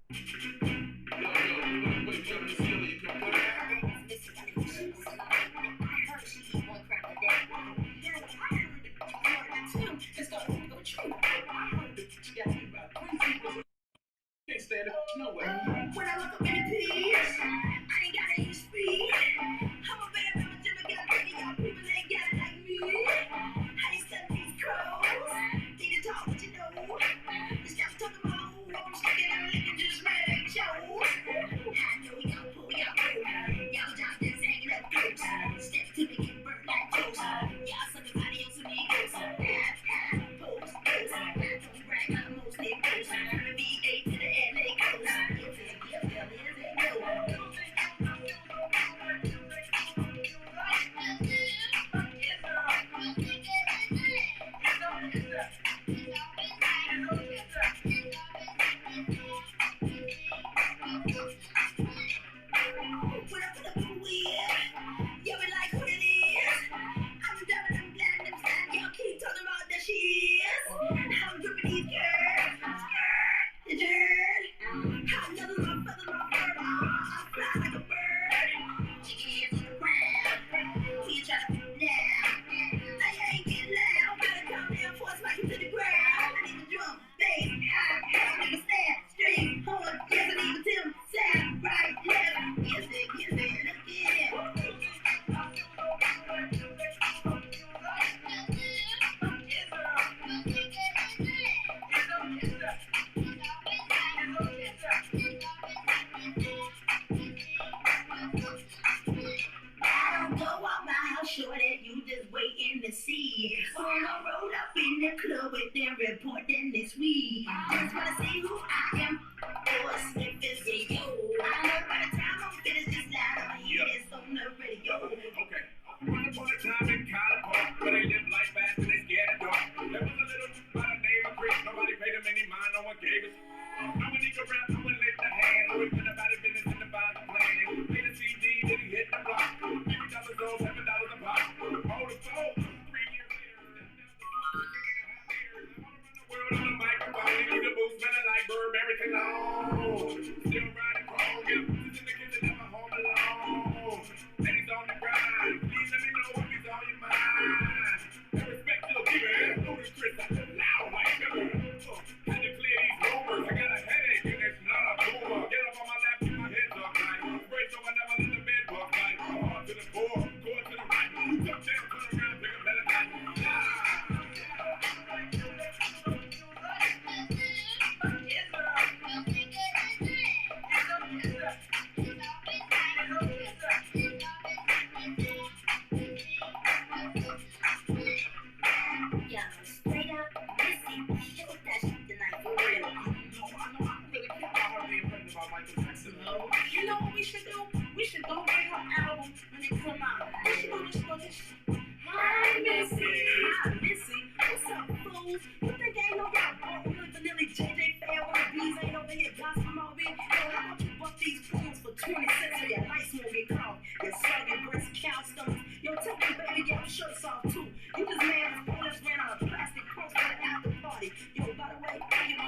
Can't stand it. No way. When I look up in the pigs, I ain't gotta eat speed. I'm a bad bitch, never got plenty. Y'all people ain't got it like me. I ain't studying these crows. Need to talk what you know. Just stop talking about who I'm sticking and licking, just ready to show. I know y'all pull y'all through. Y'all job just hanging up close. Step to me, get burnt like toast. Y'all suckers adios amigos. Pose, pose. I don't brag, I'm mostly post. From the VA to the LA coast. When I put up a wheel, you be like who it is. I'm driving them glad them sad. Y'all keep talking about that she is. I'm gripping these girls. Did you heard? I'm another my feathers, my bird. I fly like a bird. Chicken heads on the ground. Who you trying to put down? Now you ain't getting loud. Better calm down before I smack you to the ground. I need the drum, bass, high, nigga stand, straight, horn. Yes, I need the Tim, sound, right, left. Yes, it, look in. Sure that you just waiting to see. Wanna roll up in the club with them reporting this week. Just wanna see who I am or if it's a yo. I know by the time I'm finished this loud, I'ma hear this on the radio. Okay. Once upon a time in College Park, where they live life fast and they scared of dark. There was a little dude by the name of Chris. Nobody paid him any mind, no one gave us. I would need to rap, I would lift the hand. I would put about his business in the bottom plan. Made a CD, then he hit the block. $50 gold, $7 a pop. Hold the phone, 3 years later. I wanna run the world on the microphone. Leave the booth smelling like Burberry cologne. Still riding chrome, yeah. This in the kitchen, never home alone. And he's on the grind. Please let me know if he's on your mind. And respect to the people, and Chris, I said loud like sugar. Had to clear these rumors. I got a headache and it's not a boomer. Get up on my lap, keep my head up tight. Spray so I never let the bed bug bite. Hard to the floor, go to the right. Jump down, turn around, pick a better night. You know what we should do? We should go get her album when it come out. We should do this. Hi, Missy. Hi, Missy. What's up, fools? You think ain't no y'all boy with vanilla JJ fair when the bees ain't over here gossiping all week? Yo, how about you buck these fools for 20 cents so your lights won't get caught? Your slugging breast count stomachs. Yo, tell me, baby, get your shirts off too. You just mad as police ran out of plastic cross for the after party. Yo, by the way, you know,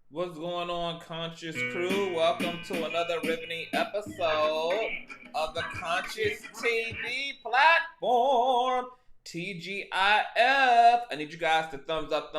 What's going on, Conscious crew? Welcome to another riveting episode of the Consciouztv platform, TGIF. I need you guys to thumbs up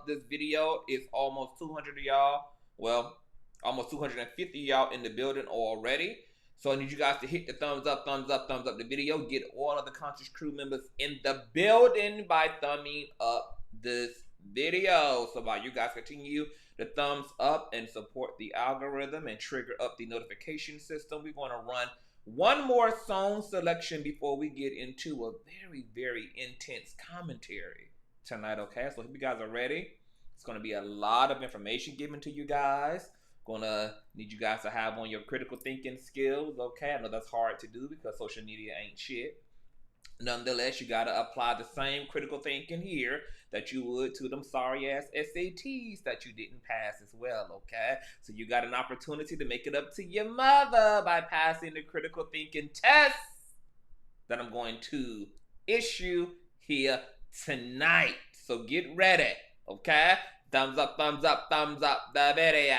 this video. It's almost 200 of y'all. Well, almost 250 y'all in the building already. So I need you guys to hit the thumbs up the video. Get all of the Conscious crew members in the building by thumbing up this video. So while you guys continue to thumbs up and support the algorithm and trigger up the notification system, we're going to run one more song selection before we get into a very, very intense commentary tonight, okay? So if you guys are ready, it's going to be a lot of information given to you guys. Gonna need you guys to have on your critical thinking skills, okay? I know that's hard to do because social media ain't shit. Nonetheless, you gotta apply the same critical thinking here that you would to them sorry ass SATs that you didn't pass as well, okay? So you got an opportunity to make it up to your mother by passing the critical thinking test that I'm going to issue here tonight. So get ready, okay? Thumbs up the video.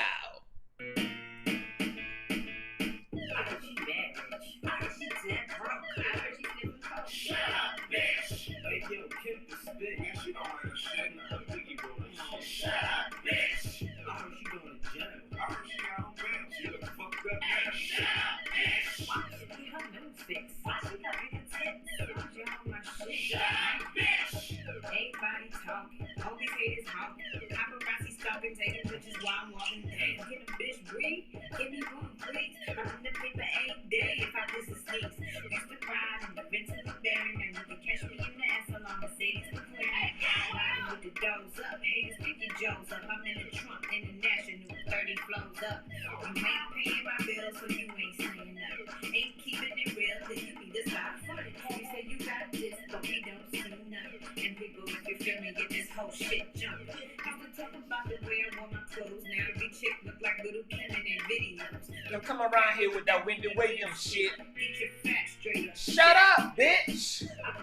Shut up, bitch! Hey, yo, Kim the spit. Man, she don't want to shit. Nah, Biggie rolling shit. Shut up, bitch! I heard she going to jail. I heard she out on bail. She done fucked up now. Shut up, bitch! Why she get her nose fixed? Why she got bigger tits? I'm on my shit. Shut up, bitch! Everybody talking. All these haters honking. Paparazzi stalking, taking pictures while I'm walking. Damn, get a bitch breathe. Give me room, please. I'm in the paper every day if I miss a sneeze. Used to ride in the mentally bearing, and you can catch me in the ass along Mercedes McLaren. Riding with the doors up, haters pick your jaws up. I'm in the trunk, international, 30 flows up. You ain't paying my bills, so you ain't saying nothing. Ain't keeping it real, then you need to stop fronting. You say you got this, but we don't see nothing. And people, if you feel me, get this whole shit jumping. Used to talk about the way I wore my clothes, now every chick look like little Kim in their videos. Don't come around here with that Wendy Williams shit. Get your facts straight up. Shut up, bitch! Shut up,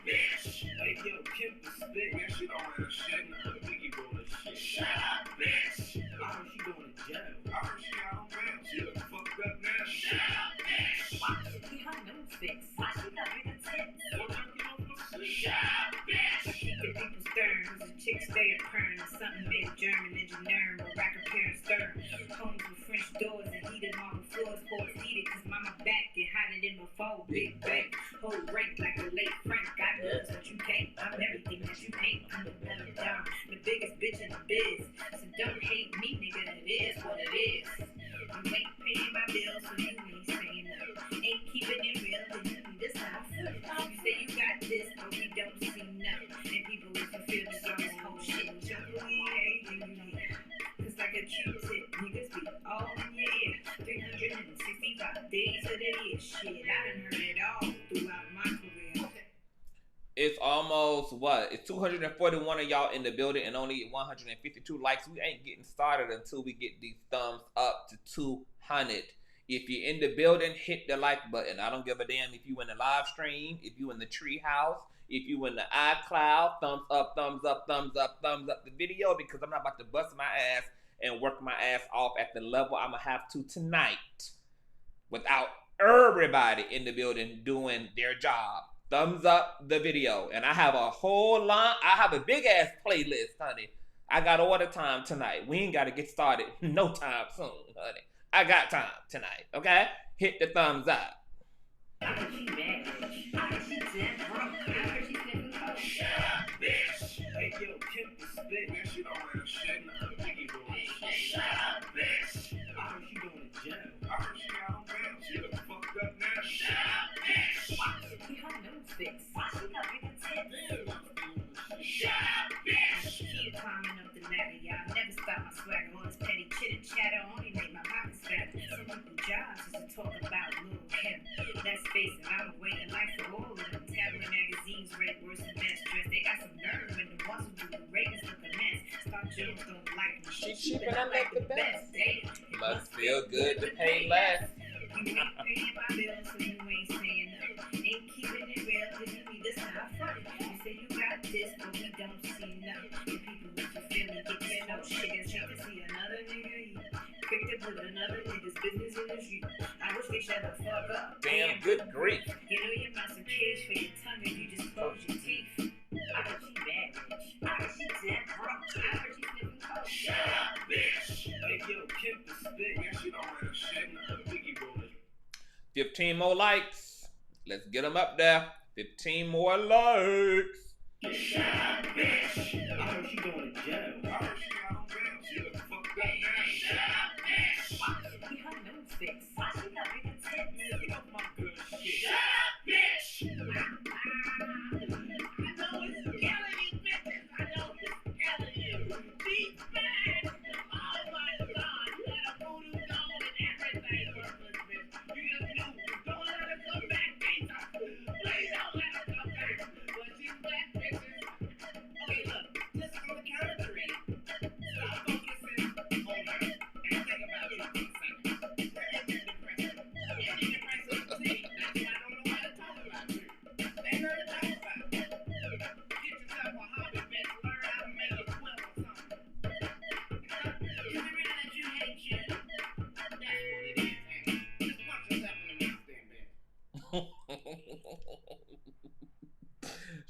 bitch! Hey, yo, Kim the spit. Man, she don't want to shit. Nah, Biggie rolling shit. Shut up, bitch! I heard she going to jail. I heard she out on bail. She done fucked up now. Shut up, bitch! Why she get her nose fixed? Why she got bigger tits? What time you on my shit? Shut up, bitch! I keep the people stern, cause the chicks stay a pern. Something made German engineering, or rack repair stern. Homes with French doors and heated marble floors, floors heated, cause mama back get hotter than before. Big bank, whole rank like a late Frank. Got guns, but you can't. I'm everything that you ain't. I'm the better down, the biggest bitch in the biz. So don't hate me, nigga, it is what it is. You ain't paying my bills, so you ain't saying nothing. Ain't keeping it real, then you need to stop. You say you got this, but we don't see nothing. And people, if you feel this on this whole shit, jump away, you hear. Cause like a Q-tip, niggas be all in your ear. 365 days of the year. Shit, I done heard it all throughout my career. It's almost, what? It's 241 of y'all in the building and only 152 likes. We ain't getting started until we get these thumbs up to 200. If you're in the building, hit the like button. I don't give a damn if you in the live stream, if you in the tree house, if you in the iCloud. Thumbs up, thumbs up, thumbs up, thumbs up the video, because I'm not about to bust my ass and work my ass off at the level I'm going to have to tonight without everybody in the building doing their job. Thumbs up the video. And I have a whole lot. I have a big ass playlist, honey. I got all the time tonight. We ain't got to get started no time soon, honey. I got time tonight, okay? Hit the thumbs up. I heard she mad. I heard she dead broke. I heard she living cold. Shut up, bitch! Hey, yo, Kim the spit. Man, she don't want to shit. Nah, Biggie rolling shit. Shut up, bitch! I heard she going to jail. I heard she out on bail. She done fucked up now. Shut up, bitch! Why she get her nose fixed? Why she got bigger tits? Shut up, bitch! Keep climbing up the ladder, y'all. Never stop my swagger. All this petty chitter chatter only make my pockets fatter. Some people jobs is to talk about little Kim. Let's face it, I'm waiting life for all of them. Tabloid magazines rate worse than best dressed. They got some nerve, and the ones who do the ratings look a mess. Star Jones don't like me. She cheap and I like the best. Damn, Must feel good to pay less. You ain't paying my bills, so you ain't saying nothing. Ain't keeping it real, cause you need to stop fronting. You say you got this, but we don't see nothing. The people with you feel me, get your no shit. It's to see another nigga eat. Quick to put another nigga's business in the street. I wish they shut the fuck up. Damn, good grief. You know your mouth's a cage for your tongue and you just close your teeth. I heard she bad, bitch. I heard she dead broke. I heard she living cold. Shut up, bitch! Hey, yo, Kim the spit. Man, she don't want to shit. Nah, Biggie rolling. 15 more likes. Let's get them up there. 15 more likes. Shut up, bitch! I heard she going to jail. I heard she out on bail. She done fucked up now. Shut up, bitch! Why she get her nose fixed? Why she got bigger tits? Man, get off my good shit. Shut up, bitch! I know it's killing you, bitches. I know it's killing you. She's bad. Oh my God, you had a voodoo doll and everything, worthless bitch. You just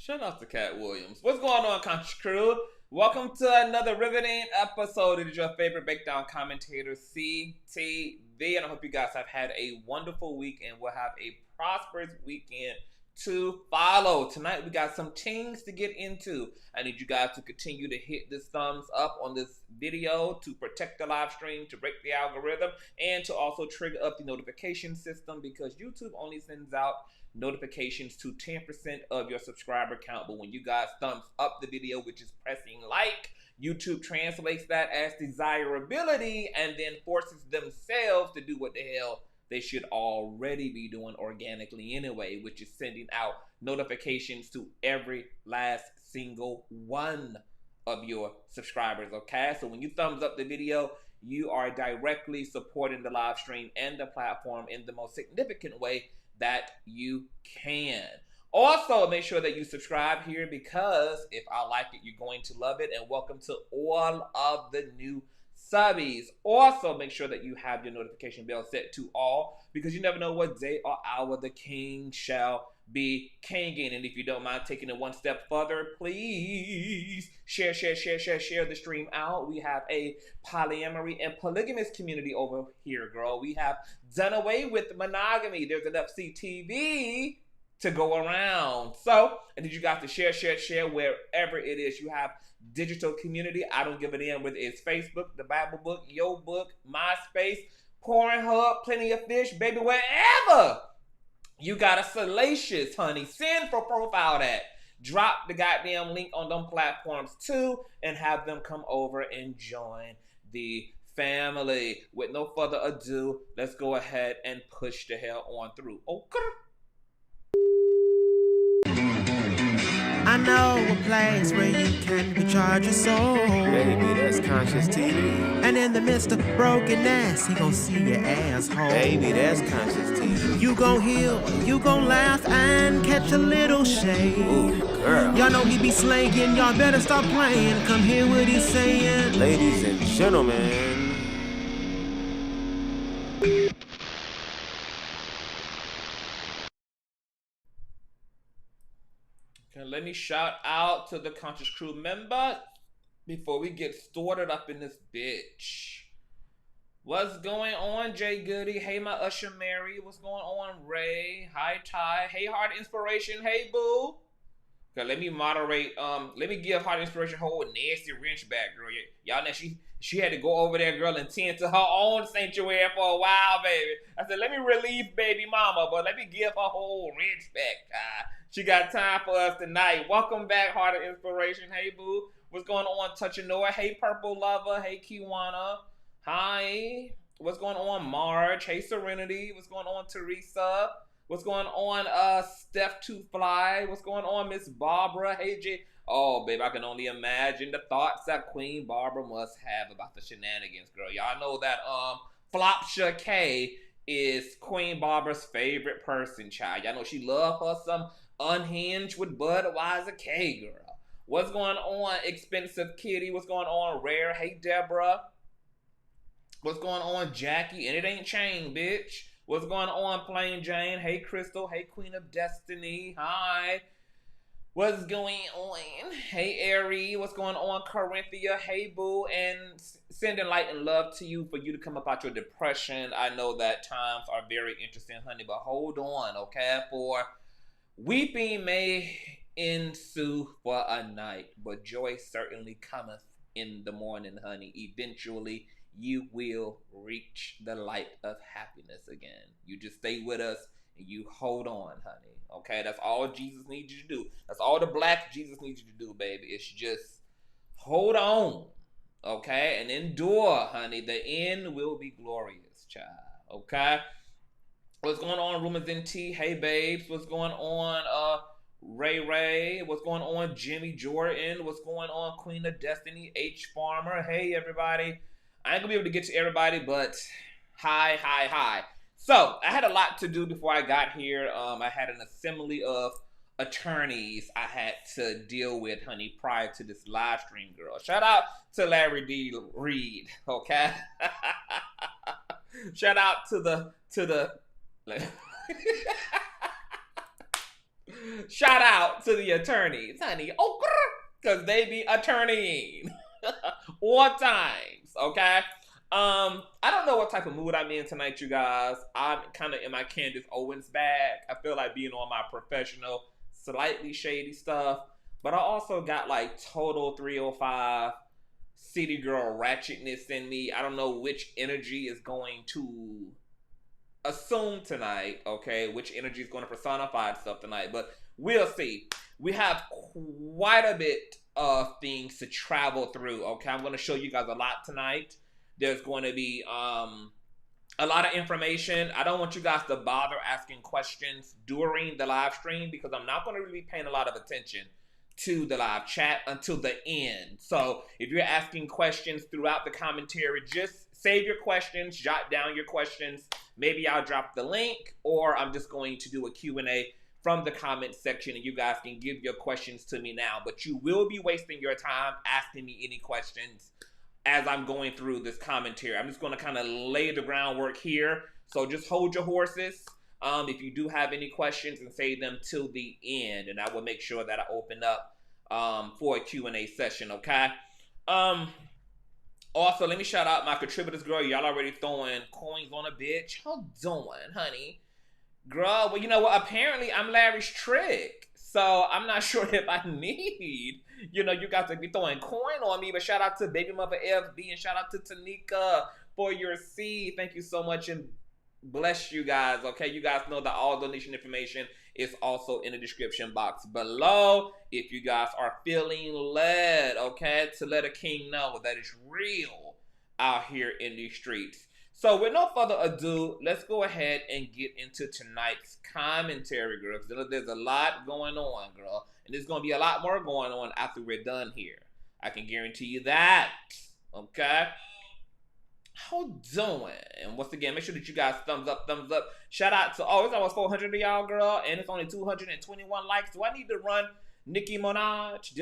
Shout out to Cat Williams. What's going on, Conscious Crew? Welcome to another riveting episode. It is your favorite breakdown commentator, CTV. And I hope you guys have had a wonderful week and will have a prosperous weekend to follow. Tonight we got some things to get into. I need you guys to continue to hit this thumbs up on this video to protect the live stream, to break the algorithm, and to also trigger up the notification system, because YouTube only sends out notifications to 10% of your subscriber count. But when you guys thumbs up the video, which is pressing like, YouTube translates that as desirability and then forces themselves to do what the hell they should already be doing organically anyway, which is sending out notifications to every last single one of your subscribers, okay? So when you thumbs up the video, you are directly supporting the live stream and the platform in the most significant way that you can. Also, make sure that you subscribe here, because if I like it, you're going to love it. And welcome to all of the new subbies. Also, make sure that you have your notification bell set to all, because you never know what day or hour the king shall be kinging. And if you don't mind taking it one step further, please share the stream out. We have a polyamory and polygamous community over here, girl. We have done away with monogamy. There's enough CTV to go around. So I need you guys to share wherever it is you have digital community. I don't give a damn whether it's Facebook, the Bible book, Yo Book, MySpace, Pornhub, Plenty of Fish, baby, wherever you got a salacious, honey, send for profile that. Drop the goddamn link on them platforms too, and have them come over and join the family. With no further ado, let's go ahead and push the hell on through. Okay. I know a place where you can recharge your soul. Baby, that's Consciouztv. And in the midst of brokenness, he gon' see your asshole. Baby, that's Consciouztv. You gon' heal, you gon' laugh and catch a little shade. Ooh, girl. Y'all know he be slaying, y'all better stop playing. Come hear what he's saying. Ladies and gentlemen. Let me shout out to the Conscious Crew member before we get started up in this bitch. What's going on, Jay Goody? Hey, my Usher Mary. What's going on, Ray? Hi, Ty. Hey, Heart Inspiration. Hey, boo. Okay, let me moderate. Let me give Heart Inspiration a whole nasty wrench back, girl. Y'all know she had to go over there, girl, and tend to her own sanctuary for a while, baby. I said, let me relieve baby mama, but let me give her whole wrench back. She got time for us tonight. Welcome back, Heart of Inspiration. Hey, boo. What's going on, Touch and Noah? Hey, Purple Lover. Hey, Kiwana. Hi. What's going on, Marge? Hey, Serenity. What's going on, Teresa? What's going on, Steph Toothfly? What's going on, Miss Barbara? Hey, J. Oh, babe, I can only imagine the thoughts that Queen Barbara must have about the shenanigans, girl. Y'all know that, Flopsha K is Queen Barbara's favorite person, child. Y'all know she love her some Unhinged with Budweiser K, girl. What's going on, Expensive Kitty? What's going on, Rare? Hey, Deborah. What's going on, Jackie? And it ain't chain, bitch. What's going on, Plain Jane? Hey, Crystal. Hey, Queen of Destiny. Hi. What's going on? Hey, Ari. What's going on, Corinthia? Hey, boo. And sending light and love to you for you to come up out your depression. I know that times are very interesting, honey, but hold on, okay? For weeping may ensue for a night, but joy certainly cometh in the morning, honey. Eventually, you will reach the light of happiness again. You just stay with us and you hold on, honey. Okay, that's all Jesus needs you to do. That's all the black Jesus needs you to do, baby. It's just hold on, okay, and endure, honey. The end will be glorious, child. Okay. What's going on, Rumors in Tea? Hey, babes. What's going on, Ray? What's going on, Jimmy Jordan? What's going on, Queen of Destiny? H Farmer. Hey, everybody. I ain't gonna be able to get to everybody, but hi. So, I had a lot to do before I got here. I had an assembly of attorneys I had to deal with, honey, prior to this live stream, girl. Shout out to Larry D. Reid, okay? Shout out to the Shout out to the attorneys, honey. Oh, because they be attorneying all times, okay? I don't know what type of mood I'm in tonight, you guys. I'm kind of in my Candace Owens bag. I feel like being on my professional, slightly shady stuff. But I also got like total 305 city girl ratchetness in me. I don't know which energy is going to assume tonight, okay? Which energy is going to personify itself tonight. But we'll see. We have quite a bit of things to travel through, okay? I'm going to show you guys a lot tonight. There's going to be a lot of information. I don't want you guys to bother asking questions during the live stream because I'm not going to really be paying a lot of attention to the live chat until the end. So if you're asking questions throughout the commentary, just save your questions, jot down your questions. Maybe I'll drop the link, or I'm just going to do a Q&A from the comment section, and you guys can give your questions to me now. But you will be wasting your time asking me any questions as I'm going through this commentary. I'm just going to kind of lay the groundwork here. So just hold your horses. If you do have any questions, and save them till the end, and I will make sure that I open up for a Q&A session, okay? Also, let me shout out my contributors, girl. Y'all already throwing coins on a bitch. How doing, honey? Girl, well, you know what? Apparently, I'm Larry's trick. So, I'm not sure if I need, you guys to be throwing coin on me. But shout out to Baby Mother FB, and shout out to Tanika for your seed. Thank you so much, and bless you guys, okay? You guys know that all donation information is also in the description box below. If you guys are feeling led, okay, to let a king know that it's real out here in these streets. So with no further ado, let's go ahead and get into tonight's commentary, girl. There's a lot going on, girl. And there's going to be a lot more going on after we're done here. I can guarantee you that, okay? How doing? And once again, make sure that you guys thumbs up. Shout out to, it's almost 400 of y'all, girl, and it's only 221 likes. Do I need to run Nicki Minaj?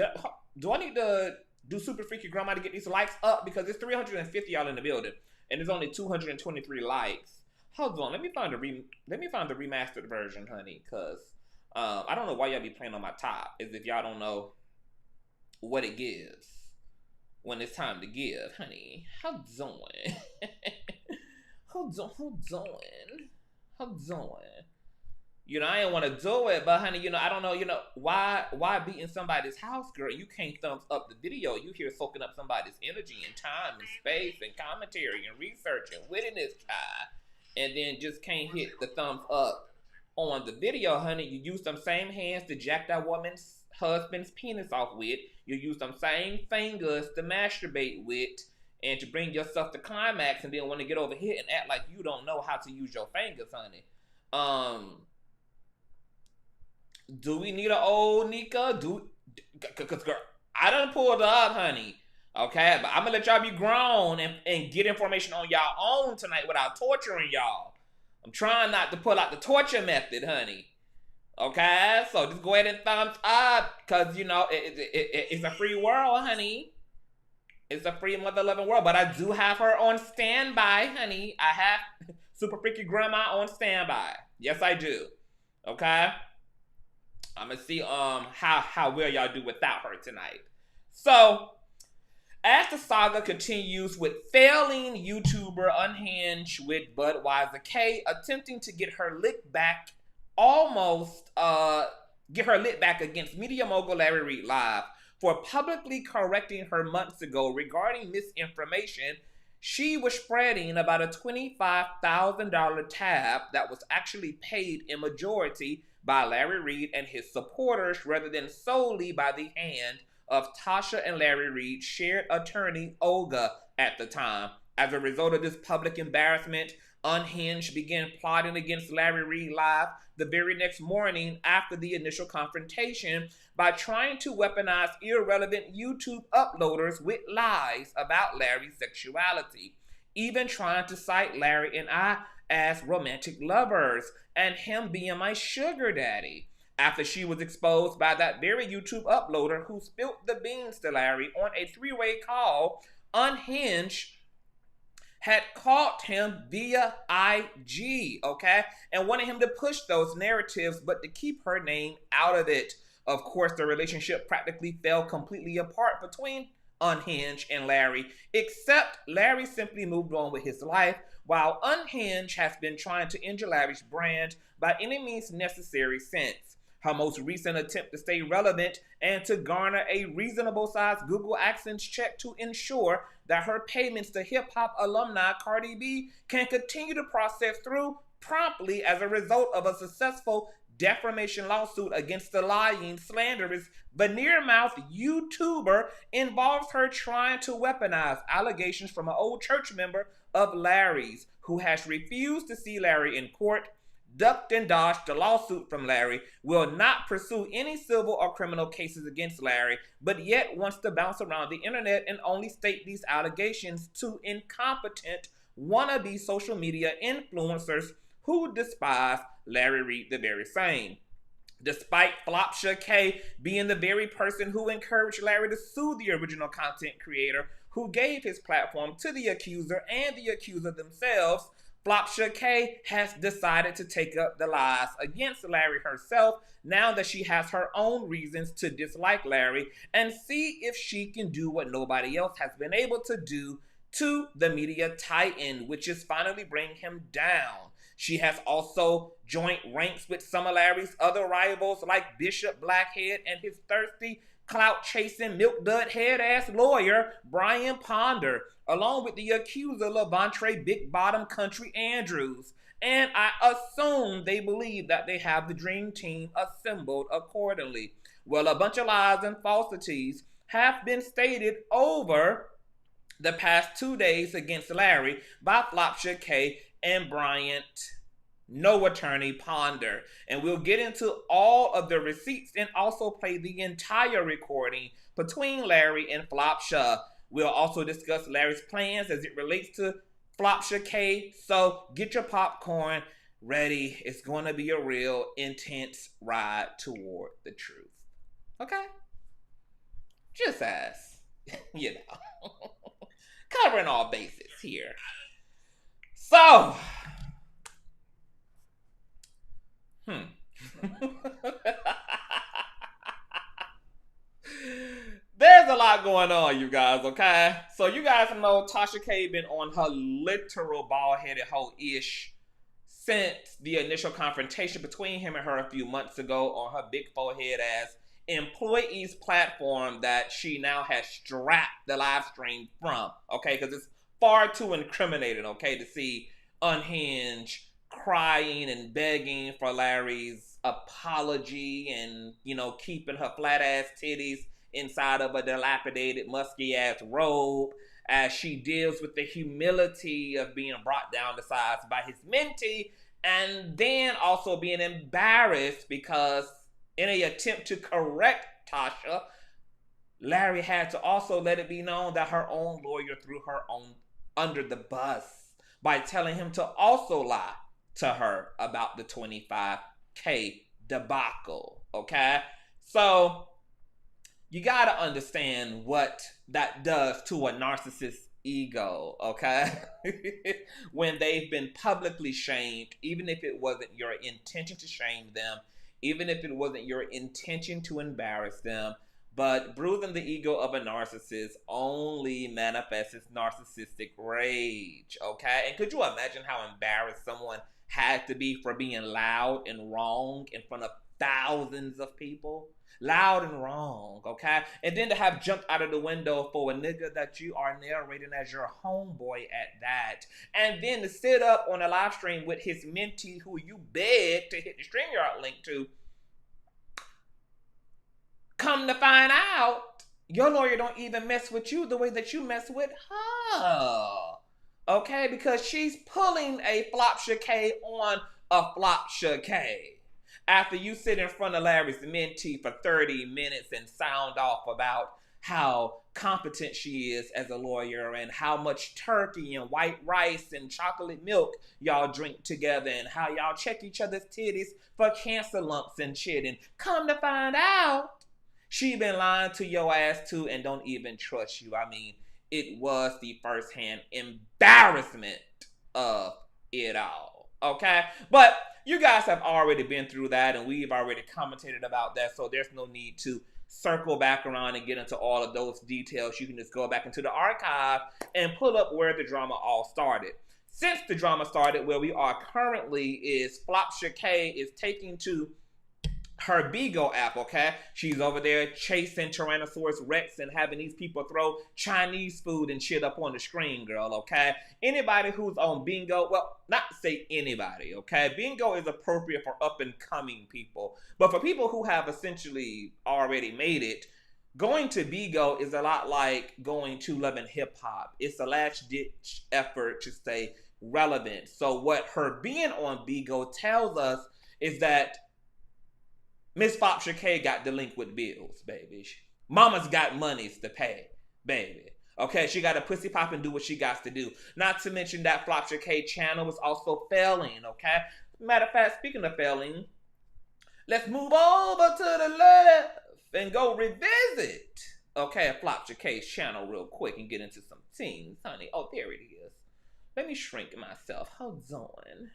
Do I need to do Super Freaky Grandma to get these likes up? Because there's 350 y'all in the building, and there's only 223 likes. Hold on, let me find the remastered version, honey, because I don't know why y'all be playing on my top, as if y'all don't know what it gives when it's time to give, honey. How doing? How doing? I ain't want to do it, but honey, I don't know, why be in somebody's house, girl? You can't thumbs up the video. You here soaking up somebody's energy and time and space and commentary and research and wittiness, and then just can't hit the thumbs up on the video, honey. You use them same hands to jack that woman's husband's penis off with. You use them same fingers to masturbate with and to bring yourself to climax, and then want to get over here and act like you don't know how to use your fingers, honey. Do we need an old Nika? Cause girl, I done pulled up, honey. Okay, but I'm gonna let y'all be grown and get information on y'all own tonight without torturing y'all. I'm trying not to pull out the torture method, honey. Okay, so just go ahead and thumbs up, because, it's a free world, honey. It's a free mother-loving world, but I do have her on standby, honey. I have Super Freaky Grandma on standby. Yes, I do. Okay? I'm going to see how well y'all do without her tonight. So, as the saga continues with failing YouTuber Unhinged with Budweiser K attempting to get her lit back against media mogul Larry Reid Live for publicly correcting her months ago regarding misinformation she was spreading about a $25,000 tab that was actually paid in majority by Larry Reid and his supporters rather than solely by the hand of Tasha and Larry Reid's shared attorney Olga at the time. As a result of this public embarrassment, Unhinged began plotting against Larry Reid Live the very next morning after the initial confrontation by trying to weaponize irrelevant YouTube uploaders with lies about Larry's sexuality, even trying to cite Larry and I as romantic lovers and him being my sugar daddy. After she was exposed by that very YouTube uploader who spilled the beans to Larry on a three-way call, Unhinged had called him via IG, okay, and wanted him to push those narratives, but to keep her name out of it. Of course, the relationship practically fell completely apart between Unhinged and Larry, except Larry simply moved on with his life, while Unhinged has been trying to injure Larry's brand by any means necessary since. Her most recent attempt to stay relevant and to garner a reasonable sized Google AdSense check to ensure that her payments to hip-hop alumni Cardi B can continue to process through promptly as a result of a successful defamation lawsuit against the lying, slanderous, veneer-mouthed YouTuber involves her trying to weaponize allegations from an old church member of Larry's who has refused to see Larry in court, ducked and dodged the lawsuit from Larry, will not pursue any civil or criminal cases against Larry, but yet wants to bounce around the internet and only state these allegations to incompetent wannabe social media influencers who despise Larry Reid the very same. Despite Flopsha K being the very person who encouraged Larry to sue the original content creator who gave his platform to the accuser and the accuser themselves, Flopsha K has decided to take up the lies against Larry herself now that she has her own reasons to dislike Larry and see if she can do what nobody else has been able to do to the media tie-in, which is finally bring him down. She has also joined ranks with some of Larry's other rivals like Bishop Blackhead and his thirsty, clout-chasing, milk-dud head-ass lawyer, Brian Ponder, along with the accuser Lavontraye Big Bottom Country Andrews. And I assume they believe that they have the dream team assembled accordingly. Well, a bunch of lies and falsities have been stated over the past 2 days against Larry by Flopsha K and Bryant No Attorney Ponder. And we'll get into all of the receipts and also play the entire recording between Larry and Flopsha. We'll also discuss Larry's plans as it relates to Flopsha K. So get your popcorn ready. It's going to be a real intense ride toward the truth. Okay? Just as, you know, covering all bases here. So, there's a lot going on, you guys, okay? So you guys know Tasha K been on her literal bald-headed hoe-ish since the initial confrontation between him and her a few months ago on her big forehead-ass employees platform that she now has strapped the live stream from, okay? Because it's far too incriminating, okay, to see Unhinged crying and begging for Larry's apology and, you know, keeping her flat-ass titties inside of a dilapidated, musky-ass robe as she deals with the humility of being brought down to size by his mentee and then also being embarrassed because in an attempt to correct Tasha, Larry had to also let it be known that her own lawyer threw her own under the bus by telling him to also lie to her about the $25K debacle, okay? So, you gotta understand what that does to a narcissist's ego, okay? When they've been publicly shamed, even if it wasn't your intention to shame them, even if it wasn't your intention to embarrass them, but bruising the ego of a narcissist only manifests as narcissistic rage, okay? And could you imagine how embarrassed someone had to be for being loud and wrong in front of thousands of people? Loud and wrong, okay? And then to have jumped out of the window for a nigga that you are narrating as your homeboy at that. And then to sit up on a live stream with his mentee who you begged to hit the StreamYard link to. Come to find out, your lawyer don't even mess with you the way that you mess with her. Okay? Because she's pulling a Flopsha K on a Flopsha K. After you sit in front of Larry's mentee for 30 minutes and sound off about how competent she is as a lawyer and how much turkey and white rice and chocolate milk y'all drink together and how y'all check each other's titties for cancer lumps and shit. And come to find out, she been lying to your ass too and don't even trust you. I mean, it was the firsthand embarrassment of it all. Okay? But you guys have already been through that, and we've already commentated about that, so there's no need to circle back around and get into all of those details. You can just go back into the archive and pull up where the drama all started. Since the drama started, where we are currently is Flopsha K is taking to her Bigo app, okay? She's over there chasing Tyrannosaurus Rex and having these people throw Chinese food and shit up on the screen, girl, okay? Anybody who's on Bingo, well, not to say anybody, okay? Bingo is appropriate for up-and-coming people. But for people who have essentially already made it, going to Bigo is a lot like going to Love and Hip Hop. It's a last-ditch effort to stay relevant. So what her being on Bigo tells us is that Miss Flopsha K got delinquent bills, baby. Mama's got monies to pay, baby. Okay, she got to pussy pop and do what she got to do. Not to mention that Flopsha K channel is also failing, okay? Matter of fact, speaking of failing, let's move over to the left and go revisit, okay, Flopsha K's channel real quick and get into some things, honey. Oh, there it is. Let me shrink myself. Hold on.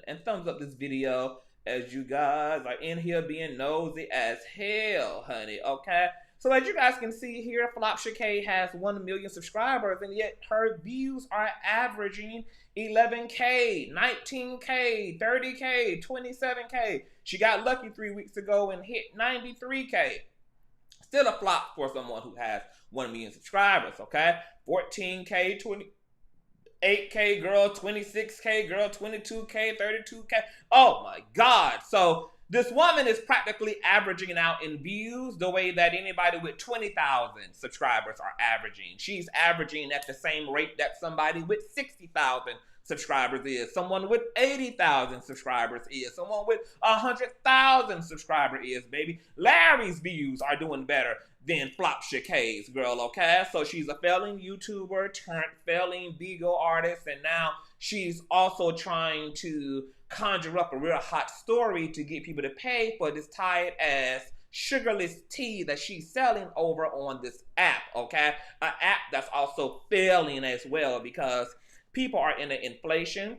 And thumbs up this video as you guys are in here being nosy as hell, honey, okay? So as you guys can see here, Flopsha K has 1 million subscribers, and yet her views are averaging 11K, 19K, 30K, 27K. She got lucky 3 weeks ago and hit 93K. Still a flop for someone who has 1 million subscribers, okay? 14K, 8K girl, 26K girl, 22K, 32K. Oh my God. So this woman is practically averaging out in views the way that anybody with 20,000 subscribers are averaging. She's averaging at the same rate that somebody with 60,000 subscribers is, someone with 80,000 subscribers is, someone with 100,000 subscribers is, baby. Larry's views are doing better than Flopsha K's, girl, okay? So she's a failing YouTuber turned failing Bigo artist, and now she's also trying to conjure up a real hot story to get people to pay for this tired ass sugarless tea that she's selling over on this app, okay? An app that's also failing as well because people are in an inflation.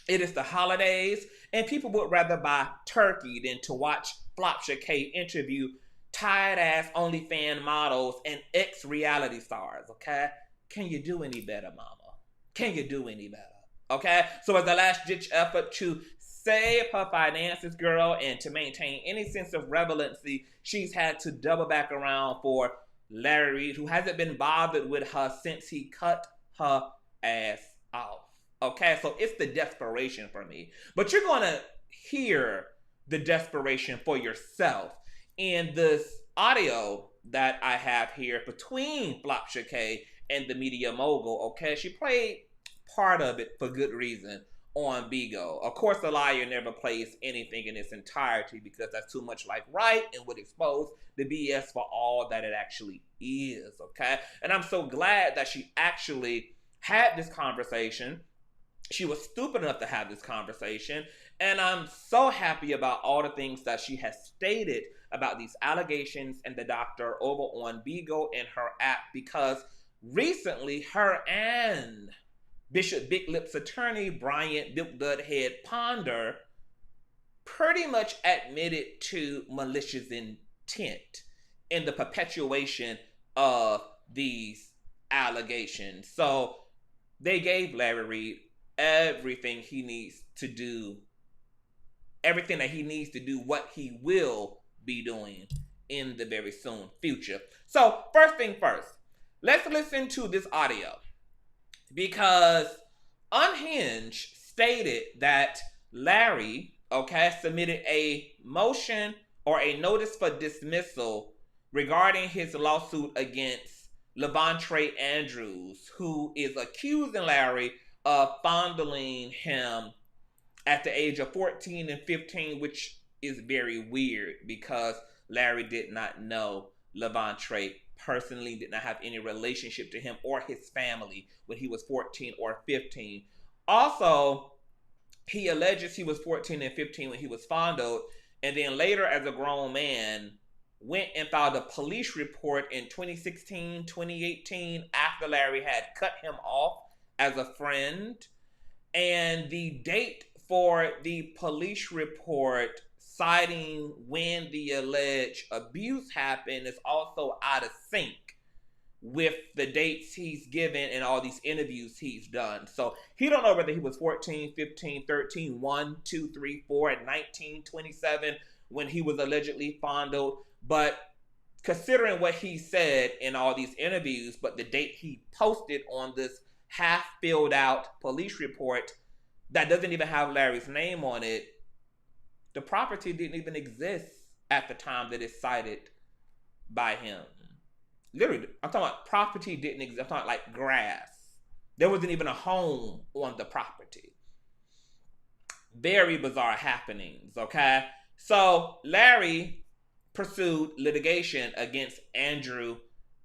It is the holidays, and people would rather buy turkey than to watch Flopsha K interview tired-ass OnlyFans models and ex-reality stars, okay? Can you do any better, mama? Can you do any better? Okay? So as a last-ditch effort to save her finances, girl, and to maintain any sense of relevancy, she's had to double back around for Larry Reid, who hasn't been bothered with her since he cut her ass off. Okay? So it's the desperation for me. But you're going to hear the desperation for yourself in this audio that I have here between Flopsha K and the media mogul, okay? She played part of it for good reason on Bigo. Of course, the liar never plays anything in its entirety because that's too much like right and would expose the BS for all that it actually is, okay? And I'm so glad that she actually had this conversation. She was stupid enough to have this conversation, and I'm so happy about all the things that she has stated about these allegations and the doctor over on Bigo and her app, because recently her and Bishop Big Lips attorney Bryant Big Dudhead Ponder pretty much admitted to malicious intent in the perpetuation of these allegations. So they gave Larry Reid everything he needs to do, everything that he needs to do, what he will be doing in the very soon future. So first thing first, let's listen to this audio, because Unhinged stated that Larry, okay, submitted a motion or a notice for dismissal regarding his lawsuit against Lavontraye Andrews, who is accusing Larry of fondling him at the age of 14 and 15, which is very weird because Larry did not know Lavontraye personally, did not have any relationship to him or his family when he was 14 or 15. Also, he alleges he was 14 and 15 when he was fondled, and then later as a grown man went and filed a police report in 2016, 2018 after Larry had cut him off as a friend. And the date for the police report citing when the alleged abuse happened is also out of sync with the dates he's given and all these interviews he's done. So he don't know whether he was 14, 15, 13, 1, 2, 3, 4, and 19, 27 when he was allegedly fondled. But considering what he said in all these interviews, but the date he posted on this half filled out police report that doesn't even have Larry's name on it, the property didn't even exist at the time that it's cited by him. Literally, I'm talking about property didn't exist. I'm talking like grass. There wasn't even a home on the property. Very bizarre happenings, okay? So Larry pursued litigation against Andrew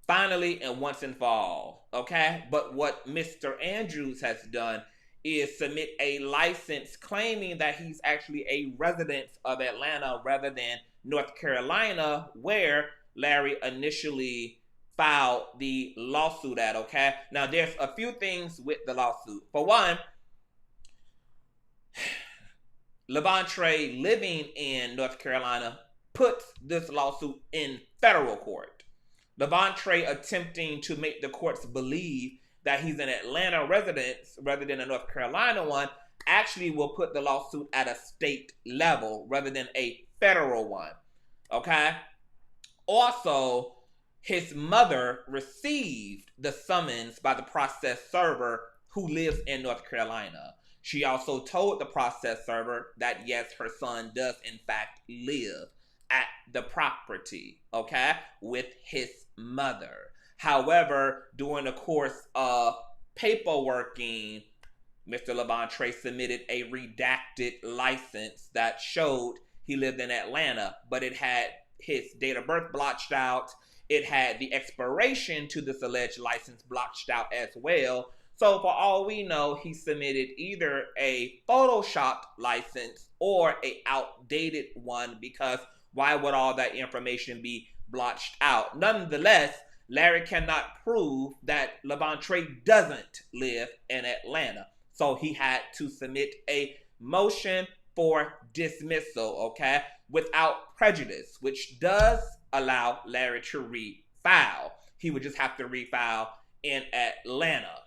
finally and once and for all, okay? But what Mr. Andrews has done is submit a license claiming that he's actually a resident of Atlanta rather than North Carolina, where Larry initially filed the lawsuit at, okay? Now, there's a few things with the lawsuit. For one, Lavontraye, living in North Carolina, puts this lawsuit in federal court. Lavontraye attempting to make the courts believe that he's an Atlanta resident rather than a North Carolina one actually will put the lawsuit at a state level rather than a federal one, okay? Also, his mother received the summons by the process server who lives in North Carolina. She also told the process server that yes, her son does in fact live at the property, okay, with his mother. However, during the course of paperworking, Mr. Lavontraye submitted a redacted license that showed he lived in Atlanta, but it had his date of birth blotched out. It had the expiration to this alleged license blotched out as well. So for all we know, he submitted either a photoshopped license or a outdated one, because why would all that information be blotched out? Nonetheless, Larry cannot prove that Lavontraye doesn't live in Atlanta. So he had to submit a motion for dismissal, okay, without prejudice, which does allow Larry to refile. He would just have to refile in Atlanta,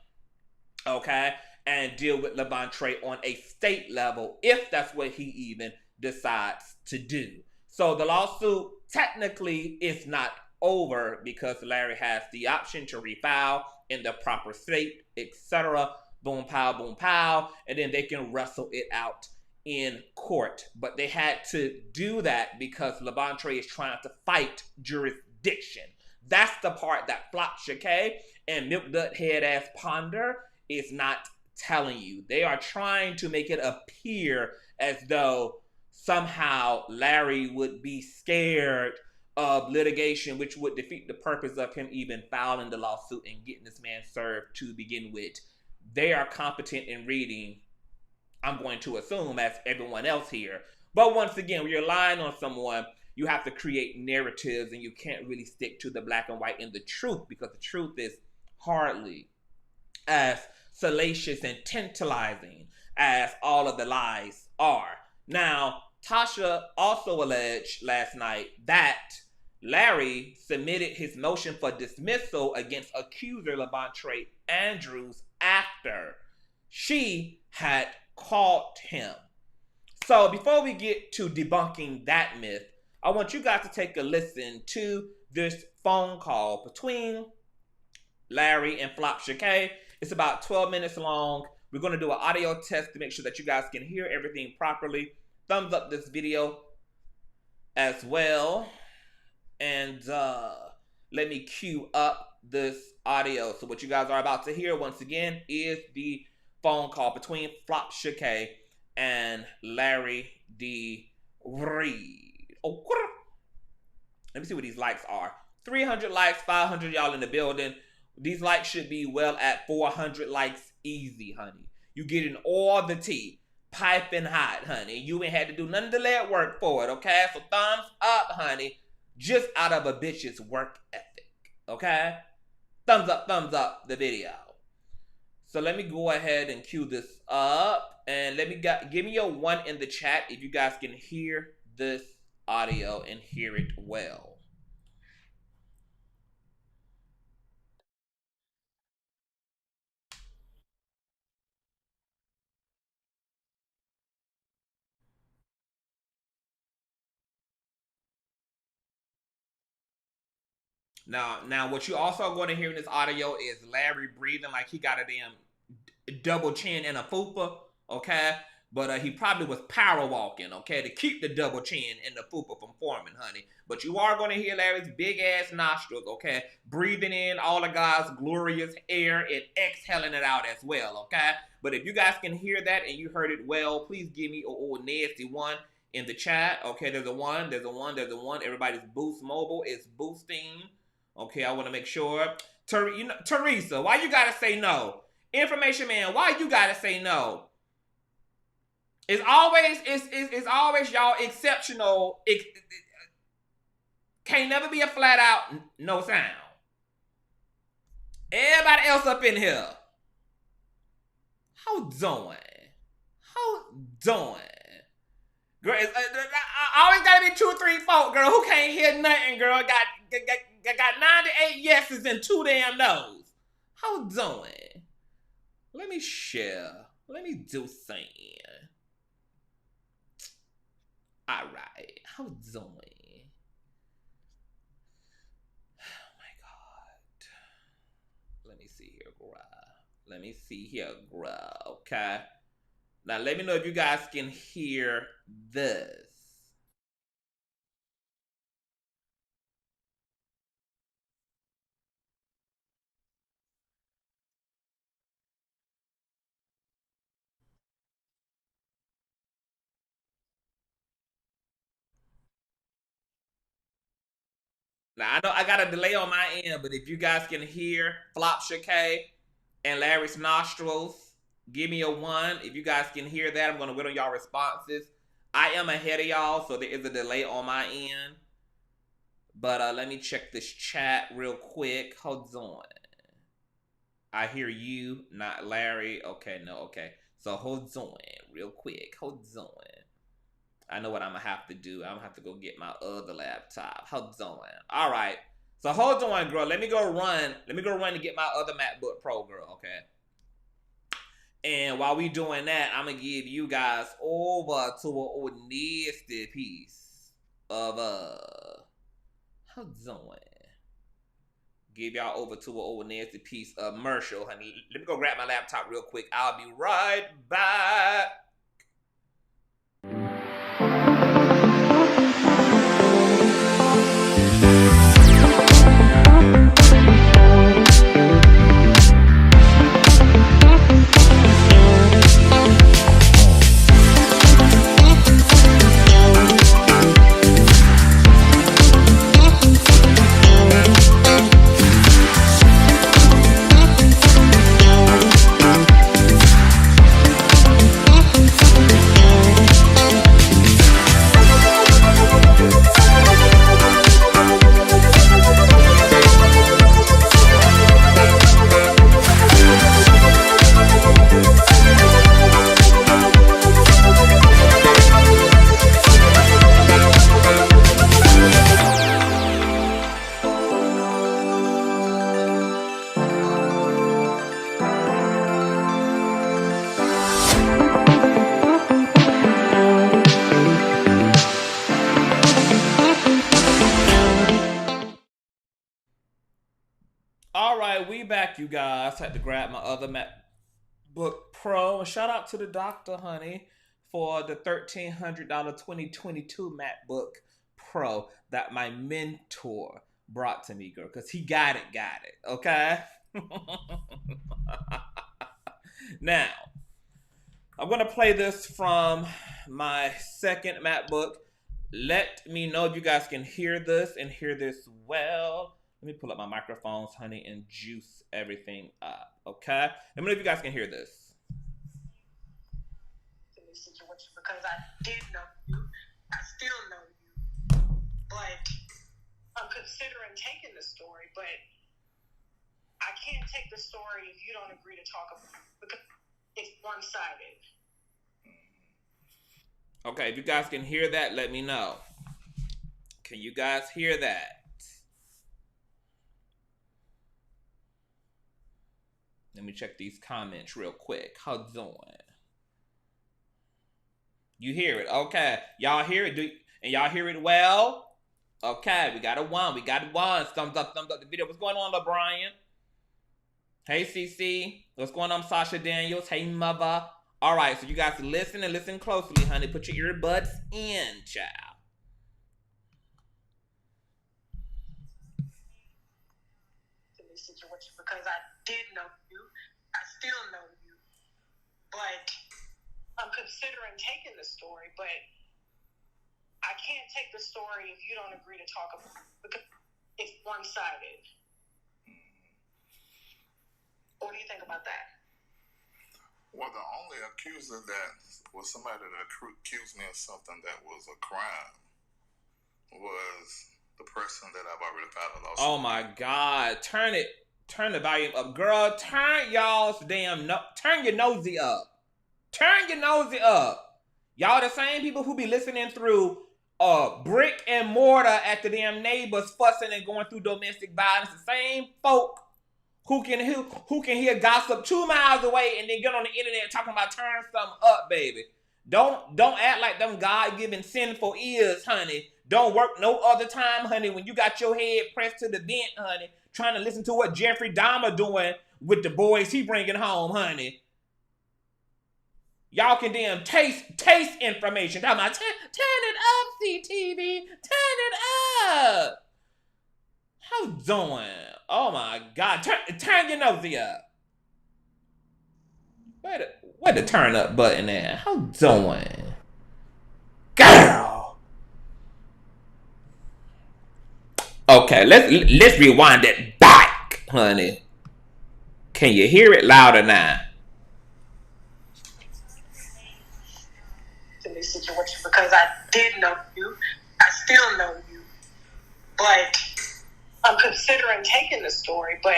okay, and deal with Lavontraye on a state level if that's what he even decides to do. So the lawsuit technically is not over because Larry has the option to refile in the proper state, etc. Boom, pow, and then they can wrestle it out in court. But they had to do that because Lavontraye is trying to fight jurisdiction. That's the part that Flopshake and Milk Dud Head Ass Ponder is not telling you. They are trying to make it appear as though somehow Larry would be scared of litigation, which would defeat the purpose of him even filing the lawsuit and getting this man served to begin with. They are competent in reading, I'm going to assume, as everyone else here. But once again, when you're relying on someone, you have to create narratives, and you can't really stick to the black and white and the truth, because the truth is hardly as salacious and tantalizing as all of the lies are. Now, Tasha also alleged last night that Larry submitted his motion for dismissal against accuser Lavontraye Andrews after she had called him. So before we get to debunking that myth, I want you guys to take a listen to this phone call between Larry and Flopshake. It's about 12 minutes long. We're going to do an audio test to make sure that you guys can hear everything properly. Thumbs up this video as well. And let me cue up this audio. So what you guys are about to hear, once again, is the phone call between Flopshake and Larry D. Reid. Oh, let me see what these likes are. 300 likes, 500 y'all in the building. These likes should be well at 400 likes easy, honey. You getting all the tea. Piping hot, honey. You ain't had to do none of the lead work for it, okay? So thumbs up, honey. just out of a bitch's work ethic. Okay? Thumbs up the video. So let me go ahead and cue this up, and give me a 1 in the chat if you guys can hear this audio and hear it well. Now, what you also going to hear in this audio is Larry breathing like he got a damn double chin and a fupa, okay? But he probably was power walking, okay, to keep the double chin and the fupa from forming, honey. But you are going to hear Larry's big ass nostrils, okay, breathing in all of God's glorious air and exhaling it out as well, okay? But if you guys can hear that and you heard it well, please give me a old nasty 1 in the chat. Okay, there's a 1, there's a 1, there's a 1. Everybody's Boost Mobile is boosting. Okay, I want to make sure. Teresa, why you gotta say no? Information man, why you gotta say no? It's always y'all exceptional. Can't never be a flat out no sound. Everybody else up in here. How doing? Girl, I always gotta be 2 or 3 folk, girl, who can't hear nothing, girl. Got 98 yeses and 2 damn no's. How doing? Let me share. Let me do something. Alright. How doing? Oh my God. Let me see here, girl. Okay. Now let me know if you guys can hear this. Now I know I got a delay on my end, but if you guys can hear Flopsha K and Larry's nostrils, give me a 1. If you guys can hear that, I'm gonna wait on y'all responses. I am ahead of y'all, so there is a delay on my end. But let me check this chat real quick. Hold on. I hear you, not Larry. Okay, no, okay. So hold on real quick. Hold on. I know what I'm gonna have to do. I'm gonna have to go get my other laptop. Hold on. All right. So hold on, girl. Let me go run to get my other MacBook Pro, girl. Okay. And while we doing that, I'm gonna give you guys over to an old nasty piece of hold on. Give y'all over to an old nasty piece of Marshall, honey. Let me go grab my laptop real quick. I'll be right back. Back, you guys. Had to grab my other MacBook Pro. And shout out to the doctor, honey, for the $1,300 2022 MacBook Pro that my mentor brought to me, girl, because he got it, okay? Now, I'm going to play this from my second MacBook. Let me know if you guys can hear this and hear this well. Let me pull up my microphones, honey, and juice everything up, okay? Let me know if you guys can hear this. In this situation, because I did know you, I still know you, but I'm considering taking the story, but I can't take the story if you don't agree to talk about it because it's one-sided. Okay, if you guys can hear that, let me know. Can you guys hear that? Let me check these comments real quick. How's it doing? You hear it? Okay. Y'all hear it? And y'all hear it well? Okay, we got a one. We got one. Thumbs up the video. What's going on, LeBrian? Hey, CC. What's going on, Sasha Daniels? Hey, mother. All right, so you guys listen and listen closely, honey. Put your earbuds in, child. In this situation, because I did know you, I still know you, but I'm considering taking the story, but I can't take the story if you don't agree to talk about it because it's one-sided. What do you think about that? Well, the only accuser that was somebody that accused me of something that was a crime was the person that I've already filed a lawsuit. Oh my God! Turn the volume up, girl. Turn y'all's turn your nosy up. Turn your nosy up. Y'all the same people who be listening through brick and mortar at the damn neighbors fussing and going through domestic violence. The same folk who can hear gossip 2 miles away and then get on the internet talking about turn something up, baby. Don't act like them God-given sinful ears, honey. Don't work no other time, honey, when you got your head pressed to the vent, honey, trying to listen to what Jeffrey Dahmer doing with the boys he bringing home, honey. Y'all can damn taste information. Talking about turn it up, CTV. Turn it up. How doing? Oh my God. Turn your nosy up. Where the turn up button at? How doing? Girl. Okay, let's rewind it back, honey. Can you hear it louder now? In this situation, because I did know you, I still know you, but I'm considering taking the story, but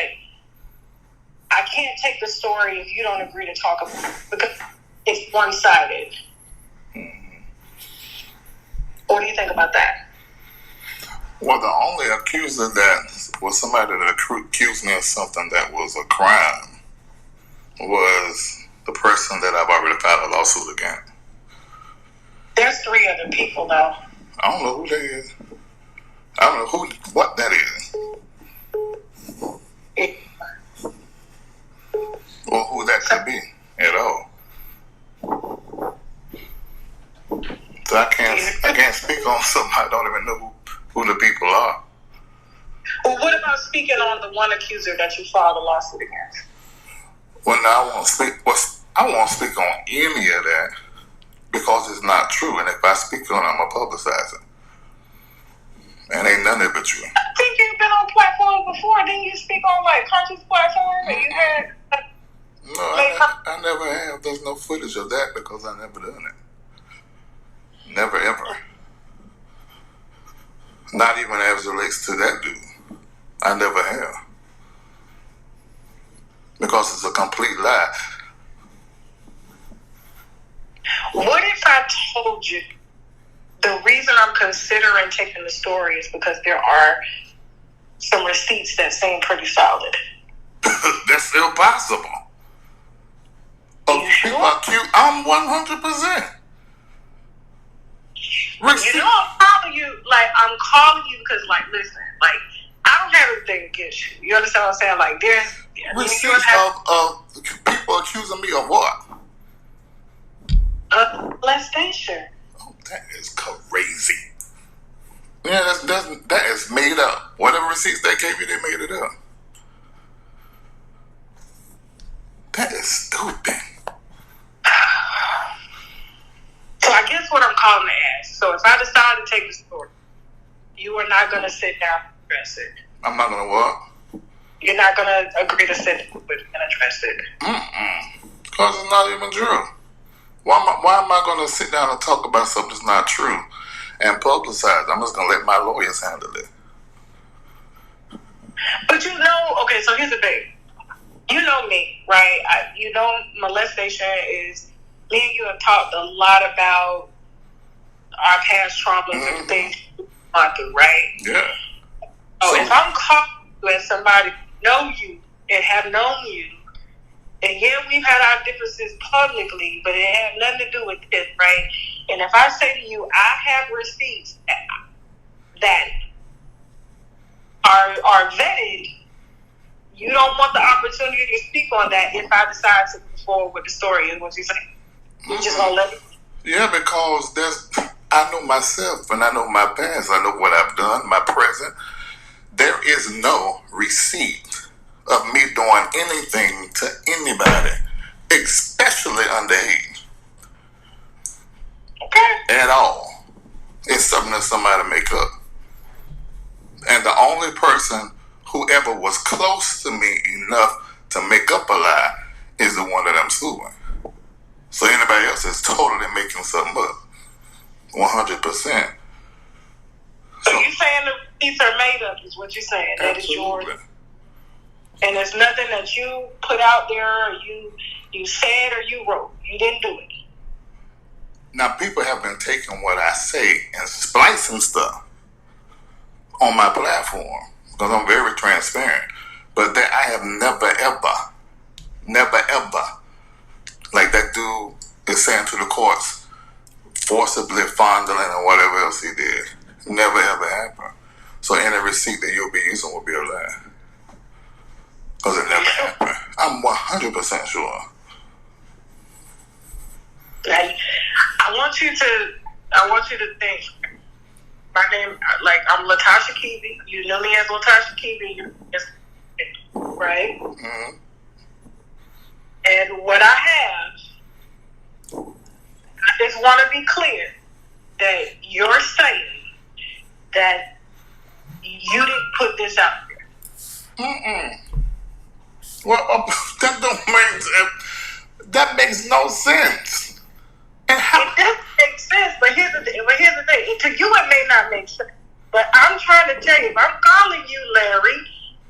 I can't take the story if you don't agree to talk about it because it's one-sided. What do you think about that? Well, the only accuser that was somebody that accused me of something that was a crime was the person that I've already filed a lawsuit against. There's 3 other people, though. I don't know who that is. I don't know what that is. Or who that could be at all. So I can't speak on something I don't even know who the people are. Well, what about speaking on the one accuser that you filed a lawsuit against? Well, now I won't speak on any of that because it's not true. And if I speak on it, I'm going to publicize it. And ain't none of it true. I think you've been on platforms before. Didn't you speak on, like, Conscious platform? And you had... No, I never have. There's no footage of that because I never done it. Never, ever. Not even as it relates to that dude. I never have. Because it's a complete lie. What if I told you the reason I'm considering taking the story is because there are some receipts that seem pretty solid? That's impossible. You sure? I'm 100%. You know I'm calling you, I'm calling you because, listen, I don't have anything against you. You understand what I'm saying? There's... Receipts of people accusing me of what? Molestation. Oh, that is crazy. Yeah, that is made up. Whatever receipts they gave you, they made it up. That is stupid. So I guess what I'm calling to ask. So if I decide to take the story, you are not going to sit down and address it. I'm not going to what? You're not going to agree to sit with it and address it. Because it's not even true. Why am I going to sit down and talk about something that's not true and publicize? I'm just going to let my lawyers handle it. But okay, so here's the thing. You know me, right? Molestation is, me and you have talked a lot about our past traumas and things we've gone through, right? Yeah. So if I'm caught with somebody who know you and have known you, and yeah, we've had our differences publicly, but it had nothing to do with this, right? And if I say to you, I have receipts that are vetted, you don't want the opportunity to speak on that if I decide to move forward with the story, is what you're saying. You just gonna let it? Yeah, because I know myself and I know my past. I know what I've done, my present. There is no receipt of me doing anything to anybody, especially underage. Okay. At all. It's something that somebody make up. And the only person who ever was close to me enough to make up a lie is the one that I'm suing. So anybody else is totally making something up. 100%. So you saying the receipts are made up is what you're saying. That is yours. And there's nothing that you put out there or you said or you wrote. You didn't do it. Now people have been taking what I say and splicing stuff on my platform because I'm very transparent. But that I have never ever, like that dude is saying to the courts, forcibly fondling and whatever else he did. Never ever happened. So any receipt that you'll be using will be a lie. Because it never happened. I'm 100% sure. I want you to think. My name, I'm Lavontraye. You know me as Lavontraye. Right? Mm-hmm. And what I have, I just want to be clear that you're saying that you didn't put this out there. Mm-mm. Well, that makes no sense. And it does make sense, but here's the thing. To you, it may not make sense. But I'm trying to tell you, if I'm calling you Larry,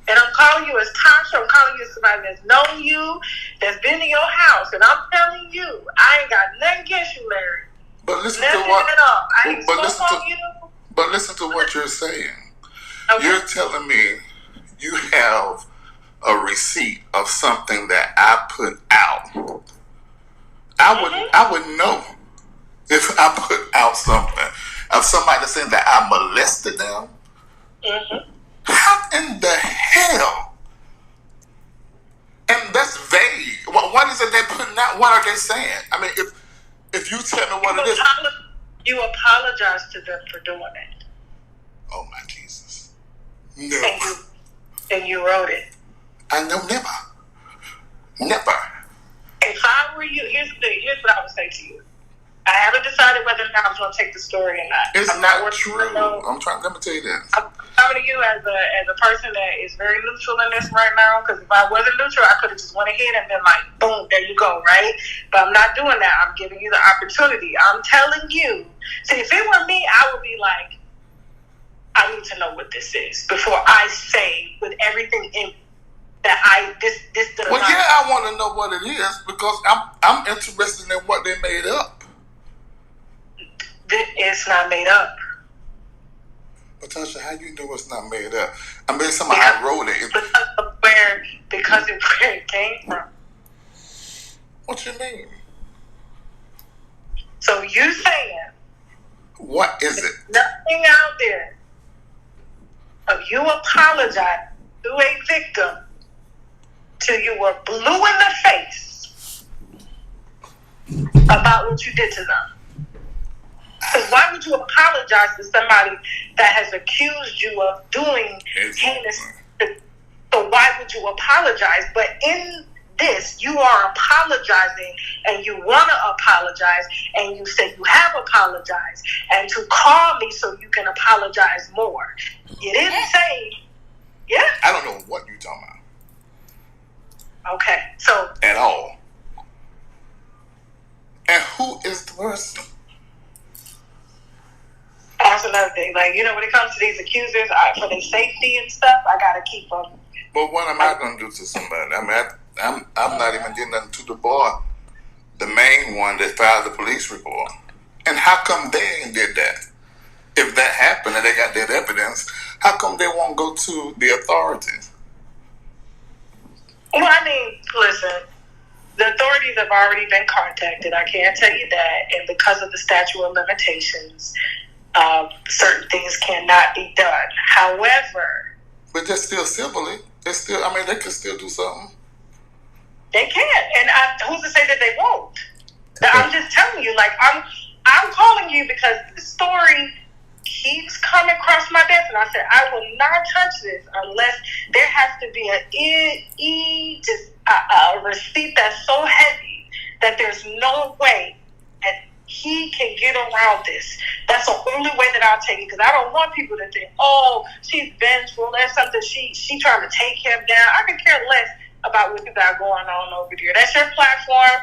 and I'm calling you as Tasha, I'm calling you somebody that's known you, that's been in your house, and I'm telling you, I ain't got nothing against you, Larry. But listen nothing to what. At all. I ain't but listen on to. you. But listen to what you're saying. Okay. You're telling me you have a receipt of something that I put out. I would know if I put out something of somebody saying that I molested them. Mm-hmm. How in the hell? And that's vague. What is it they're putting out? What are they saying? I mean, if you tell me what it is. You apologize to them for doing it. Oh my Jesus. No. And you wrote it. I know never. Never. If I were you, here's what I would say to you. I haven't decided whether or not I'm going to take the story or not. It's I'm not true. Let me tell you this. I'm coming to you as a person that is very neutral in this right now, because if I wasn't neutral, I could have just went ahead and been like, boom, there you go, right? But I'm not doing that. I'm giving you the opportunity. I'm telling you. See, if it were me, I would be like, I need to know what this is before I say with everything in that this does well, not. yeah, I want to know what it is because I'm interested in what they made up. It's not made up. But Tasha, how you know it's not made up? I mean, somebody I wrote it. Because of where it came from. What you mean? So you saying? What is it? Nothing out there of you apologize to a victim till you were blue in the face about what you did to them. Because why would you apologize to somebody that has accused you of doing heinous? So why would you apologize? But in this, you are apologizing, and you want to apologize, and you say you have apologized, and to call me so you can apologize more. You didn't say, yeah. I don't know what you're talking about. Okay, so at all. And who is the person? Ask another something. Like, when it comes to these accusers, for their safety and stuff, I gotta keep them. But what am I going to do to somebody? I mean, I'm not even getting nothing to the boy, the main one that filed the police report. And how come they ain't did that? If that happened and they got that evidence, how come they won't go to the authorities? Well, I mean, listen, the authorities have already been contacted. I can't tell you that. And because of the statute of limitations, certain things cannot be done. However... But they're still civilly. They can still do something. They can. And who's to say that they won't? I'm just telling you, like, I'm calling you because the story keeps coming across my desk, and I said, I will not touch this unless there has to be a receipt that's so heavy that there's no way that he can get around this. That's the only way that I'll take it, because I don't want people to think, oh, she's vengeful, there's something she trying to take him down. I could care less about what you got going on over there. That's your platform.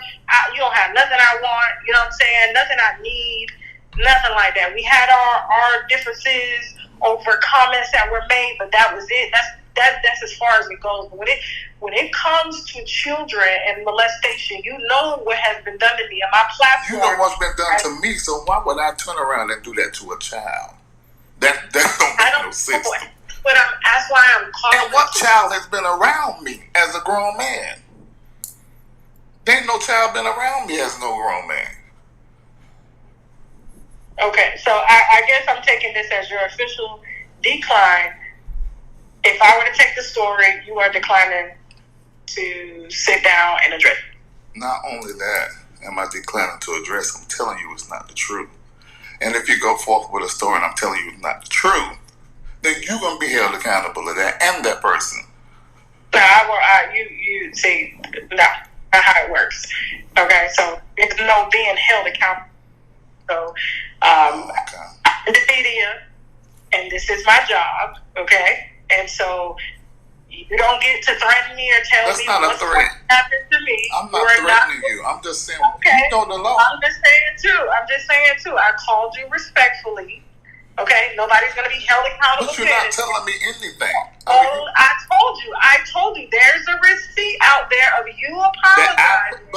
You don't have nothing I want, you know what I'm saying? Nothing I need, nothing like that. We had our differences over comments that were made, but that was it. That's as far as it goes. But when it comes to children and molestation, you know what has been done to me on my platform. You know what's been done to me, so why would I turn around and do that to a child? That don't make no sense. But that's why I'm calling. And what child has been around me as a grown man? There ain't no child been around me as no grown man. Okay, so I guess I'm taking this as your official decline. If I were to take the story, you are declining to sit down and address it. Not only that, am I declining to address, I'm telling you it's not the truth. And if you go forth with a story and I'm telling you it's not the truth, then you're going to be held accountable to that and that person. No, you see, no, not how it works. Okay, so it's no being held accountable. So, I'm in the media, and this is my job, okay? And so, you don't get to threaten me or tell me what's going to happen to me. I'm not threatening you. I'm just saying, okay. You know the law. I'm just saying too. I called you respectfully. Okay, nobody's going to be held accountable. But you're not telling me anything. I told you. There's a receipt out there of you apologizing.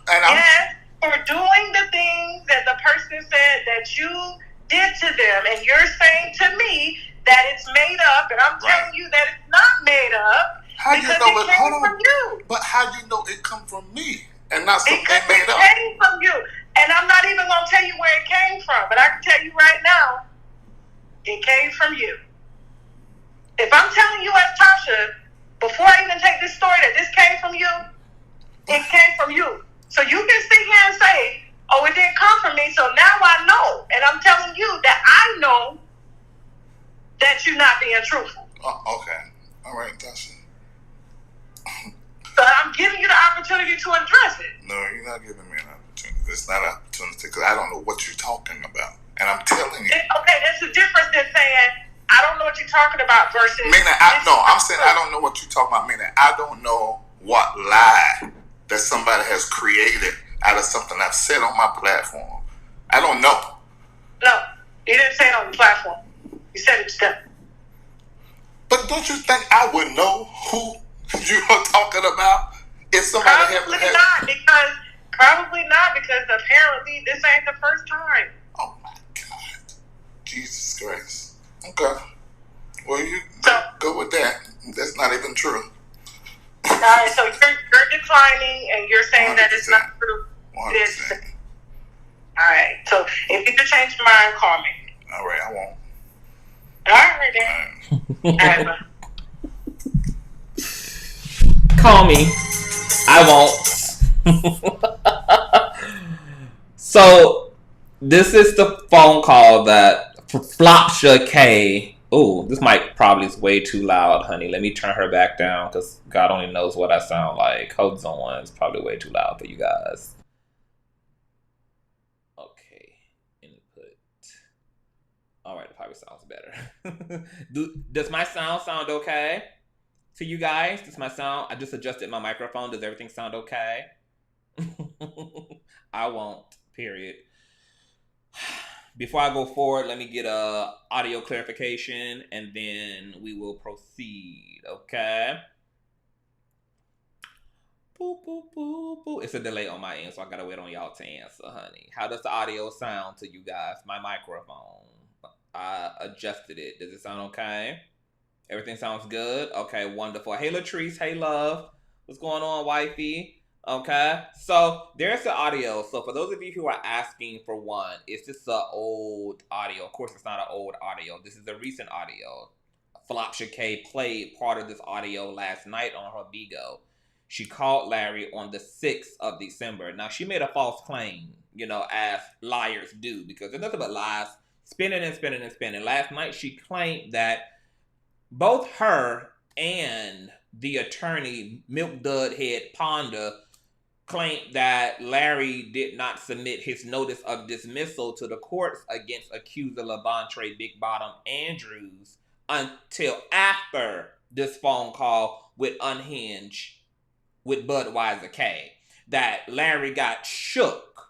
Yes, for doing the things that the person said that you did to them, and you're saying to me that it's made up, and I'm telling you that it's not made up. How because you know it came from you? But how you know it come from me and not something made up? It came from you, and I'm not even going to tell you where it came from, but I can tell you right now. It came from you. If I'm telling you as Tasha, before I even take this story, that this came from you, it came from you. So you can sit here and say, oh, it didn't come from me, so now I know. And I'm telling you that I know that you're not being truthful. Okay. All right, Tasha. So I'm giving you the opportunity to address it. No, you're not giving me an opportunity. It's not an opportunity because I don't know what you're talking about. And I'm telling you. Okay, that's the difference than saying, I don't know what you're talking about versus... I'm saying I don't know what you're talking about. Meaning, I don't know what lie that somebody has created out of something I've said on my platform. I don't know. No, you didn't say it on the platform. You said it to them. But don't you think I would know who you are talking about if somebody Probably not, because apparently this ain't the first time. Oh my God. Jesus Christ. Okay. Well, you go with that. That's not even true. All right, so you're declining and you're saying 100%. That it's not true. 100%. All right, so if you could change your mind, call me. All right, I won't. All right, then. Call me. I won't. So, this is the phone call that Flopsha K. Oh, this mic probably is way too loud, honey. Let me turn her back down because God only knows what I sound like. Hold on, it's probably way too loud for you guys. Okay, input. All right, it probably sounds better. Does my sound okay to you guys? Does my sound? I just adjusted my microphone. Does everything sound okay? I won't. Period. Before I go forward, let me get a audio clarification, and then we will proceed, okay? Boop, boop, boop, boop. It's a delay on my end, so I gotta wait on y'all to answer, honey. How does the audio sound to you guys? My microphone. I adjusted it. Does it sound okay? Everything sounds good? Okay, wonderful. Hey, Latrice. Hey, love. What's going on, wifey? Okay, so there's the audio. So for those of you who are asking for one, it's just an old audio. Of course, it's not an old audio. This is a recent audio. Flopsha K played part of this audio last night on her Bigo. She called Larry on the 6th of December. Now, she made a false claim, as liars do, because there's nothing but lies, spinning and spinning and spinning. Last night, she claimed that both her and the attorney, Milk Dud Head Ponder, claimed that Larry did not submit his notice of dismissal to the courts against accuser Lavontraye Big Bottom Andrews until after this phone call with Unhinged with Budweiser K. That Larry got shook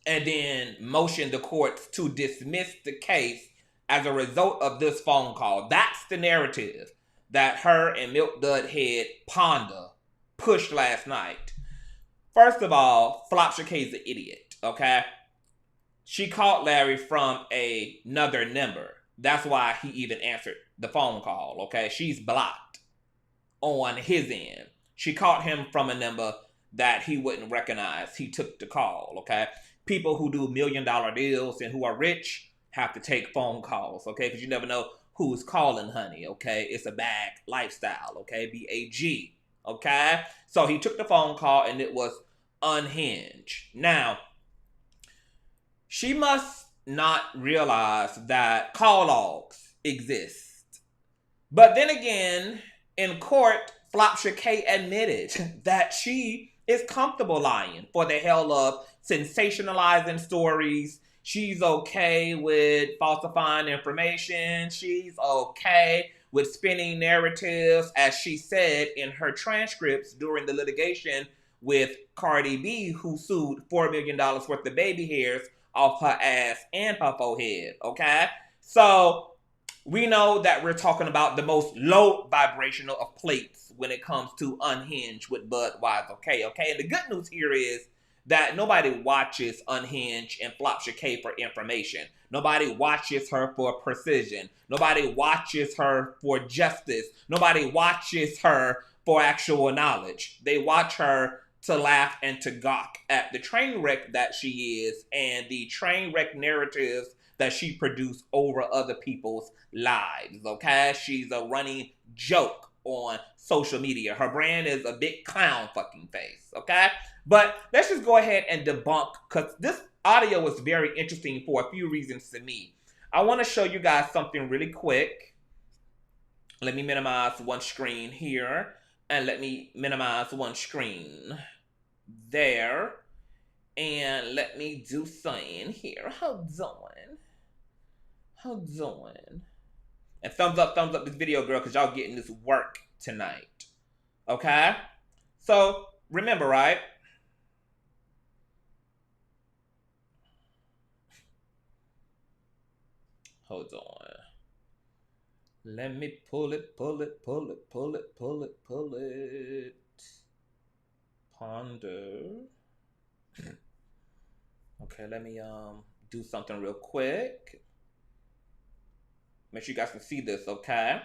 and then motioned the courts to dismiss the case as a result of this phone call. That's the narrative that her and Milk Dud Head Ponder pushed last night. First of all, Flopsha K is an idiot, okay? She called Larry from another number. That's why he even answered the phone call, okay? She's blocked on his end. She called him from a number that he wouldn't recognize. He took the call, okay? People who do $1 million deals and who are rich have to take phone calls, okay? Because you never know who's calling, honey, okay? It's a bag lifestyle, okay? B-A-G, okay? So he took the phone call and it was Unhinged. Now, she must not realize that call logs exist. But then again, in court, Flopsha K admitted that she is comfortable lying for the hell of sensationalizing stories. She's okay with falsifying information. She's okay with spinning narratives, as she said in her transcripts during the litigation with Cardi B, who sued $4 million worth of baby hairs off her ass and her forehead, okay? So we know that we're talking about the most low vibrational of plates when it comes to Unhinged with Budweiser, okay? And the good news here is that nobody watches Unhinged and Flopsha K for information. Nobody watches her for precision. Nobody watches her for justice. Nobody watches her for actual knowledge. They watch her to laugh and to gawk at the train wreck that she is and the train wreck narratives that she produced over other people's lives, okay? She's a running joke on social media. Her brand is a big clown fucking face, okay? But let's just go ahead and debunk, because this audio was very interesting for a few reasons to me. I want to show you guys something really quick. Let me minimize one screen here, and let me minimize one screen there, and let me do something here. How doing? And thumbs up this video, girl, because y'all getting this work tonight. Okay? So, remember, right? Hold on. Let me pull it. Ponder. Okay, let me do something real quick. Make sure you guys can see this, okay?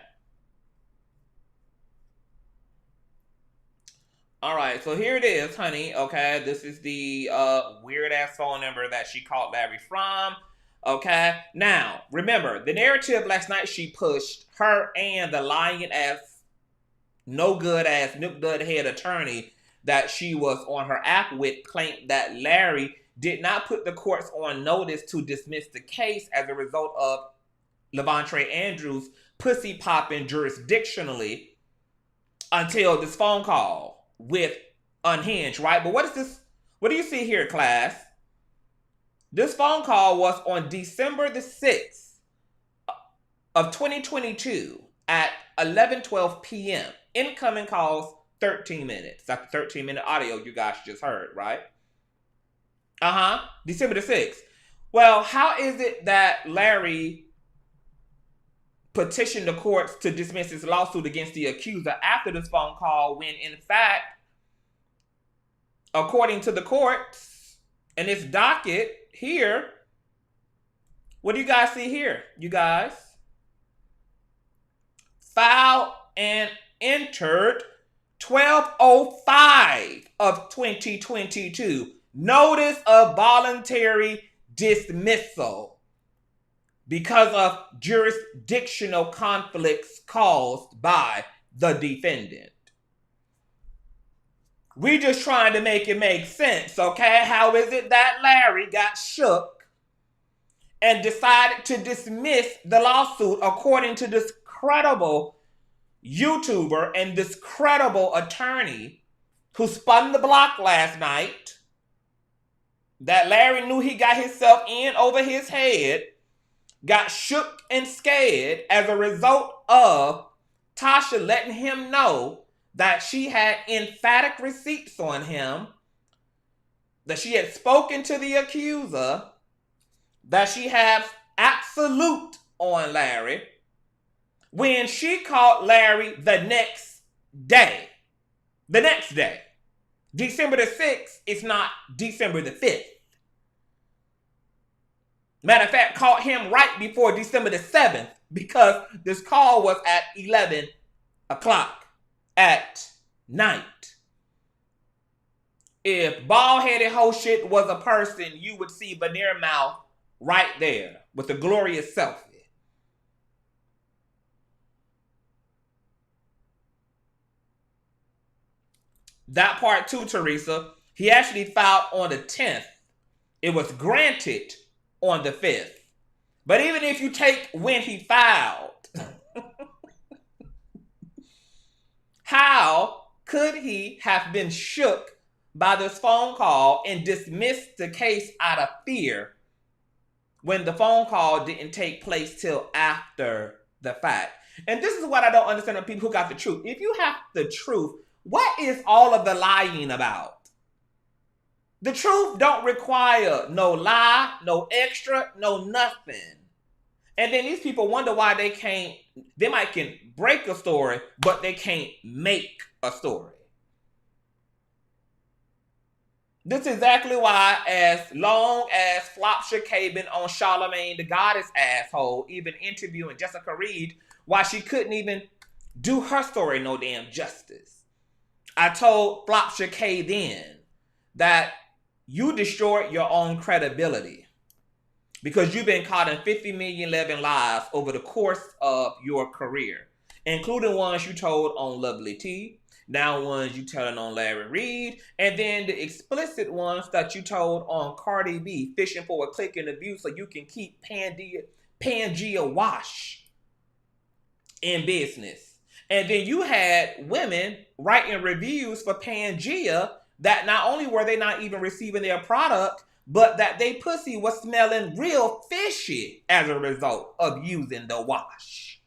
Alright, so here it is, honey, okay? This is the weird-ass phone number that she called Larry from, okay? Now, remember, the narrative last night she pushed, her and the lying-ass, no-good-ass, nip-dud-head attorney that she was on her app with claimed that Larry did not put the courts on notice to dismiss the case as a result of Lavontraye Andrews pussy popping jurisdictionally until this phone call with Unhinged, right? But what is this? What do you see here, class? This phone call was on December the 6th of 2022 at 11:12 p.m. Incoming calls 13 minutes. That's the 13-minute audio you guys just heard, right? December the 6th. Well, how is it that Larry petitioned the courts to dismiss his lawsuit against the accuser after this phone call when, in fact, according to the courts and its docket here, what do you guys see here, you guys? Filed and entered 12/05 of 2022. Notice of voluntary dismissal because of jurisdictional conflicts caused by the defendant. We just trying to make it make sense, okay? How is it that Larry got shook and decided to dismiss the lawsuit according to this credible YouTuber and this credible attorney who spun the block last night, that Larry knew he got himself in over his head, got shook and scared as a result of Tasha letting him know that she had emphatic receipts on him, that she had spoken to the accuser, that she had absolute on Larry, when she called Larry the next day. The next day. December the 6th is not December the 5th. Matter of fact, called him right before December the 7th because this call was at 11 o'clock at night. If bald-headed whole shit was a person, you would see veneer mouth right there with a glorious selfie. That part too, Teresa, he actually filed on the 10th. It was granted on the 5th. But even if you take when he filed, how could he have been shook by this phone call and dismissed the case out of fear when the phone call didn't take place till after the fact? And this is what I don't understand of people who got the truth. If you have the truth, what is all of the lying about? The truth don't require no lie, no extra, no nothing. And then these people wonder why they might can break a story, but they can't make a story. This is exactly why, as long as Flopsha K been on Charlamagne the Goddess asshole, even interviewing Jessica Reid, why she couldn't even do her story no damn justice. I told Flopsha K then that you destroyed your own credibility because you've been caught in 50 million living lies over the course of your career, including ones you told on Lovely T, now ones you telling on Larry Reid, and then the explicit ones that you told on Cardi B, fishing for a click and a view so you can keep Pangea Wash in business. And then you had women writing reviews for Pangea that not only were they not even receiving their product, but that they pussy was smelling real fishy as a result of using the wash.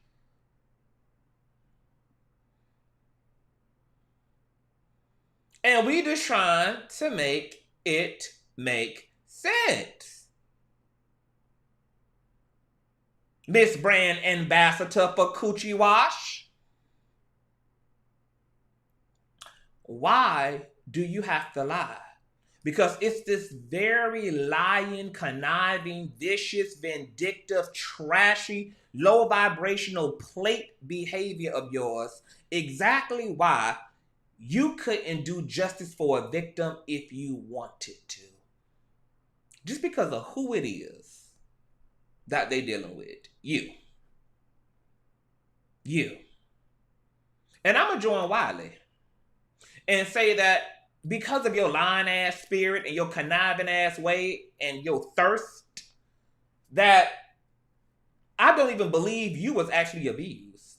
And we just trying to make it make sense. Miss Brand Ambassador for Coochie Wash. Why do you have to lie? Because it's this very lying, conniving, vicious, vindictive, trashy, low vibrational plate behavior of yours. Exactly why you couldn't do justice for a victim if you wanted to. Just because of who it is that they're dealing with. You. And I'm going to join Wiley and say that because of your lying ass spirit and your conniving ass way and your thirst, that I don't even believe you was actually abused.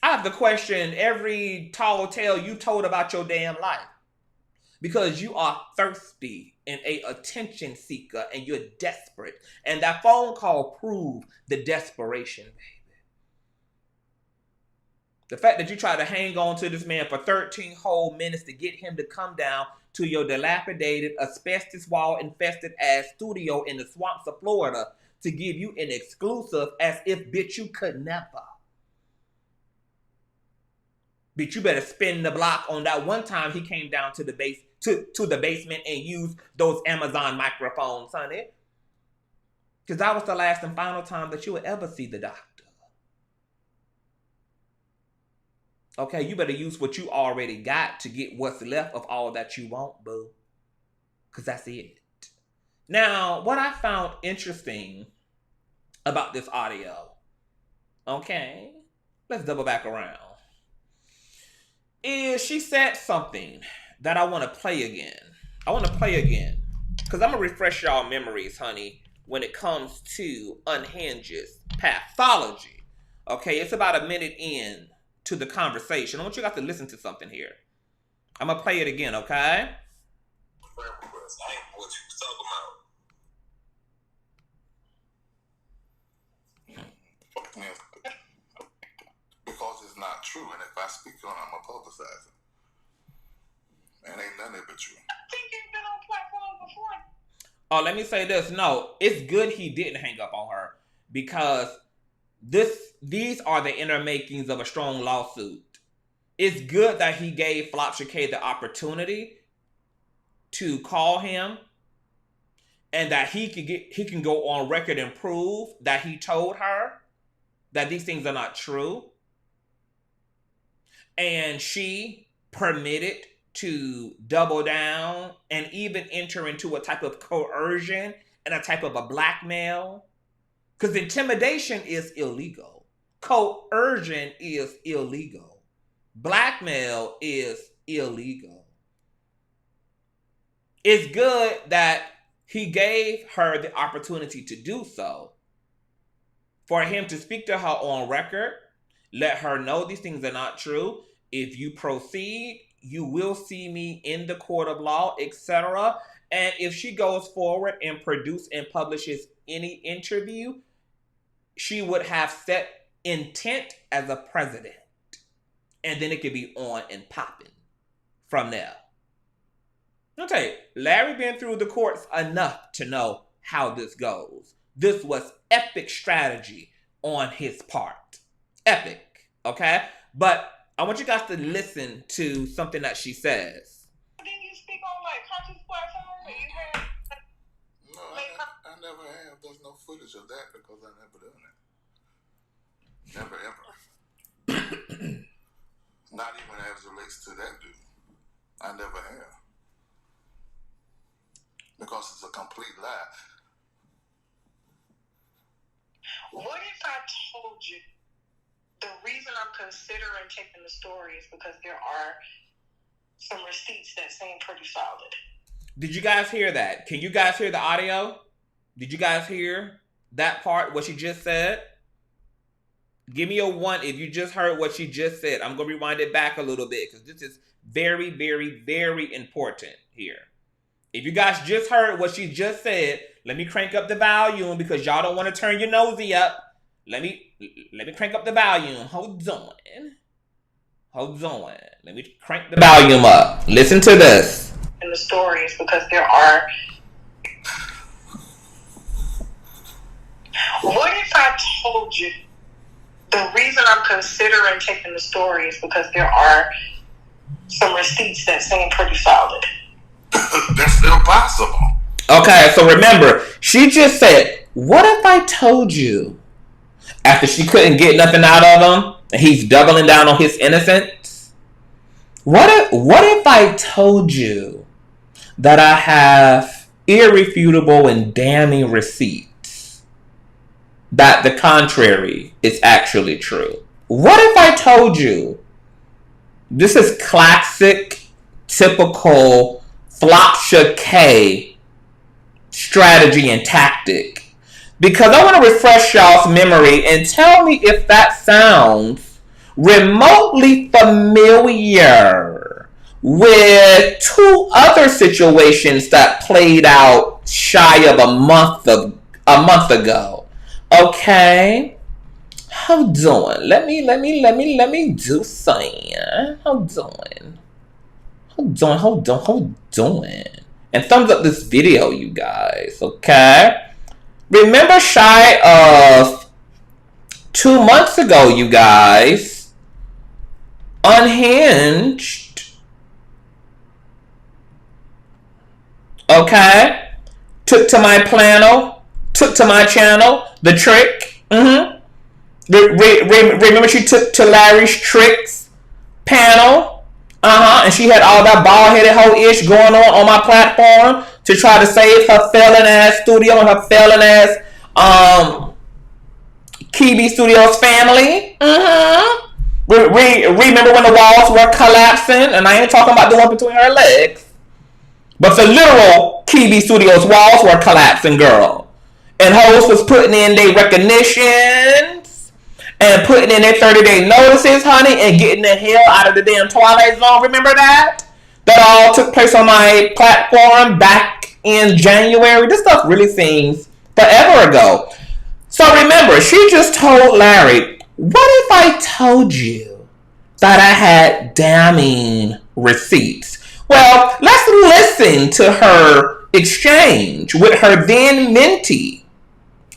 I have to question every tall tale you told about your damn life. Because you are thirsty and a attention seeker and you're desperate. And that phone call proved the desperation, baby. The fact that you tried to hang on to this man for 13 whole minutes to get him to come down to your dilapidated, asbestos wall-infested ass studio in the swamps of Florida to give you an exclusive as if, bitch, you could never. Bitch, you better spin the block on that one time he came down to the the basement and used those Amazon microphones, honey. Because that was the last and final time that you would ever see the doctor. Okay, you better use what you already got to get what's left of all that you want, boo. Because that's it. Now, what I found interesting about this audio, okay, let's double back around, is she said something that I want to play again. I want to play again. Because I'm going to refresh y'all memories, honey, when it comes to Unhinged's pathology. Okay, it's about a minute in to the conversation. I want you guys to listen to something here. I'm going to play it again, okay? I ain't what you was talking about. Because it's not true, and if I speak on it, I'm going to publicize it. And ain't nothing but true. I think you've been on platform before. Oh, let me say this. No, it's good he didn't hang up on her because these are the inner makings of a strong lawsuit. It's good that he gave Flopsha K the opportunity to call him and that he can go on record and prove that he told her that these things are not true. And she permitted to double down and even enter into a type of coercion and a type of a blackmail. Because intimidation is illegal. Coercion is illegal. Blackmail is illegal. It's good that he gave her the opportunity to do so. For him to speak to her on record, let her know these things are not true. If you proceed, you will see me in the court of law, etc. And if she goes forward and produces and publishes any interview, she would have set intent as a president. And then it could be on and popping from there. I'll tell you, Larry been through the courts enough to know how this goes. This was epic strategy on his part. Epic, okay? But I want you guys to listen to something that she says. Didn't you speak on like conscious platform? That you had? No, I never have. There's no footage of that because I never done it. Never ever. Not even as it relates to that dude. I never have. Because it's a complete lie. What if I told you the reason I'm considering taking the story is because there are some receipts that seem pretty solid? Did you guys hear that? Can you guys hear the audio? Did you guys hear that part, what she just said? Give me a 1 if you just heard what she just said. I'm going to rewind it back a little bit because this is very, very, very important here. If you guys just heard what she just said, let me crank up the volume because y'all don't want to turn your nosy up. Let me crank up the volume. Hold on. Let me crank the volume up. Listen to this. In the stories because there are. What if I told you the reason I'm considering taking the story is because there are some receipts that seem pretty solid? That's impossible. Okay, so remember, she just said, what if I told you? After she couldn't get nothing out of him, and he's doubling down on his innocence. What if I told you that I have irrefutable and damning receipts that the contrary is actually true? What if I told you, this is classic, typical Flopsha K strategy and tactic. Because I want to refresh y'all's memory and tell me if that sounds remotely familiar with 2 other situations that played out shy of a month ago. Okay? Hold on. Let me do something. Hold on. And thumbs up this video, you guys, okay? Remember shy of 2 months ago, you guys, Unhinged, okay? Took to my channel, The Trick, Remember she took to Larry's Tricks panel, and she had all that bald-headed hoe-ish going on my platform to try to save her failing-ass studio and her failing-ass, KB Studios family. Remember when the walls were collapsing? And I ain't talking about the one between her legs. But the literal KB Studios walls were collapsing, girl. And hoes was putting in their recognitions and putting in their 30-day notices, honey, and getting the hell out of the damn Twilight Zone. Remember that? That all took place on my platform back in January. This stuff really seems forever ago. So remember, she just told Larry, what if I told you that I had damning receipts? Well, let's listen to her exchange with her then mentee.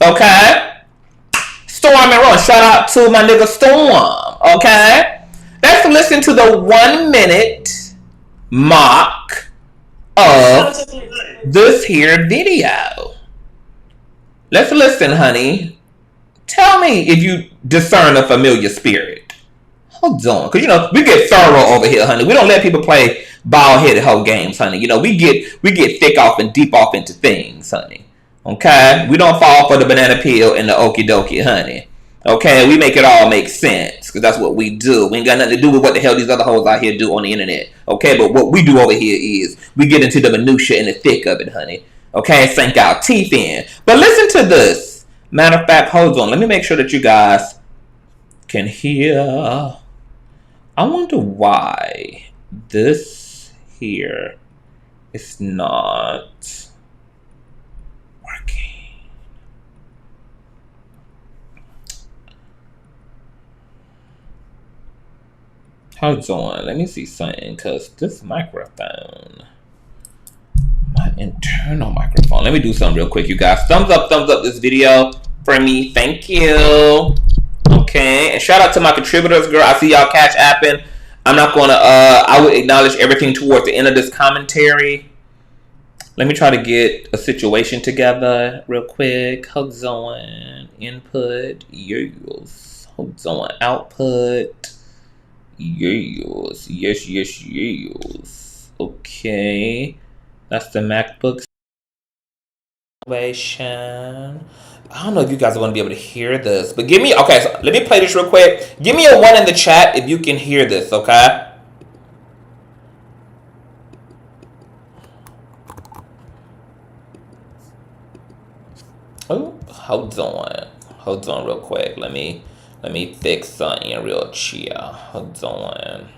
Okay? Storm and Ron. Shout out to my nigga Storm. Okay? Let's listen to the 1 minute mock of this here video. Let's listen, honey. Tell me if you discern a familiar spirit. Hold on. Because, we get thorough over here, honey. We don't let people play bald-headed hoe games, honey. We get thick off and deep off into things, honey. Okay? We don't fall for the banana peel and the okie dokie, honey. Okay? We make it all make sense. Because that's what we do. We ain't got nothing to do with what the hell these other hoes out here do on the internet. Okay? But what we do over here is we get into the minutia and the thick of it, honey. Okay? Sink our teeth in. But listen to this. Matter of fact, hold on. Let me make sure that you guys can hear. I wonder why this here is not working. Hold on. Let me see something, because this microphone, my internal microphone. Let me do something real quick, you guys. Thumbs up this video for me. Thank you. Okay. And shout out to my contributors, girl. I see y'all cash apping. I'm not going to, I will acknowledge everything towards the end of this commentary. Let me try to get a situation together real quick. Hold on. Input. Yes. Hold on. Output. Yes. Yes. Okay. That's the MacBook situation. I don't know if you guys are going to be able to hear this, but so let me play this real quick. Give me a 1 in the chat if you can hear this, okay? Oh, hold on real quick. Let me fix something real chill. Hold on.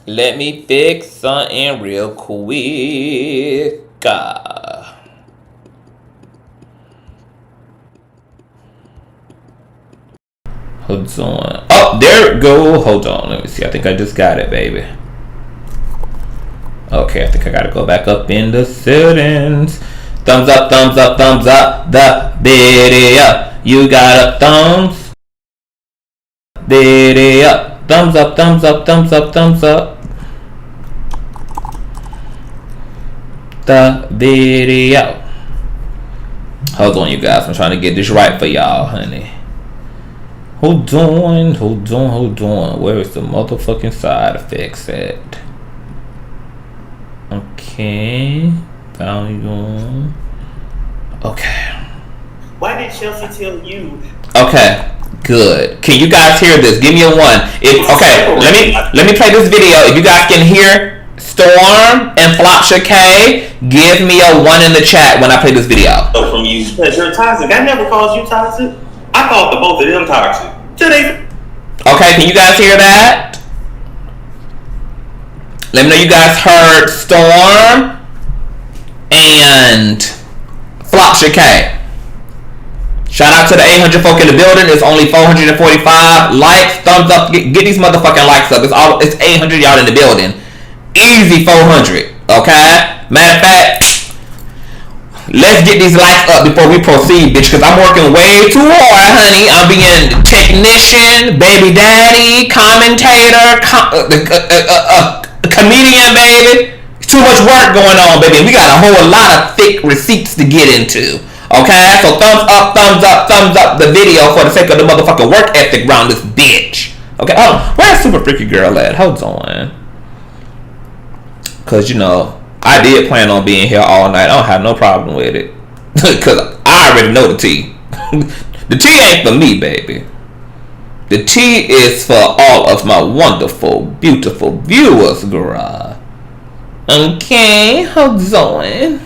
Let me fix something real quick. Hold on. Oh, there it go. Hold on. Let me see. I think I just got it, baby. Okay, I think I gotta go back up in the settings. Thumbs up the video. You got a thumbs video. Thumbs up. The video. Hold on, you guys. I'm trying to get this right for y'all, honey. Hold on. Where is the motherfucking side effects at? Okay. Volume. Okay. Why did Chelsea tell you? Okay. Good. Can you guys hear this? Give me a 1. Let me play this video. If you guys can hear Storm and Flopsha K, give me a 1 in the chat when I play this video. From you, because you're toxic. I never called you toxic. I called the both of them toxic. Today. Okay, can you guys hear that? Let me know you guys heard Storm and Flopsha K. Shout out to the 800 folk in the building. It's only 445 likes. Thumbs up. Get these motherfucking likes up. It's 800 y'all in the building. Easy 400. Okay? Matter of fact, let's get these likes up before we proceed, bitch, because I'm working way too hard, honey. I'm being technician, baby daddy, commentator, comedian, baby. Too much work going on, baby. We got a whole lot of thick receipts to get into. Okay? So thumbs up the video for the sake of the motherfucking work ethic around this bitch. Okay? Oh, where's Super Freaky Girl at? Hold on. Because, you know, I did plan on being here all night. I don't have no problem with it. Because I already know the tea. The tea ain't for me, baby. The tea is for all of my wonderful, beautiful viewers, girl. Okay, hold on.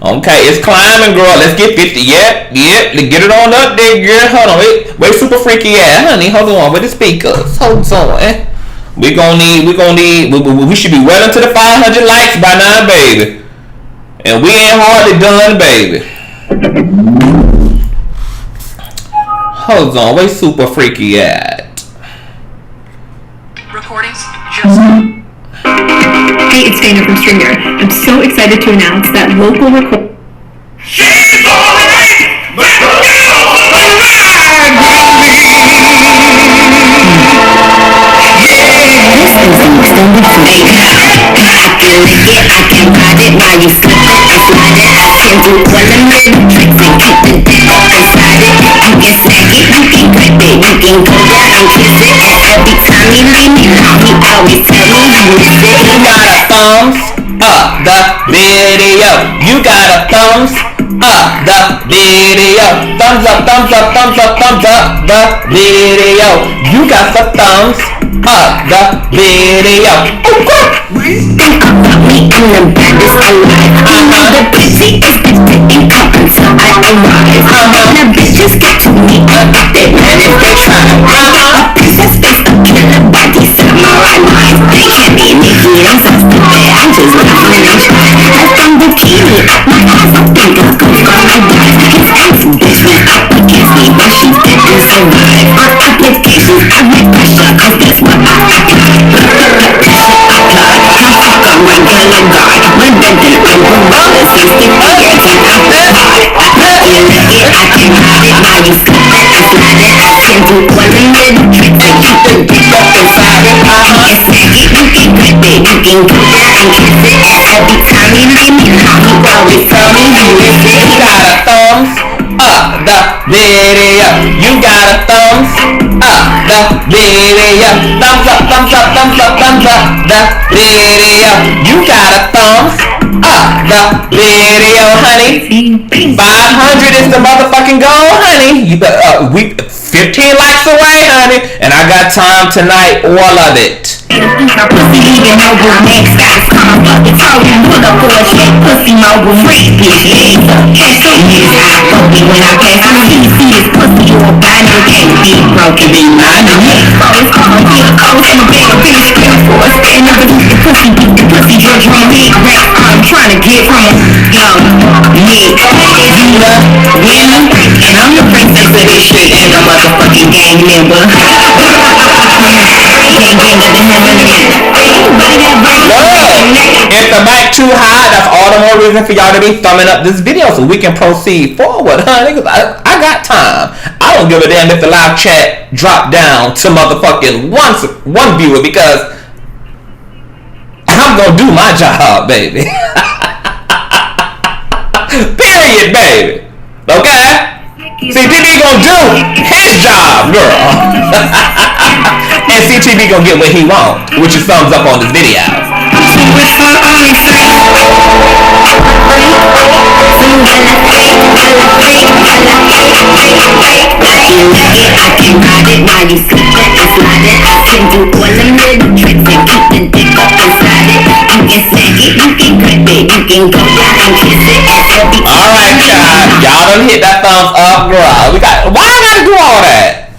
Okay, it's climbing, girl. Let's get 50. Yep. Let's get it on up there, girl. Hold on. Wait, Super Freaky at, honey. Hold on with the speakers. Hold on. We should be well into the 500 likes by now, baby. And we ain't hardly done, baby. Hold on, where's Super Freaky at? Recordings just... Hey, it's Dana from Stringer. I'm so excited to announce that local record... She's alright, but she's alright, baby. This is an extended play. I can lick it, I can ride it. Now you slip it, I slide it. I can do all the little tricks and keep the dick up inside it. You can snag it, you can grip it, you can go down and kiss it. Every time you leave me alone, he always tell me you miss it. You got a thumbs up the video. You got a thumbs up the video. Thumbs up the video. You got the thumbs up the video. Think about me, I'm the baddest alive. I'm the prettiest bitch didn't come until I arrive. The bitches get to me, they run if they try. A princess face, a killer body, samurai mind. They can't be me, I'm so stupid, I'm just laughing and try. I found the TV up my ass, I think I'll go for my wife. His ex-bitch went up against me, but she didn't survive. On applications, I make pressure, cause that's what I got. I'm gonna die. When I'm dead, I'm gonna 60 years and I'm hard. I can lick it, I can ride it. Now you slip it and slide it. I can do all the little tricks and keep the dick up inside it. You can snag it, you can grip it, you can go down and kiss it. Every time you leave me alone, he always tell me you miss it. You got a thumbs up the video. You got a thumbs up the video. Thumbs up the video. You got a thumbs up the video, honey. 500 is the motherfucking goal, honey. We 15 likes away, honey. And I got time tonight, all of it. Pussy leaving over next, that's karma. It's all you put up for a shit. Pussy mobile freak, bitch, yeah. And so years I broke me when I pass. I see this pussy, you a binder. Can't be broken, be mine. So it's called here, cold in the bed, bitch, scream for us. And never beat the pussy, judge on me. I'm trying to get from young, yeah. You love me, and I'm the princess of this shit. And a motherfucking gang member. If the mic too high, that's all the more reason for y'all to be thumbing up this video so we can proceed forward, honey. Cause I got time. I don't give a damn if the live chat drop down to motherfucking one viewer because I'm gonna do my job, baby. Period, baby. Okay? CTV gonna do his job, girl. And CTV gonna get what he want, which is thumbs up on this video. I can ride it, now you slip it and slide it. I can do all the little tricks and keep the dick up inside it. You can snag it, you can grip it, you can go down and kiss it. Alright, y'all done hit that thumbs up, girl. Why I gotta do all that?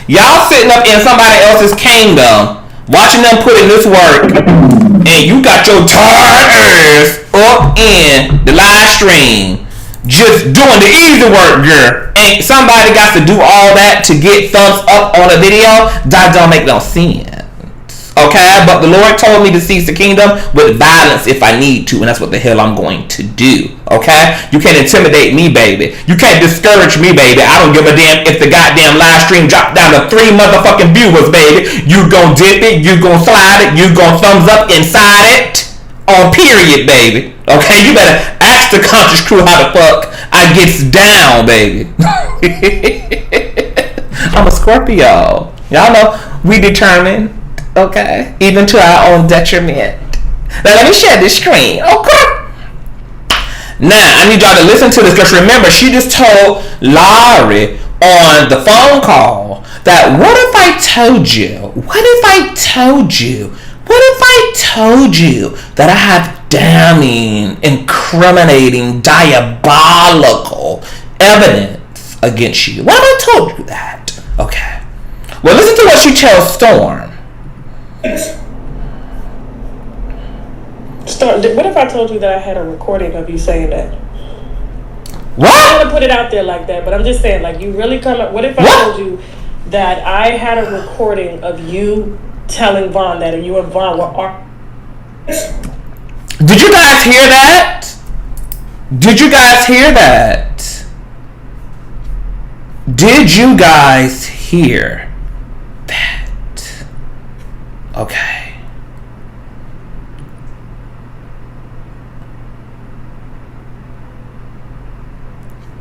Y'all sitting up in somebody else's kingdom, watching them put in this work, and you got your tired ass up in the live stream, just doing the easy work, girl. And somebody got to do all that to get thumbs up on a video. That don't make no sense. Okay, but the Lord told me to seize the kingdom with violence if I need to, and that's what the hell I'm going to do. Okay, you can't intimidate me, baby. You can't discourage me, baby. I don't give a damn if the goddamn live stream dropped down to 3 motherfucking viewers, baby. You gon' dip it, you gon' slide it, you gon' thumbs up inside it. On period, baby. Okay, you better ask the Conscious crew how the fuck I gets down, baby. I'm a Scorpio. Y'all know we determined. Okay, even to our own detriment. Now let me share this screen. Okay. Now I need y'all to listen to this because remember she just told Larry on the phone call that what if I told you? What if I told you? What if I told you that I have damning, incriminating, diabolical evidence against you? What if I told you that? Okay. Well, listen to what she tells Storm. What if I told you that I had a recording of you saying that? What? I don't want to put it out there like that, but I'm just saying, like, you really come up. What if I told you that I had a recording of you telling Vaughn that, and you and Vaughn were... Did you guys hear that? Did you guys hear that? Did you guys hear that? Okay.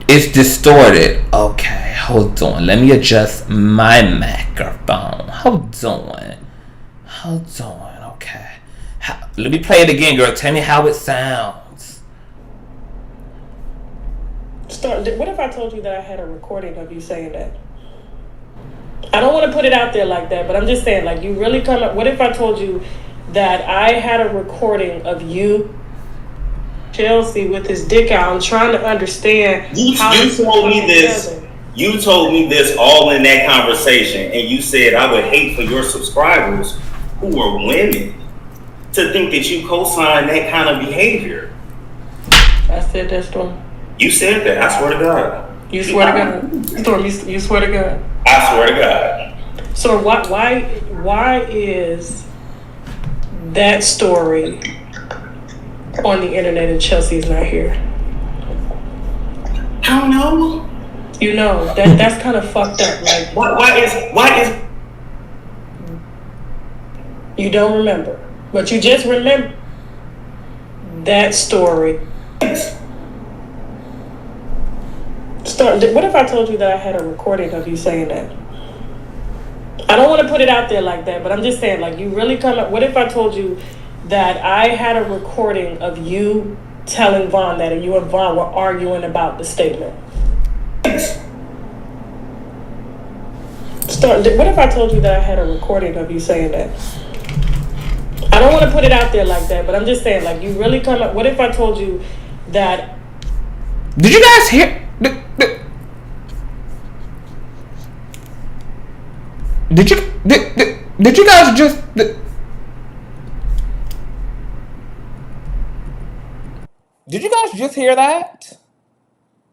It's distorted. Okay, hold on. Let me adjust my microphone. Hold on. Okay. Let me play it again, girl. Tell me how it sounds. What if I told you that I had a recording of you saying that? I don't want to put it out there like that, but I'm just saying, like, you really come up. What if I told you that I had a recording of you, Chelsea, with his dick out? I'm trying to understand. You told me this. Together. You told me this all in that conversation, and you said I would hate for your subscribers, who are women, to think that you co-sign that kind of behavior. I said that, Storm. You said that. I swear to God. You swear to God, Storm. You swear to God. I swear to God. So why is that story on the internet and Chelsea's not here? I don't know. You know that's kind of fucked up. Like why is you don't remember, but you just remember that story. What if I told you that I had a recording of you saying that? I don't want to put it out there like that, but I'm just saying, like, you really come up. What if I told you that I had a recording of you telling Vaughn that, and you and Vaughn were arguing about the statement? What if I told you that I had a recording of you saying that? I don't want to put it out there like that, but I'm just saying, like, you really come up. What if I told you that? Did you guys hear? Did you guys just? Did you guys just hear that?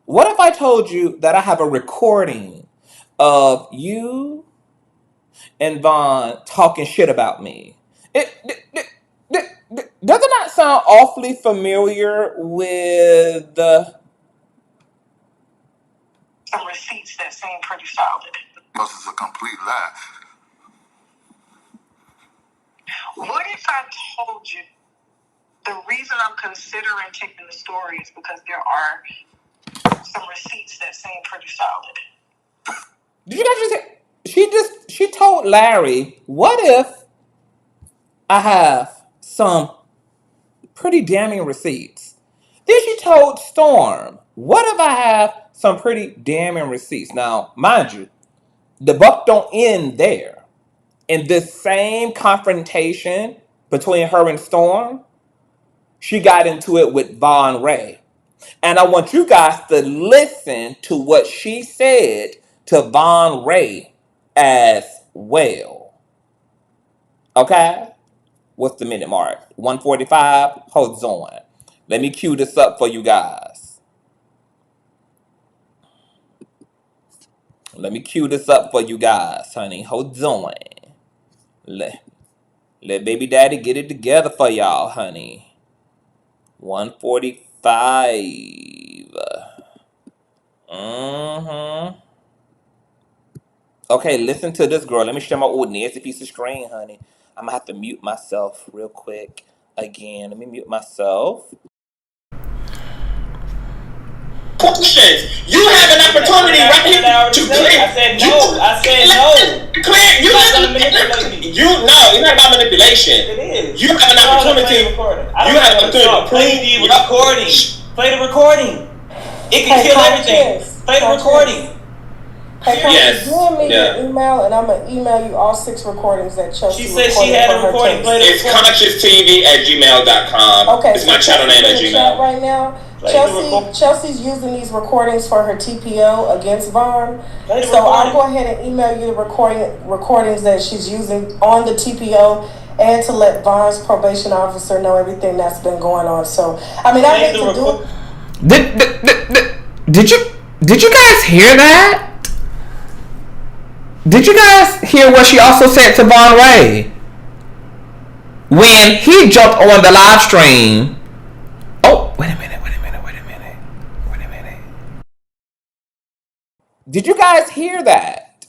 What if I told you that I have a recording of you and Vaughn talking shit about me? Does it not sound awfully familiar with some receipts that seem pretty solid? This is a complete lie. What if I told you the reason I'm considering taking the story is because there are some receipts that seem pretty solid? Did you guys just she told Larry, what if I have some pretty damning receipts? Then she told Storm, what if I have some pretty damning receipts? Now, mind you, the buck don't end there. In this same confrontation between her and Storm, she got into it with Von Ray. And I want you guys to listen to what she said to Von Ray as well. Okay? What's the minute mark? 1:45? Hold on. Let me cue this up for you guys. Let me cue this up for you guys, honey. Hold on. Let baby daddy get it together for y'all, honey. 145. Okay, listen to this, girl. Let me share my old nasty piece of screen, honey. I'm gonna have to mute myself real quick again. Let me mute myself. Questions. You have an opportunity right here to clear. I said no. Clear. You're not about manipulation. It is. You have an opportunity. You have an opportunity to play the recording. Play the recording. It can kill everything. Play the recording. Hey, yes. DM me your email, and I'm gonna email you all 6 recordings that Chelsea. She said she had a recording. It's Consciouztv@gmail.com. Okay, it's my channel name at Gmail. Right now, Chelsea's using these recordings for her TPO against Vaughn. So I'll go ahead and email you the recordings that she's using on the TPO, and to let Vaughn's probation officer know everything that's been going on. So I mean, I hate to do. Did you guys hear that? Did you guys hear what she also said to Von Ray? When he jumped on the live stream. Oh, wait a minute. Did you guys hear that?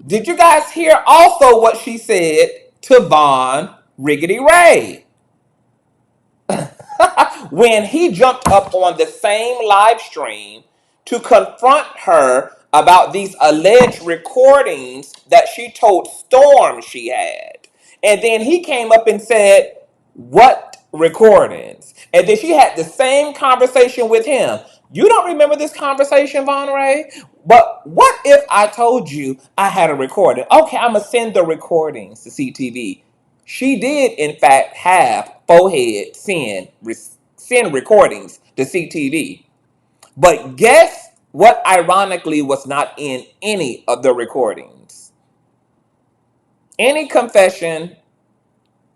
Did you guys hear also what she said to Von Riggedy Ray? When he jumped up on the same live stream to confront her about these alleged recordings that she told Storm she had. And then he came up and said, what recordings? And then she had the same conversation with him. You don't remember this conversation, Von Ray? But what if I told you I had a recording? Okay, I'm going to send the recordings to CTV. She did, in fact, have Forehead send recordings to CTV. But guess what ironically was not in any of the recordings? Any confession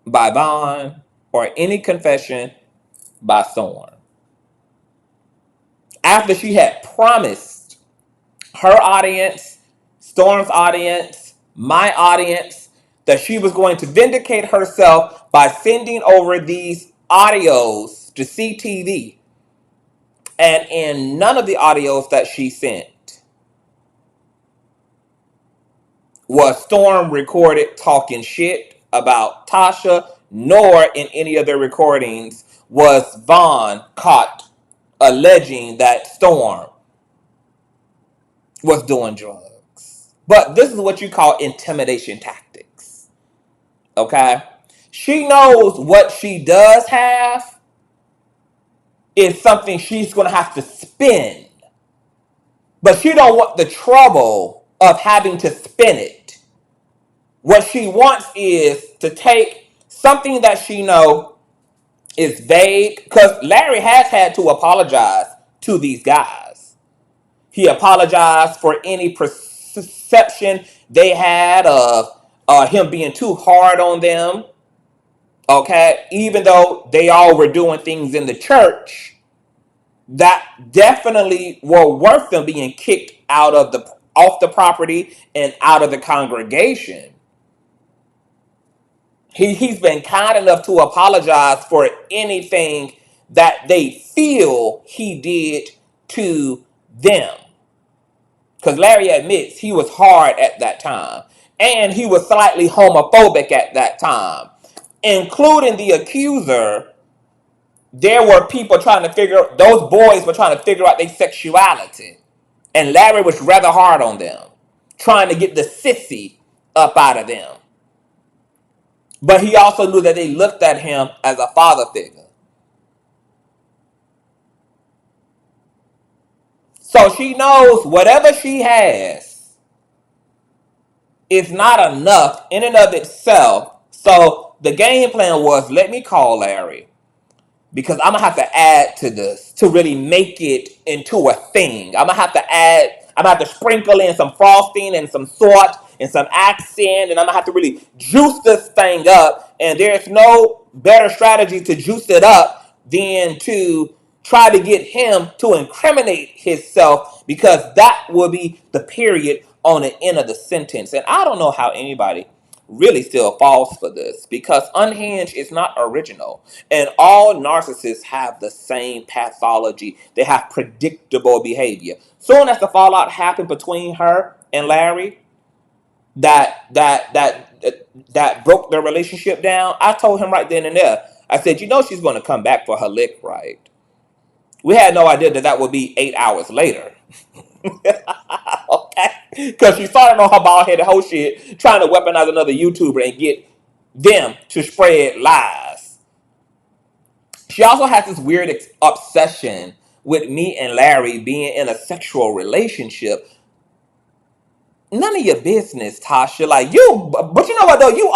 by Vaughn or any confession by Storm. After she had promised her audience, Storm's audience, my audience, that she was going to vindicate herself by sending over these audios to CTV. And in none of the audios that she sent was Storm recorded talking shit about Tasha, nor in any of the recordings was Vaughn caught alleging that Storm was doing drugs. But this is what you call intimidation tactics. Okay? She knows what she does have is something she's going to have to spin. But she don't want the trouble of having to spin it. What she wants is to take something that she know is vague, because Larry has had to apologize to these guys. He apologized for any perception they had of him being too hard on them. Okay, even though they all were doing things in the church that definitely were worth them being kicked off the property and out of the congregation. He's been kind enough to apologize for anything that they feel he did to them. Because Larry admits he was hard at that time. And he was slightly homophobic at that time. Including the accuser, there were people those boys were trying to figure out their sexuality. And Larry was rather hard on them. Trying to get the sissy up out of them. But he also knew that they looked at him as a father figure. So she knows whatever she has is not enough in and of itself. So the game plan was, let me call Larry. Because I'm going to have to add to this to really make it into a thing. I'm going to have to sprinkle in some frosting and some salt and some accent. And I'm going to have to really juice this thing up. And there's no better strategy to juice it up than to try to get him to incriminate himself because that will be the period on the end of the sentence. And I don't know how anybody really still falls for this, because unhinged is not original, and all narcissists have the same pathology. They have predictable behavior. Soon as the fallout happened between her and Larry, that broke their relationship down, I told him right then and there, I said, you know she's going to come back for her lick, right? We had no idea that would be 8 hours later. Okay? Because she started on her bald-headed whole shit, trying to weaponize another YouTuber and get them to spread lies. She also has this weird obsession with me and Larry being in a sexual relationship. None of your business, Tasha. Like, you, but you know what though? You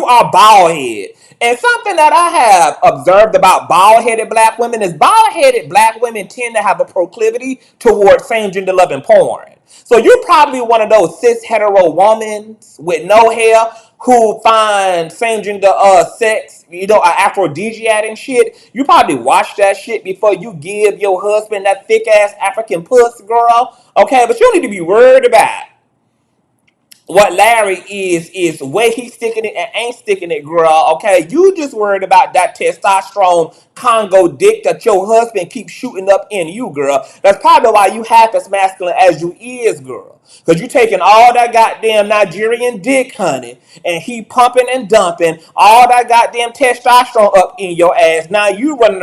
are bald head. And something that I have observed about bald-headed black women is bald-headed black women tend to have a proclivity towards same-gender loving porn. So you're probably one of those cis-hetero women with no hair who find same-gender sex, an aphrodisiac and shit. You probably watch that shit before you give your husband that thick-ass African puss, girl. Okay, but you don't need to be worried about what Larry is where he's sticking it and ain't sticking it, girl. Okay, you just worried about that testosterone Congo dick that your husband keeps shooting up in you, girl. That's probably why you half as masculine as you is, girl. Because you taking all that goddamn Nigerian dick, honey, and he pumping and dumping all that goddamn testosterone up in your ass. Now you running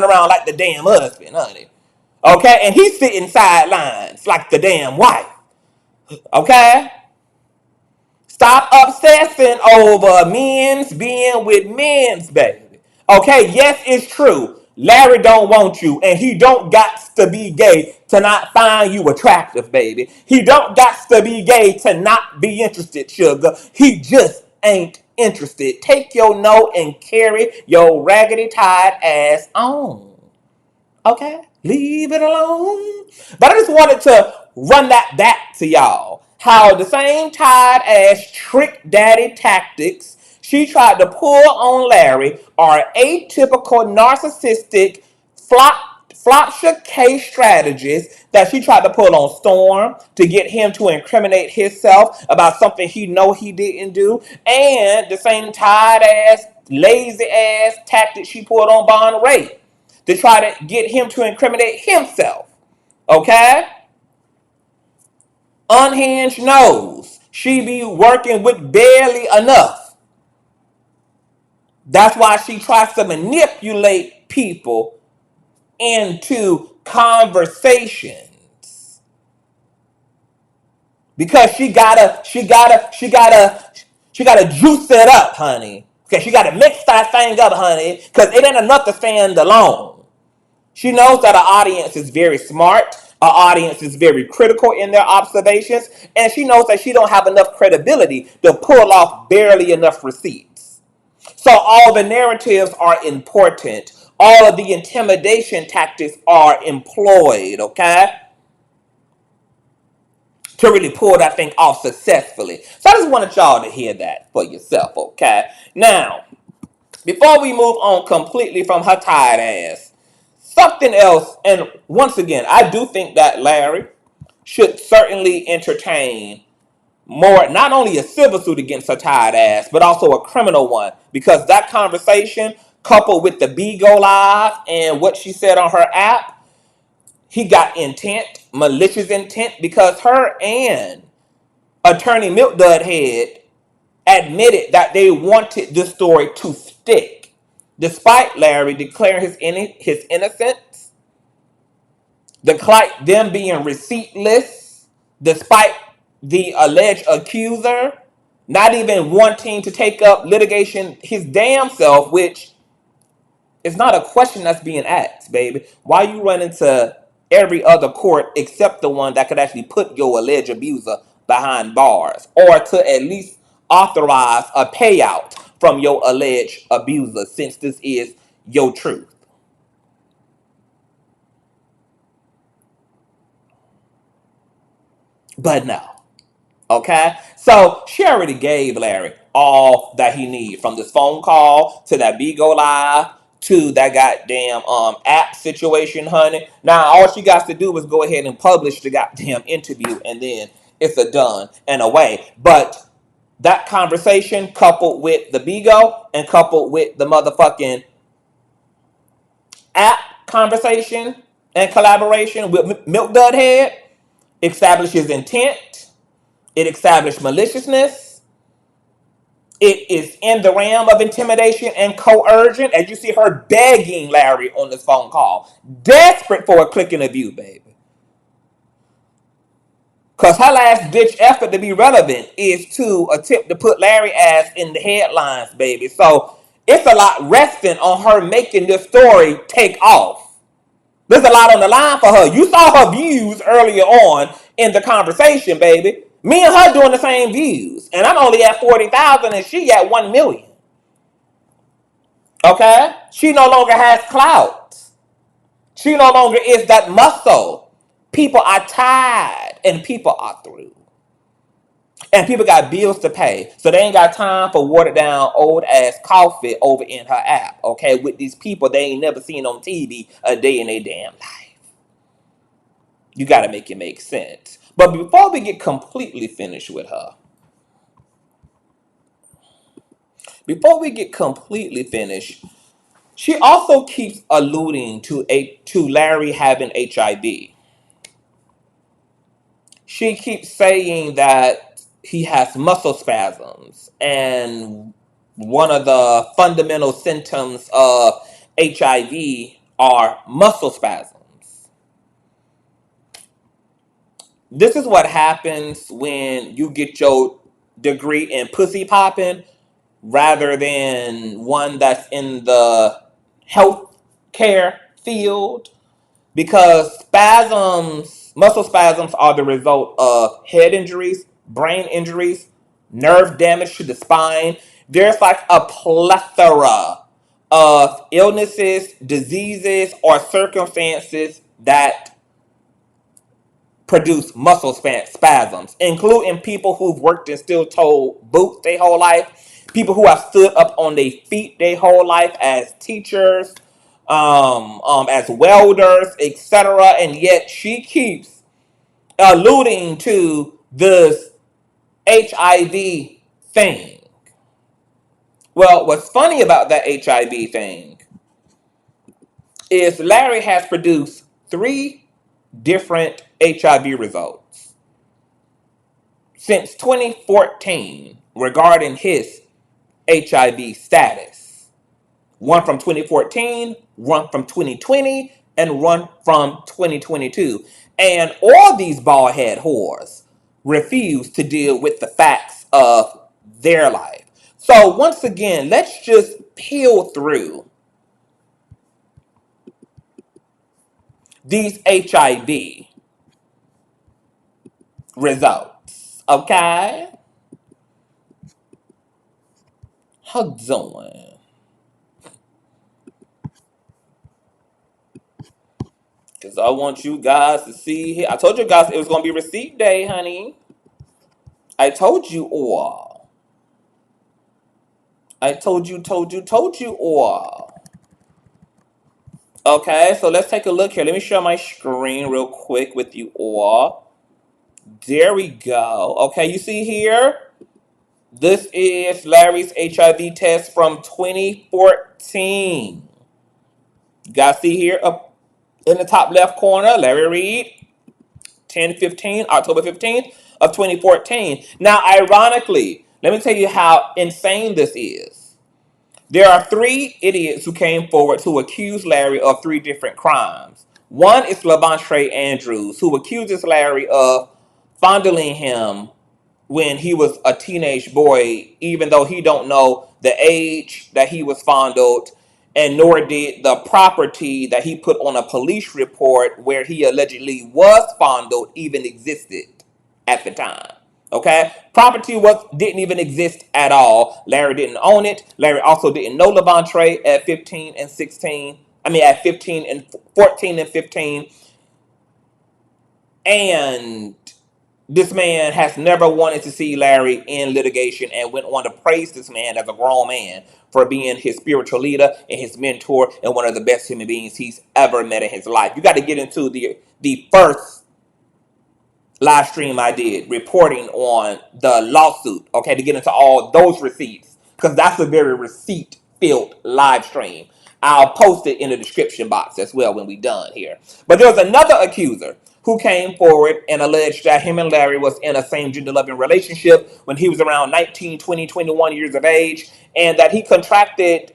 around like the damn husband, honey. Okay, and he's sitting sidelines like the damn wife. Okay? Stop obsessing over men's being with men's, baby. Okay, yes, it's true. Larry don't want you, and he don't got to be gay to not find you attractive, baby. He don't got to be gay to not be interested, sugar. He just ain't interested. Take your note and carry your raggedy tied ass on. Okay? Leave it alone. But I just wanted to run that back to y'all. How the same tied ass trick daddy tactics she tried to pull on Larry are atypical narcissistic flopsha case strategies that she tried to pull on Storm to get him to incriminate himself about something he know he didn't do, and the same tied ass, lazy ass tactic she pulled on Von Reid to try to get him to incriminate himself. Okay? Unhinged knows she be working with barely enough. That's why she tries to manipulate people into conversations. Because she gotta juice it up, honey. Okay, she gotta mix that thing up, honey, because it ain't enough to stand alone. She knows that our audience is very smart. Our audience is very critical in their observations. And she knows that she don't have enough credibility to pull off barely enough receipts. So all the narratives are important. All of the intimidation tactics are employed, okay? To really pull that thing off successfully. So I just wanted y'all to hear that for yourself, okay? Now, before we move on completely from her tired ass, something else, and once again, I do think that Larry should certainly entertain more, not only a civil suit against her tired ass, but also a criminal one. Because that conversation, coupled with the Bigo Live and what she said on her app, he got intent, malicious intent, because her and attorney Milk Dudhead admitted that they wanted this story to stick. Despite Larry declaring his innocence, despite them being receiptless, despite the alleged accuser not even wanting to take up litigation his damn self, which is not a question that's being asked, baby. Why you run into every other court except the one that could actually put your alleged abuser behind bars, or to at least authorize a payout from your alleged abuser, since this is your truth? But no. Okay? So she already gave Larry all that he needs, from this phone call to that Bigo Live to that goddamn app situation, honey. Now all she got to do is go ahead and publish the goddamn interview, and then it's a done and away. But that conversation, coupled with the Bigo and coupled with the motherfucking app conversation and collaboration with Milk Dud Head, establishes intent. It established maliciousness. It is in the realm of intimidation and coercion, as you see her begging Larry on this phone call, desperate for a click and a view, baby. Because her last ditch effort to be relevant is to attempt to put Larry ass in the headlines, baby. So it's a lot resting on her making this story take off. There's a lot on the line for her. You saw her views earlier on in the conversation, baby. Me and her doing the same views. And I'm only at 40,000 and she at 1 million. Okay? She no longer has clout. She no longer is that muscle. People are tired and people are through. And people got bills to pay. So they ain't got time for watered down old ass coffee over in her app. Okay? With these people they ain't never seen on TV a day in their damn life. You got to make it make sense. But before we get completely finished with her, she also keeps alluding to Larry having HIV. She keeps saying that he has muscle spasms, and one of the fundamental symptoms of HIV are muscle spasms. This is what happens when you get your degree in pussy popping rather than one that's in the health care field. Because muscle spasms are the result of head injuries, brain injuries, nerve damage to the spine. There's like a plethora of illnesses, diseases, or circumstances that produce muscle spasms, including people who've worked in steel-toed boots their whole life, people who have stood up on their feet their whole life as teachers, as welders, etc. And yet she keeps alluding to this HIV thing. Well, what's funny about that HIV thing is Larry has produced 3 different HIV results since 2014 regarding his HIV status. One from 2014, one from 2020, and one from 2022. And all these bald-head whores refuse to deal with the facts of their life. So once again, let's just peel through these HIV results. Okay? How doing? Because I want you guys to see here. I told you guys it was going to be receipt day, honey. I told you all. I told you all. Okay, so let's take a look here. Let me share my screen real quick with you all. There we go. Okay, you see here? This is Larry's HIV test from 2014. You guys see here up in the top left corner, Larry Reid, October 15th of 2014. Now, ironically, let me tell you how insane this is. There are 3 idiots who came forward to accuse Larry of 3 different crimes. One is Lavontraye Andrews, who accuses Larry of fondling him when he was a teenage boy, even though he don't know the age that he was fondled, and nor did the property that he put on a police report where he allegedly was fondled even existed at the time. Okay? Property didn't even exist at all. Larry didn't own it. Larry also didn't know Lavontraye at 15 and 16. At 15 and 14 and 15. And this man has never wanted to see Larry in litigation and went on to praise this man as a grown man for being his spiritual leader and his mentor and one of the best human beings he's ever met in his life. You got to get into the first live stream I did reporting on the lawsuit, okay, to get into all those receipts, because that's a very receipt-filled live stream. I'll post it in the description box as well when we're done here. But there was another accuser who came forward and alleged that him and Larry was in a same-gender loving relationship when he was around 19, 20, 21 years of age, and that he contracted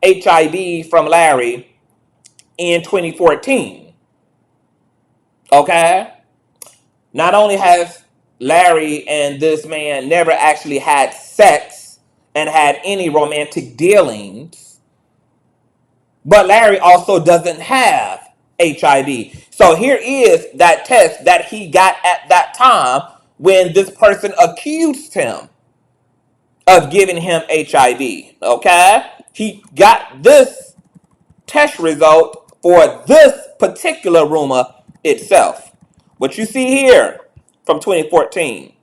HIV from Larry in 2014. Okay? Not only has Larry and this man never actually had sex and had any romantic dealings, but Larry also doesn't have HIV. So here is that test that he got at that time when this person accused him of giving him HIV. Okay? He got this test result for this particular rumor itself. What you see here from 2014.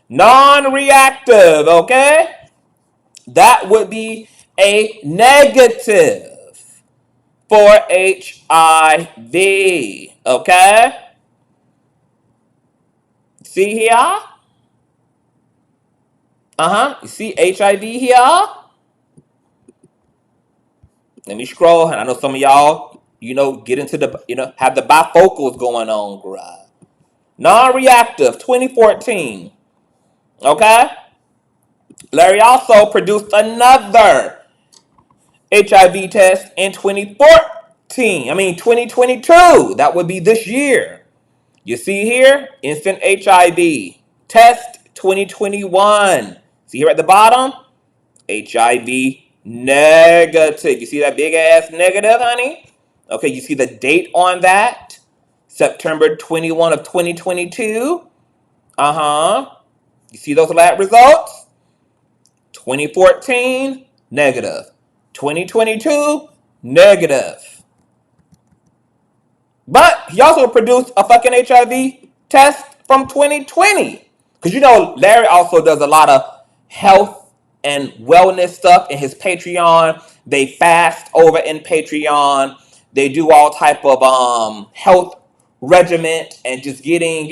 Non-reactive, okay? That would be a negative for HIV, okay? See here? You see HIV here? Let me scroll, and I know some of y'all, get into the, have the bifocals going on, bruh. Non-reactive, 2014. Okay? Larry also produced another HIV test in 2022. That would be this year. You see here, instant HIV test 2021. See here at the bottom? HIV negative. You see that big ass negative, honey? Okay, you see the date on that? September 21 of 2022. You see those lab results? 2014, negative. 2022, negative. But he also produced a fucking HIV test from 2020. Because Larry also does a lot of health and wellness stuff in his Patreon. They fast over in Patreon. They do all type of health regiment and just getting,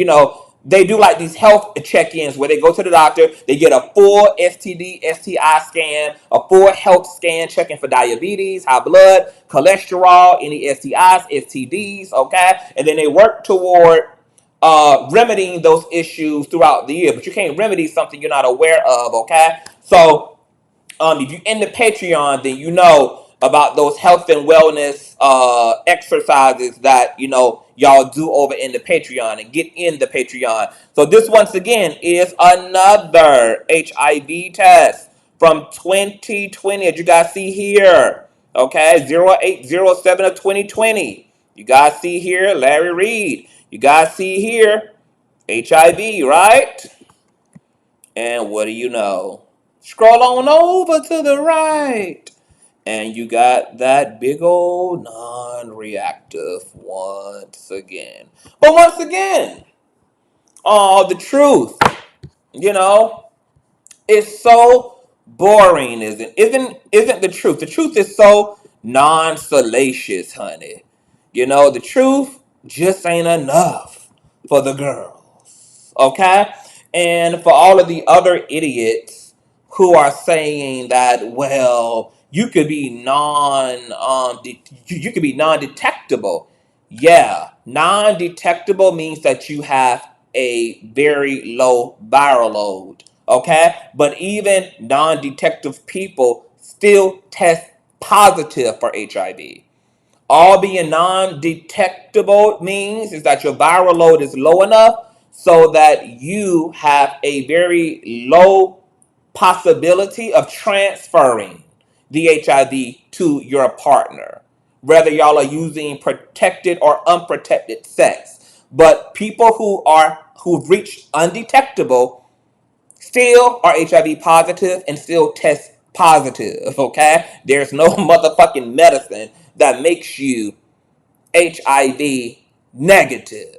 they do like these health check-ins where they go to the doctor, they get a full STD, STI scan, a full health scan checking for diabetes, high blood, cholesterol, any STIs, STDs, okay? And then they work toward remedying those issues throughout the year. But you can't remedy something you're not aware of, okay? So if you're in the Patreon, then you know about those health and wellness exercises that y'all do over in the Patreon, and get in the Patreon. So this once again is another HIV test from 2020, as you guys see here. Okay, 0807 of 2020. You guys see here Larry Reid. You guys see here HIV, right? And what do you know? Scroll on over to the right, and you got that big old non-reactive once again. But once again, the truth, is so boring, isn't the truth? The truth is so non-salacious, honey. The truth just ain't enough for the girls, okay? And for all of the other idiots who are saying that, well, you could be non-detectable. Yeah, non-detectable means that you have a very low viral load, okay? But even non-detective people still test positive for HIV. All being non-detectable means is that your viral load is low enough so that you have a very low possibility of transferring the HIV to your partner, whether y'all are using protected or unprotected sex. But people who've reached undetectable still are HIV positive and still test positive, okay? There's no motherfucking medicine that makes you HIV negative.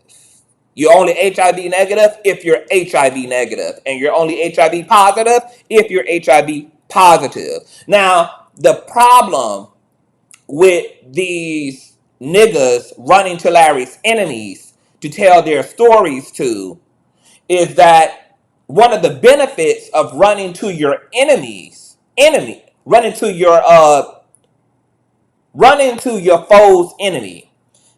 You're only HIV negative if you're HIV negative, and you're only HIV positive if you're HIV positive. Now, the problem with these niggas running to Larry's enemies to tell their stories to is that one of the benefits of running to your running to your foe's enemy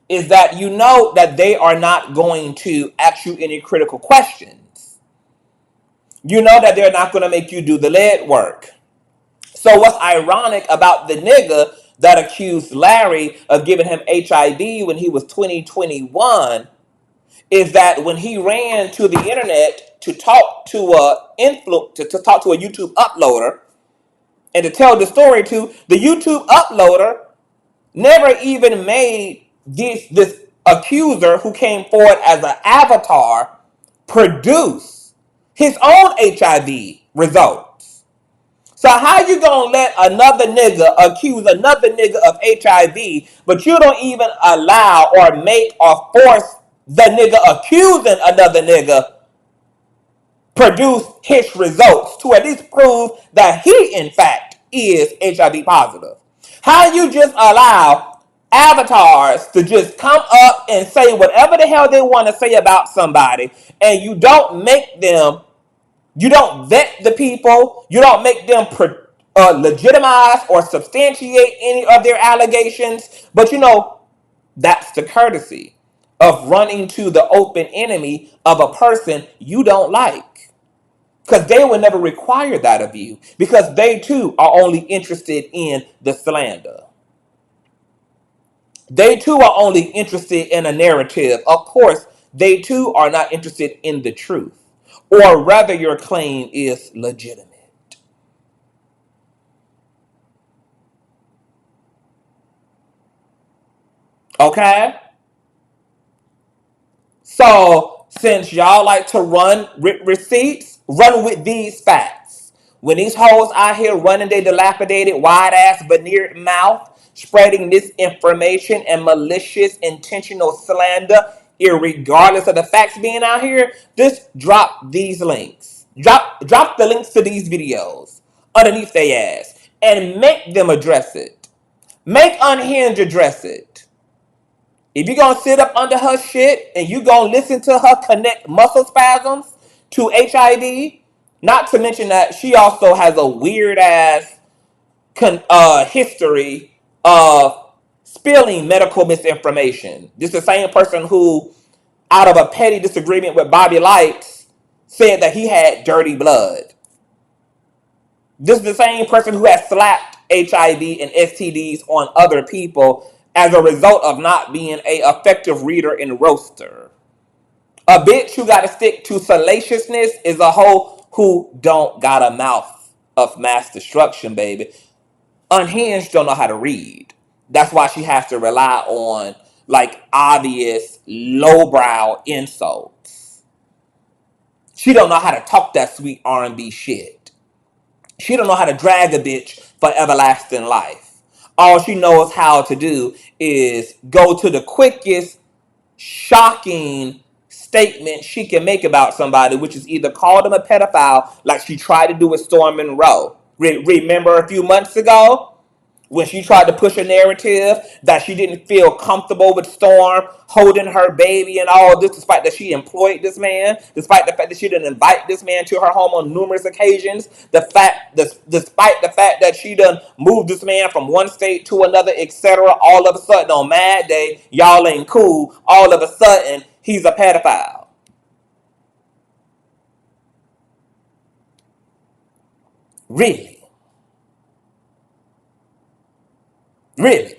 is that you know that they are not going to ask you any critical questions. You know that they're not going to make you do the lead work. So what's ironic about the nigga that accused Larry of giving him HIV when he was 2021 is that when he ran to the internet to talk to to talk to a YouTube uploader and to tell the story to, the YouTube uploader never even made this accuser who came forward as an avatar produce his own HIV results. So how you gonna let another nigga accuse another nigga of HIV, but you don't even allow or make or force the nigga accusing another nigga produce his results to at least prove that he in fact is HIV positive? How you just allow avatars to just come up and say whatever the hell they want to say about somebody, and you don't vet the people, you don't make them legitimize or substantiate any of their allegations, but that's the courtesy of running to the open enemy of a person you don't like. Because they will never require that of you. Because they too are only interested in the slander. They too are only interested in a narrative. Of course, they too are not interested in the truth. Or whether your claim is legitimate. Okay? So, since y'all like to run with receipts, run with these facts. When these hoes out here running their dilapidated, wide-ass, veneered mouth, spreading misinformation and malicious, intentional slander, irregardless of the facts being out here, just drop these links. Drop the links to these videos underneath their ass and make them address it. Make Unhinged address it. If you're going to sit up under her shit and you're going to listen to her connect muscle spasms to HIV, not to mention that she also has a weird ass history of spilling medical misinformation. This is the same person who, out of a petty disagreement with Bobby Lights, said that he had dirty blood. This is the same person who has slapped HIV and STDs on other people as a result of not being an effective reader and roaster. A bitch who got to stick to salaciousness is a hoe who don't got a mouth of mass destruction, baby. Unhinged don't know how to read. That's why she has to rely on like obvious lowbrow insults. She don't know how to talk that sweet R&B shit. She don't know how to drag a bitch for everlasting life. All she knows how to do is go to the quickest, shocking statement she can make about somebody, which is either call them a pedophile, like she tried to do with Storm Monroe. Remember a few months ago when she tried to push a narrative that she didn't feel comfortable with Storm holding her baby and all this, despite that she employed this man, despite the fact that she didn't invite this man to her home on numerous occasions, despite the fact that she done moved this man from one state to another, etc. All of a sudden on Mad Day, y'all ain't cool. All of a sudden, he's a pedophile. Really? Really?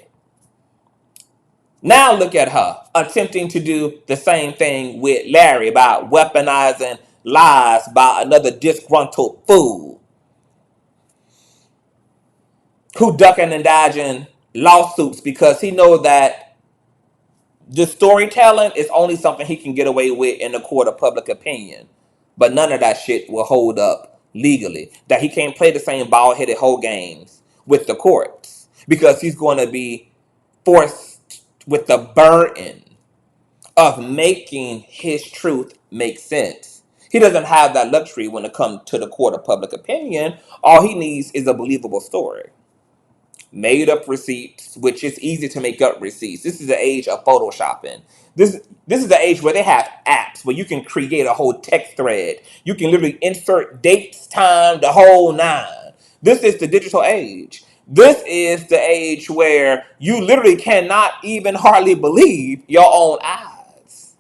Now look at her attempting to do the same thing with Larry about weaponizing lies by another disgruntled fool who ducking and dodging lawsuits because he knows that the storytelling is only something he can get away with in the court of public opinion. But none of that shit will hold up legally. That he can't play the same bald-headed hoe games with the courts because he's going to be forced with the burden of making his truth make sense. He doesn't have that luxury when it comes to the court of public opinion. All he needs is a believable story. Made up receipts, which is easy to make up receipts. This is the age of photoshopping. This is the age where they have apps where you can create a whole text thread. You can literally insert dates, time, the whole nine. This is the digital age. This is the age where you literally cannot even hardly believe your own eyes.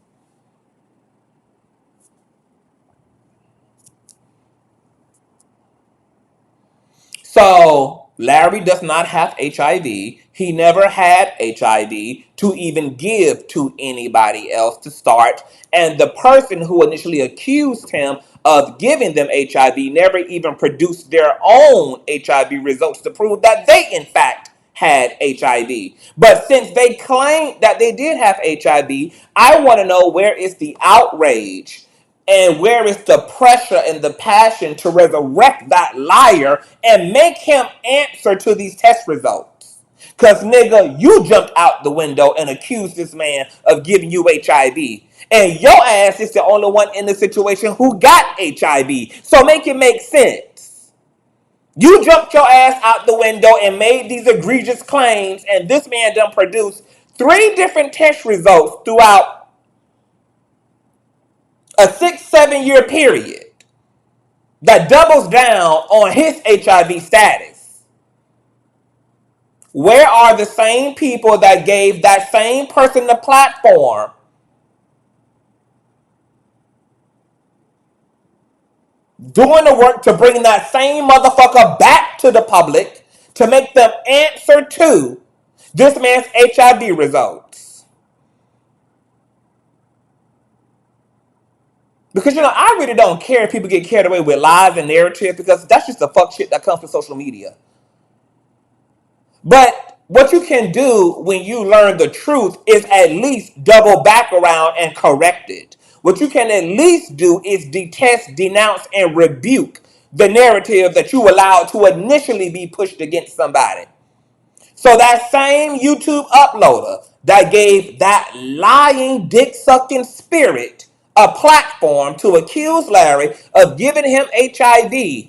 So Larry does not have HIV. He never had HIV to even give to anybody else to start. And the person who initially accused him of giving them HIV never even produced their own HIV results to prove that they, in fact, had HIV. But since they claimed that they did have HIV, I want to know, where is the outrage? And where is the pressure and the passion to resurrect that liar and make him answer to these test results? Because, nigga, you jumped out the window and accused this man of giving you HIV. And your ass is the only one in the situation who got HIV. So make it make sense. You jumped your ass out the window and made these egregious claims, and this man done produced 3 different test results throughout a 6-7 year period that doubles down on his HIV status. Where are the same people that gave that same person the platform doing the work to bring that same motherfucker back to the public to make them answer to this man's HIV results? Because, I really don't care if people get carried away with lies and narrative, because that's just the fuck shit that comes from social media. But what you can do when you learn the truth is at least double back around and correct it. What you can at least do is detest, denounce, and rebuke the narrative that you allowed to initially be pushed against somebody. So that same YouTube uploader that gave that lying, dick-sucking spirit a platform to accuse Larry of giving him HIV,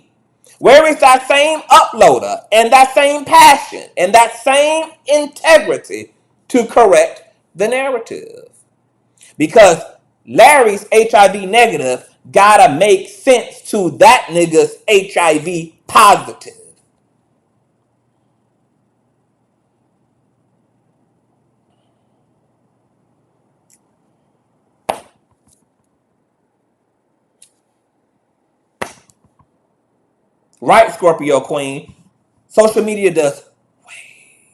where is that same uploader and that same passion and that same integrity to correct the narrative? Because Larry's HIV negative gotta make sense to that nigga's HIV positive. Right, Scorpio Queen? Social media does way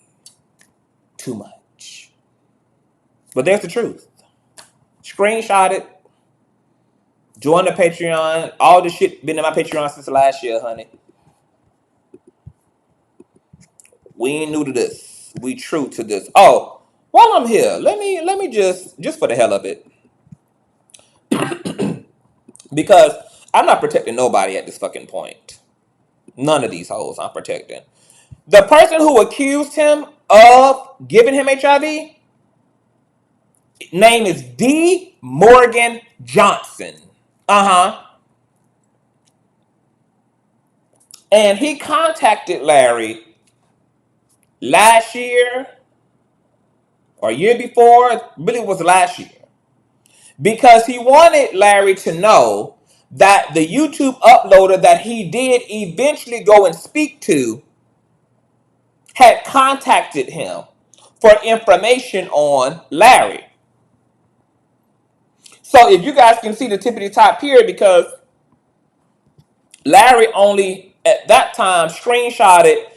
too much. But there's the truth. Screenshot it. Join the Patreon. All this shit been in my Patreon since last year, honey. We ain't new to this. We true to this. Oh, while I'm here, let me just for the hell of it, because I'm not protecting nobody at this fucking point. None of these hoes I'm protecting. The person who accused him of giving him HIV, name is D. Morgan Johnson. And he contacted Larry last year or year before, really it was last year, because he wanted Larry to know that the YouTube uploader that he did eventually go and speak to had contacted him for information on Larry. So if you guys can see the tippity top here, because Larry only at that time screenshotted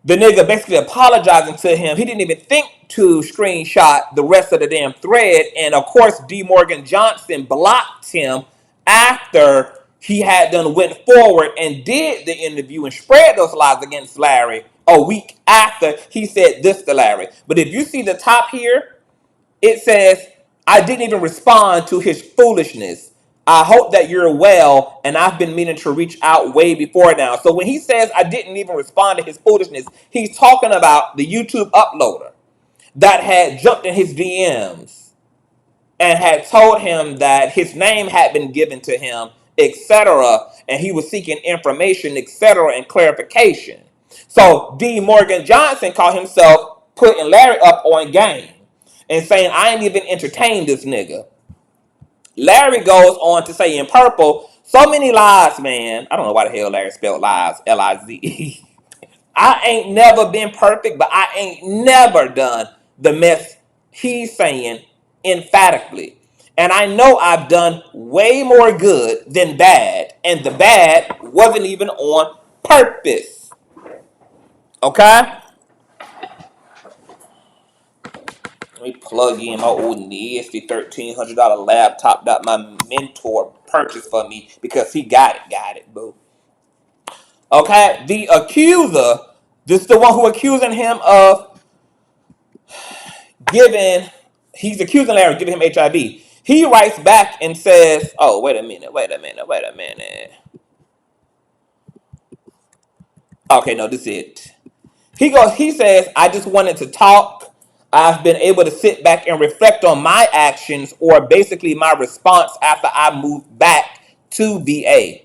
the nigga basically apologizing to him. He didn't even think to screenshot the rest of the damn thread. And of course, D. Morgan Johnson blocked him after he had done went forward and did the interview and spread those lies against Larry a week after he said this to Larry. But if you see the top here, it says, I didn't even respond to his foolishness. I hope that you're well, and I've been meaning to reach out way before now. So when he says I didn't even respond to his foolishness, he's talking about the YouTube uploader that had jumped in his DMs and had told him that his name had been given to him, etc., and he was seeking information, etc., and clarification. So D. Morgan Johnson called himself putting Larry up on game and saying, I ain't even entertained this nigga. Larry goes on to say in purple, so many lies, man. I don't know why the hell Larry spelled lies, Lize. I ain't never been perfect, but I ain't never done the mess he's saying emphatically. And I know I've done way more good than bad, and the bad wasn't even on purpose. Okay? Let me plug in my old nasty $1,300 laptop that my mentor purchased for me because he got it, boo. Okay? The accuser, this is the one who accusing him of he's accusing Larry of giving him HIV. He writes back and says, oh, wait a minute. Okay, no, this is it. He says, I just wanted to talk. I've been able to sit back and reflect on my actions, or basically my response after I moved back to VA.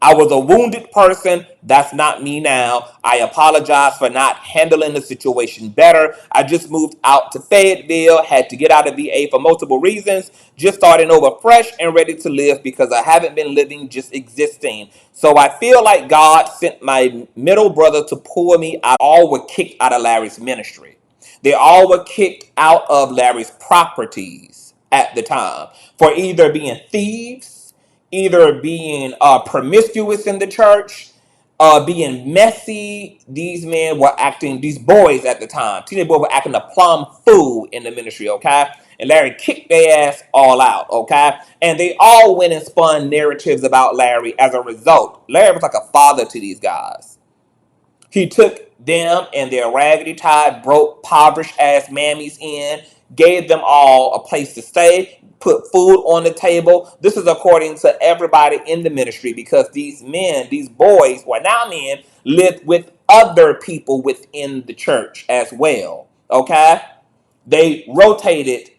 I was a wounded person. That's not me now. I apologize for not handling the situation better. I just moved out to Fayetteville, had to get out of VA for multiple reasons, just starting over fresh and ready to live because I haven't been living, just existing. So I feel like God sent my middle brother to pull me out. All were kicked out of Larry's ministry. They all were kicked out of Larry's properties at the time for either being thieves, either being promiscuous in the church, being messy. These boys at the time, teenage boys were acting a plum fool in the ministry, okay? And Larry kicked their ass all out, okay? And they all went and spun narratives about Larry as a result. Larry was like a father to these guys. He took them and their raggedy tied, broke, impoverished ass mammies in, gave them all a place to stay, put food on the table. This is according to everybody in the ministry, because these boys who are now men, lived with other people within the church as well. Okay? They rotated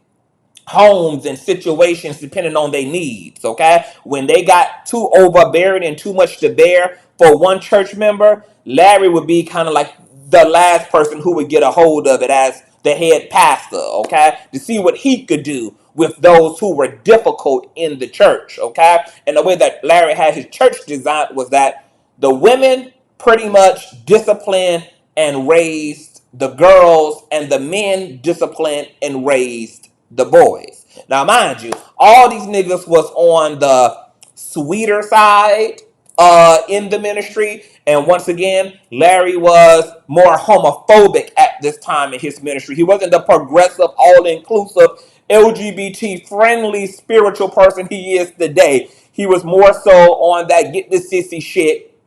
homes and situations depending on their needs. Okay, when they got too overbearing and too much to bear for one church member, Larry would be kind of like the last person who would get a hold of it as the head pastor, okay, to see what he could do with those who were difficult in the church. Okay, and the way that Larry had his church designed was that the women pretty much disciplined and raised the girls, and the men disciplined and raised the boys. Now, mind you, all these niggas was on the sweeter side in the ministry. And once again, Larry was more homophobic at this time in his ministry. He wasn't the progressive, all-inclusive, LGBT-friendly spiritual person he is today. He was more so on that get the sissy shit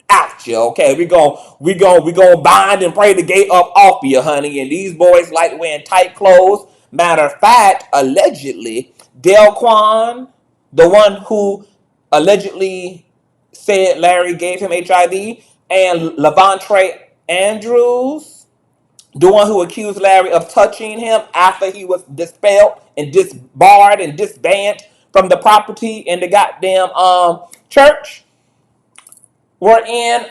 out you, okay? We gon' bind and pray the gate up off you, honey. And these boys like wearing tight clothes. Matter of fact, allegedly, Delquan, the one who allegedly said Larry gave him HIV, and Lavontraye Andrews, the one who accused Larry of touching him after he was dispelled and disbarred and disbanded from the property in the goddamn church, were in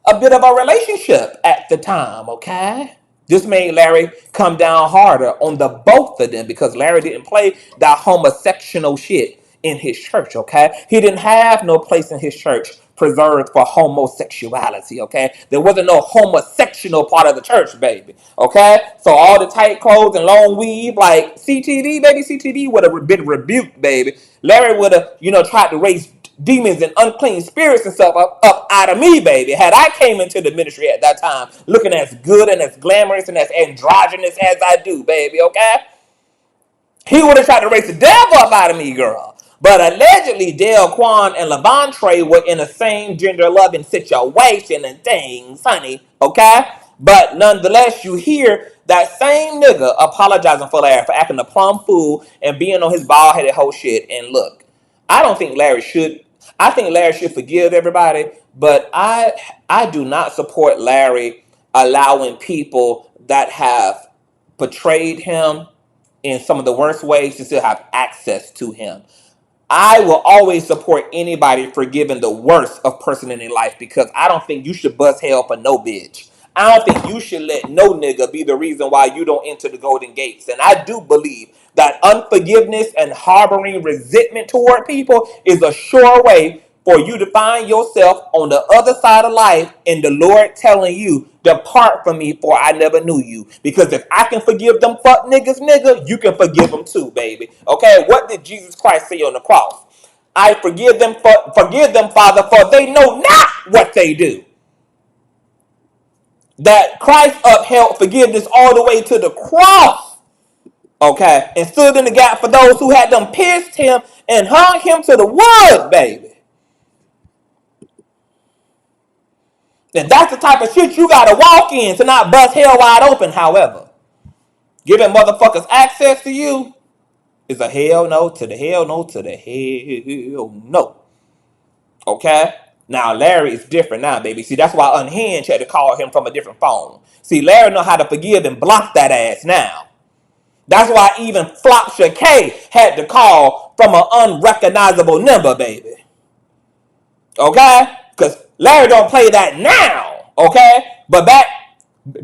a bit of a relationship at the time, okay? This made Larry come down harder on the both of them because Larry didn't play that homosexual shit in his church, okay? He didn't have no place in his church preserved for homosexuality, okay? There wasn't no homosexual part of the church, baby, okay? So all the tight clothes and long weave, like CTV, baby, CTV would have been rebuked, baby. Larry would have, tried to raise demons and unclean spirits and stuff up out of me, baby. Had I came into the ministry at that time looking as good and as glamorous and as androgynous as I do, baby, okay? He would have tried to raise the devil up out of me, girl. But allegedly, Delquan and Lavontraye were in the same gender-loving situation and things, honey, okay? But nonetheless, you hear that same nigga apologizing for Larry for acting a plum fool and being on his bald-headed whole shit. And look, I think Larry should forgive everybody, but I do not support Larry allowing people that have betrayed him in some of the worst ways to still have access to him. I will always support anybody forgiving the worst of person in their life because I don't think you should bust hell for no bitch. I don't think you should let no nigga be the reason why you don't enter the golden gates. And I do believe that unforgiveness and harboring resentment toward people is a sure way for you to find yourself on the other side of life and the Lord telling you, depart from me for I never knew you. Because if I can forgive them fuck niggas, nigga, you can forgive them too, baby. Okay, what did Jesus Christ say on the cross? I forgive them, Father, for they know not what they do. That Christ upheld forgiveness all the way to the cross, okay, and stood in the gap for those who had them pierced him and hung him to the wood, baby. And that's the type of shit you gotta walk in to not bust hell wide open, however. Giving motherfuckers access to you is a hell no to the hell no to the hell no. Okay? Now, Larry is different now, baby. See, that's why Unhinged had to call him from a different phone. See, Larry know how to forgive and block that ass now. That's why even Flopsha K had to call from an unrecognizable number, baby. Okay? Because Larry don't play that now. Okay? But back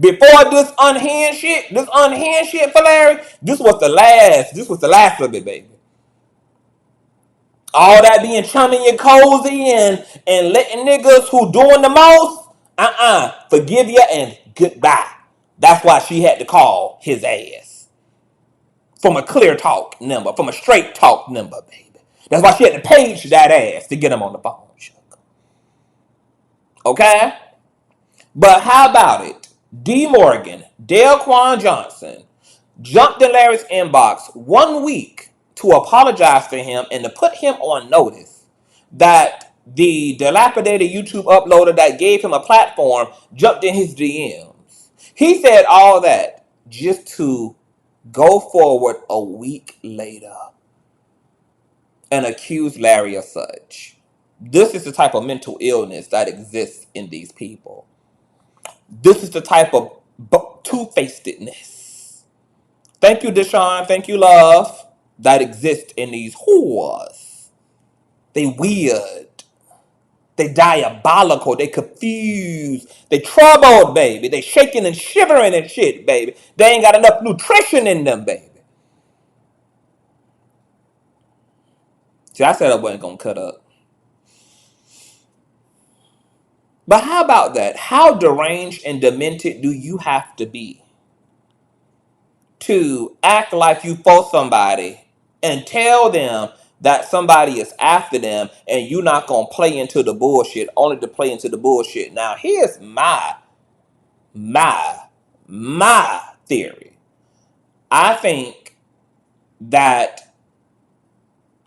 before this unhinged shit for Larry, this was the last of it, baby. All that being chummy and cozy and letting niggas who doing the most, forgive you and goodbye. That's why she had to call his ass. From a clear talk number, from a straight talk number, baby. That's why she had to page that ass to get him on the phone. Okay? But how about it? D. Morgan, Delquan Johnson, jumped in Larry's inbox 1 week to apologize to him and to put him on notice that the dilapidated YouTube uploader that gave him a platform jumped in his DMs. He said all that just to go forward a week later and accuse Larry of such. This is the type of mental illness that exists in these people. This is the type of two-facedness. Thank you, Deshaun. Thank you, love. That exists in these whores. They weird. They diabolical. They confused. They troubled, baby. They shaking and shivering and shit, baby. They ain't got enough nutrition in them, baby. See, I said I wasn't gonna cut up. But how about that? How deranged and demented do you have to be to act like you for somebody and tell them that somebody is after them and you're not going to play into the bullshit only to play into the bullshit? Now, here's my theory. I think that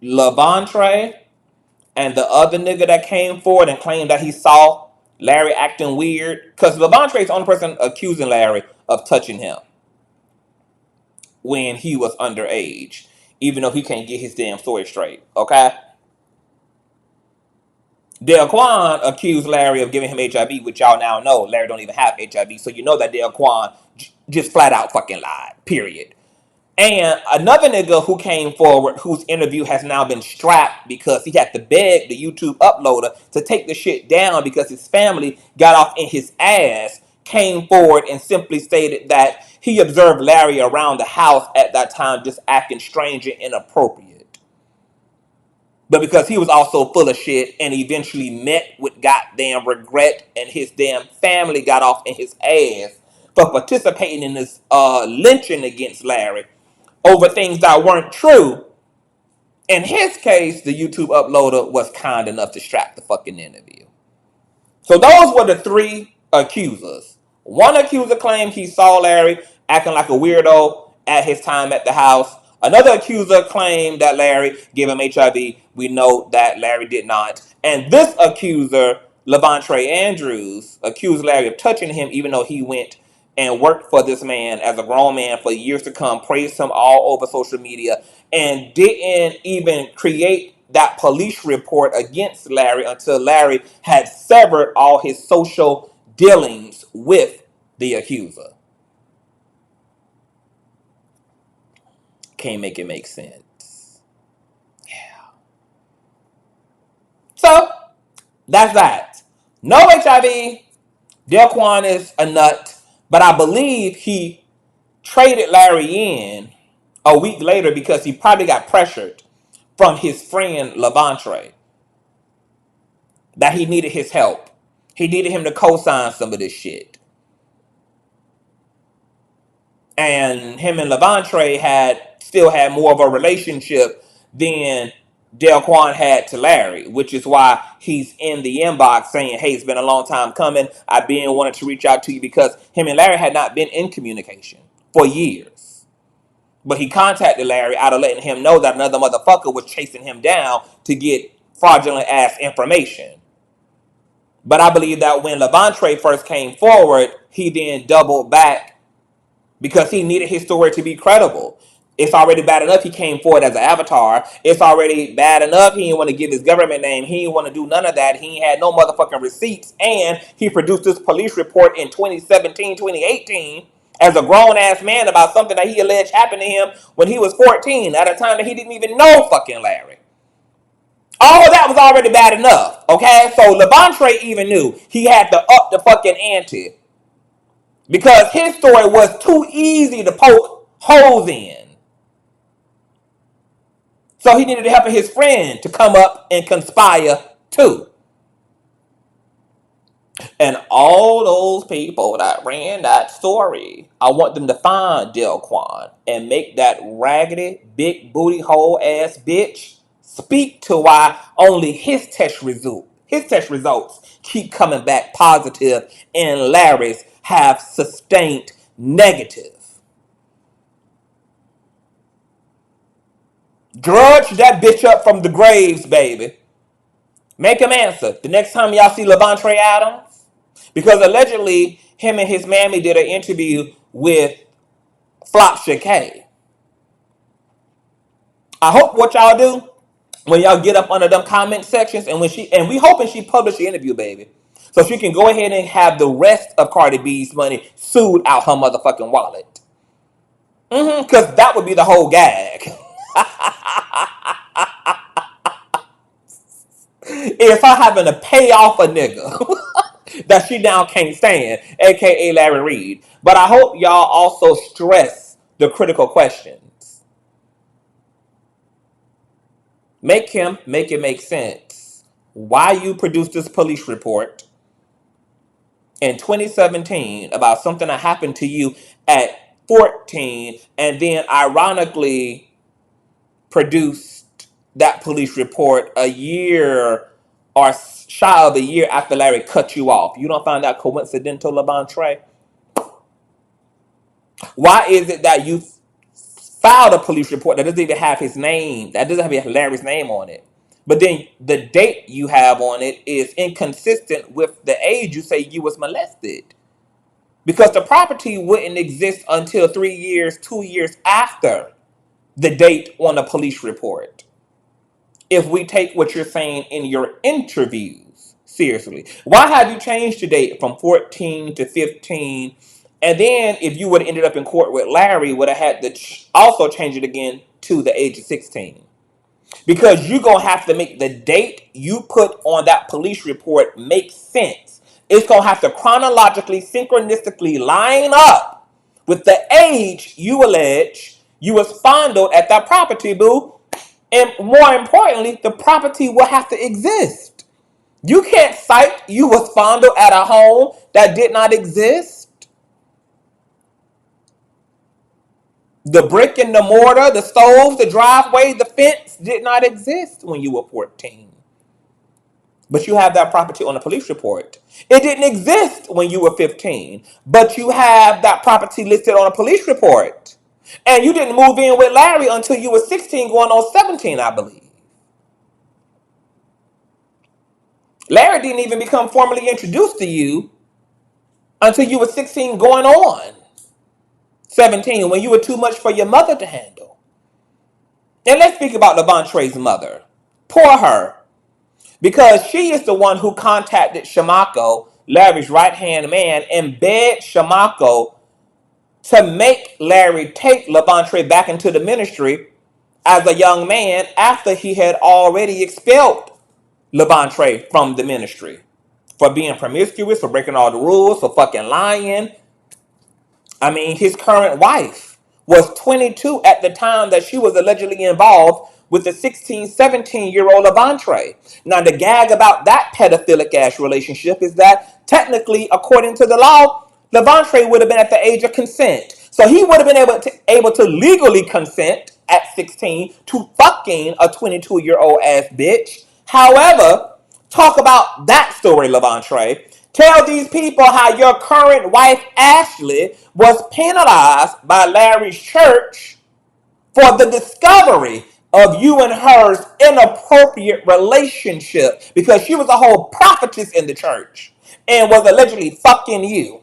Lavontraye and the other nigga that came forward and claimed that he saw Larry acting weird, because Lavontraye is the only person accusing Larry of touching him when he was underage, even though he can't get his damn story straight, okay? Delquan accused Larry of giving him HIV, which y'all now know Larry don't even have HIV, so you know that Delquan just flat out fucking lied, period. And another nigga who came forward, whose interview has now been strapped because he had to beg the YouTube uploader to take the shit down because his family got off in his ass, came forward and simply stated that he observed Larry around the house at that time just acting strange and inappropriate. But because he was also full of shit and eventually met with goddamn regret and his damn family got off in his ass for participating in this lynching against Larry over things that weren't true. In his case, the YouTube uploader was kind enough to strap the fucking interview. So those were the three accusers. One accuser claimed he saw Larry acting like a weirdo at his time at the house. Another accuser claimed that Larry gave him HIV. We know that Larry did not. And this accuser, Lavontraye Andrews, accused Larry of touching him even though he went and worked for this man as a grown man for years to come, praised him all over social media, and didn't even create that police report against Larry until Larry had severed all his social dealings with the accuser. can't make it make sense. Yeah. So, that's that. No HIV. Delquan is a nut, but I believe he traded Larry in a week later because he probably got pressured from his friend Lavontraye that he needed his help. He needed him to co-sign some of this shit. And him and Lavontraye still had more of a relationship than Delquan had to Larry, which is why he's in the inbox saying, hey, it's been a long time coming. I've been wanting to reach out to you, because him and Larry had not been in communication for years. But he contacted Larry out of letting him know that another motherfucker was chasing him down to get fraudulent ass information. But I believe that when Lavontraye first came forward, he then doubled back because he needed his story to be credible. It's already bad enough he came forward as an avatar. It's already bad enough he didn't want to give his government name. He didn't want to do none of that. He had no motherfucking receipts. And he produced this police report in 2017, 2018 as a grown-ass man about something that he alleged happened to him when he was 14 at a time that he didn't even know fucking Larry. All of that was already bad enough, okay? So Lavontraye even knew he had to up the fucking ante, because his story was too easy to poke holes in. So he needed the help of his friend to come up and conspire too. And all those people that ran that story, I want them to find Delquan and make that raggedy, big booty hole ass bitch speak to why only his test results keep coming back positive and Larry's have sustained negative. Grudge that bitch up from the graves, baby. Make him answer the next time y'all see Lavontraye Adams. Because allegedly, him and his mammy did an interview with Flopsha K. I hope what y'all do when y'all get up under them comment sections, and we hoping she publish the interview, baby, so she can go ahead and have the rest of Cardi B's money sued out her motherfucking wallet. Because that would be the whole gag. If I having to pay off a nigga that she now can't stand, aka Larry Reid. But I hope y'all also stress the critical questions. Make it make sense. Why you produced this police report in 2017 about something that happened to you at 14, and then ironically produced that police report a year or shy of a year after Larry cut you off. You don't find that coincidental, Lavontraye? Why is it that you filed a police report that doesn't even have his name, that doesn't have Larry's name on it, but then the date you have on it is inconsistent with the age you say you was molested? Because the property wouldn't exist until 2 years after the date on the police report, if we take what you're saying in your interviews seriously. Why have you changed the date from 14 to 15? And then if you would have ended up in court with Larry, would have had to also change it again to the age of 16. Because you're going to have to make the date you put on that police report make sense. It's going to have to chronologically, synchronistically line up with the age you allege you was fondled at that property, boo. And more importantly, the property will have to exist. You can't cite you was fondled at a home that did not exist. The brick and the mortar, the stove, the driveway, the fence did not exist when you were 14. But you have that property on a police report. It didn't exist when you were 15. But you have that property listed on a police report. And you didn't move in with Larry until you were 16 going on 17, I believe. Larry didn't even become formally introduced to you until you were 16 going on 17, when you were too much for your mother to handle. And let's speak about Lavontraye's mother. Poor her. Because she is the one who contacted Shamako, Larry's right-hand man, and begged Shamako to make Larry take Lavontraye back into the ministry as a young man after he had already expelled Lavontraye from the ministry for being promiscuous, for breaking all the rules, for fucking lying. I mean, his current wife was 22 at the time that she was allegedly involved with the 16, 17-year-old Lavontraye. Now, the gag about that pedophilic ass relationship is that technically, according to the law, Lavontraye would have been at the age of consent. So he would have been able to legally consent at 16 to fucking a 22-year-old ass bitch. However, talk about that story, Lavontraye. Tell these people how your current wife, Ashley, was penalized by Larry's church for the discovery of you and her's inappropriate relationship because she was a whole prophetess in the church and was allegedly fucking you.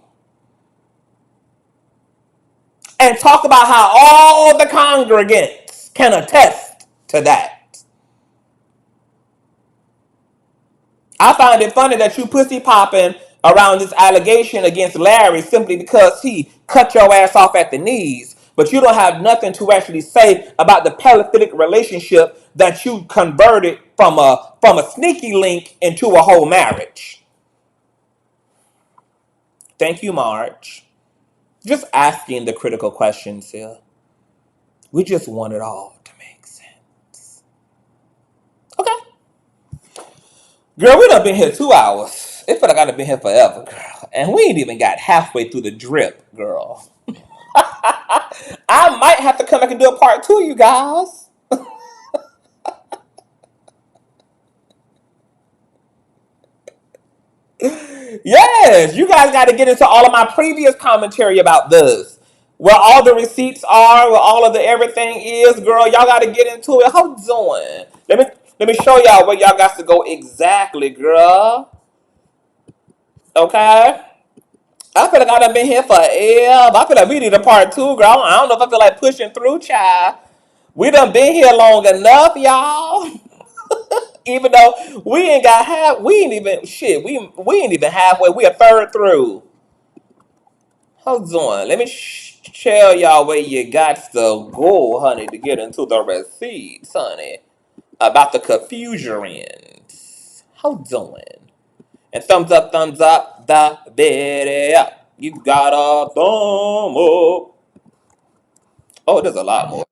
And talk about how all the congregants can attest to that. I find it funny that you pussy popping around this allegation against Larry simply because he cut your ass off at the knees, but you don't have nothing to actually say about the pedophilic relationship that you converted from a sneaky link into a whole marriage. Thank you, Marge. Just asking the critical questions here. We just want it all to make sense. Okay. Girl, we done been here 2 hours. It feel like I done been here forever, girl. And we ain't even got halfway through the drip, girl. I might have to come back and do a part 2, you guys. Yes, you guys got to get into all of my previous commentary about this. Where all the receipts are, where all of the everything is, girl. Y'all got to get into it. How you doing? Let me show y'all where y'all got to go exactly, girl. Okay? I feel like I done been here forever. I feel like we need a part 2, girl. I don't know if I feel like pushing through, child. We done been here long enough, y'all. Even though we ain't even halfway. We a third through. Hold on. Let me tell y'all where you got to go, honey, to get into the receipts, honey. About the confusions. Hold on. And thumbs up, the video. You got a thumb up. Oh, there's a lot more.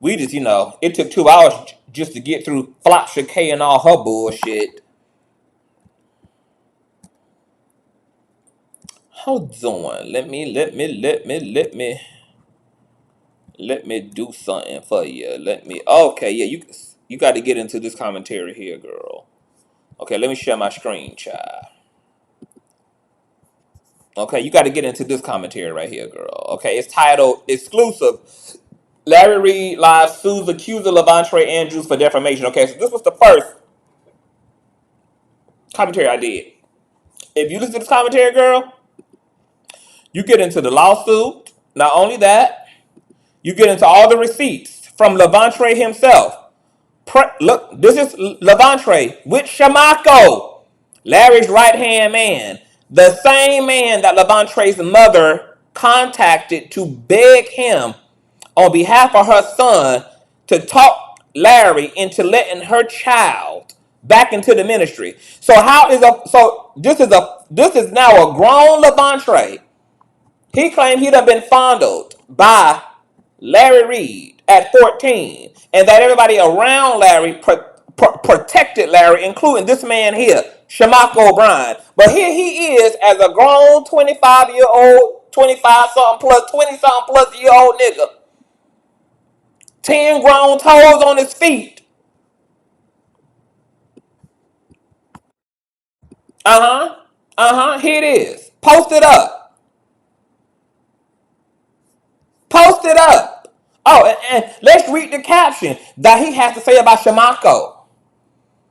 We just, it took 2 hours just to get through Flopsha K and all her bullshit. Hold on. Let me do something for you. Okay, yeah, you got to get into this commentary here, girl. Okay, let me share my screen, child. Okay, you got to get into this commentary right here, girl. Okay, it's titled Exclusive. Larry Reid live sues accuser Lavontraye Andrews for defamation. Okay, so this was the first commentary I did. If you listen to this commentary, girl, you get into the lawsuit. Not only that, you get into all the receipts from Lavontraye himself. Look, this is Lavontraye with Shamako, Larry's right-hand man. The same man that Lavontraye's mother contacted to beg him on behalf of her son to talk Larry into letting her child back into the ministry. So this is now a grown Lavontraye. He claimed he done been fondled by Larry Reid at 14, and that everybody around Larry protected Larry, including this man here, Shamako O'Brien. But here he is as a grown 25-year-old, 25-something plus, 20-something plus year old nigga. 10 grown toes on his feet. Here it is. Post it up. Post it up. Oh, and let's read the caption that he has to say about Shamako.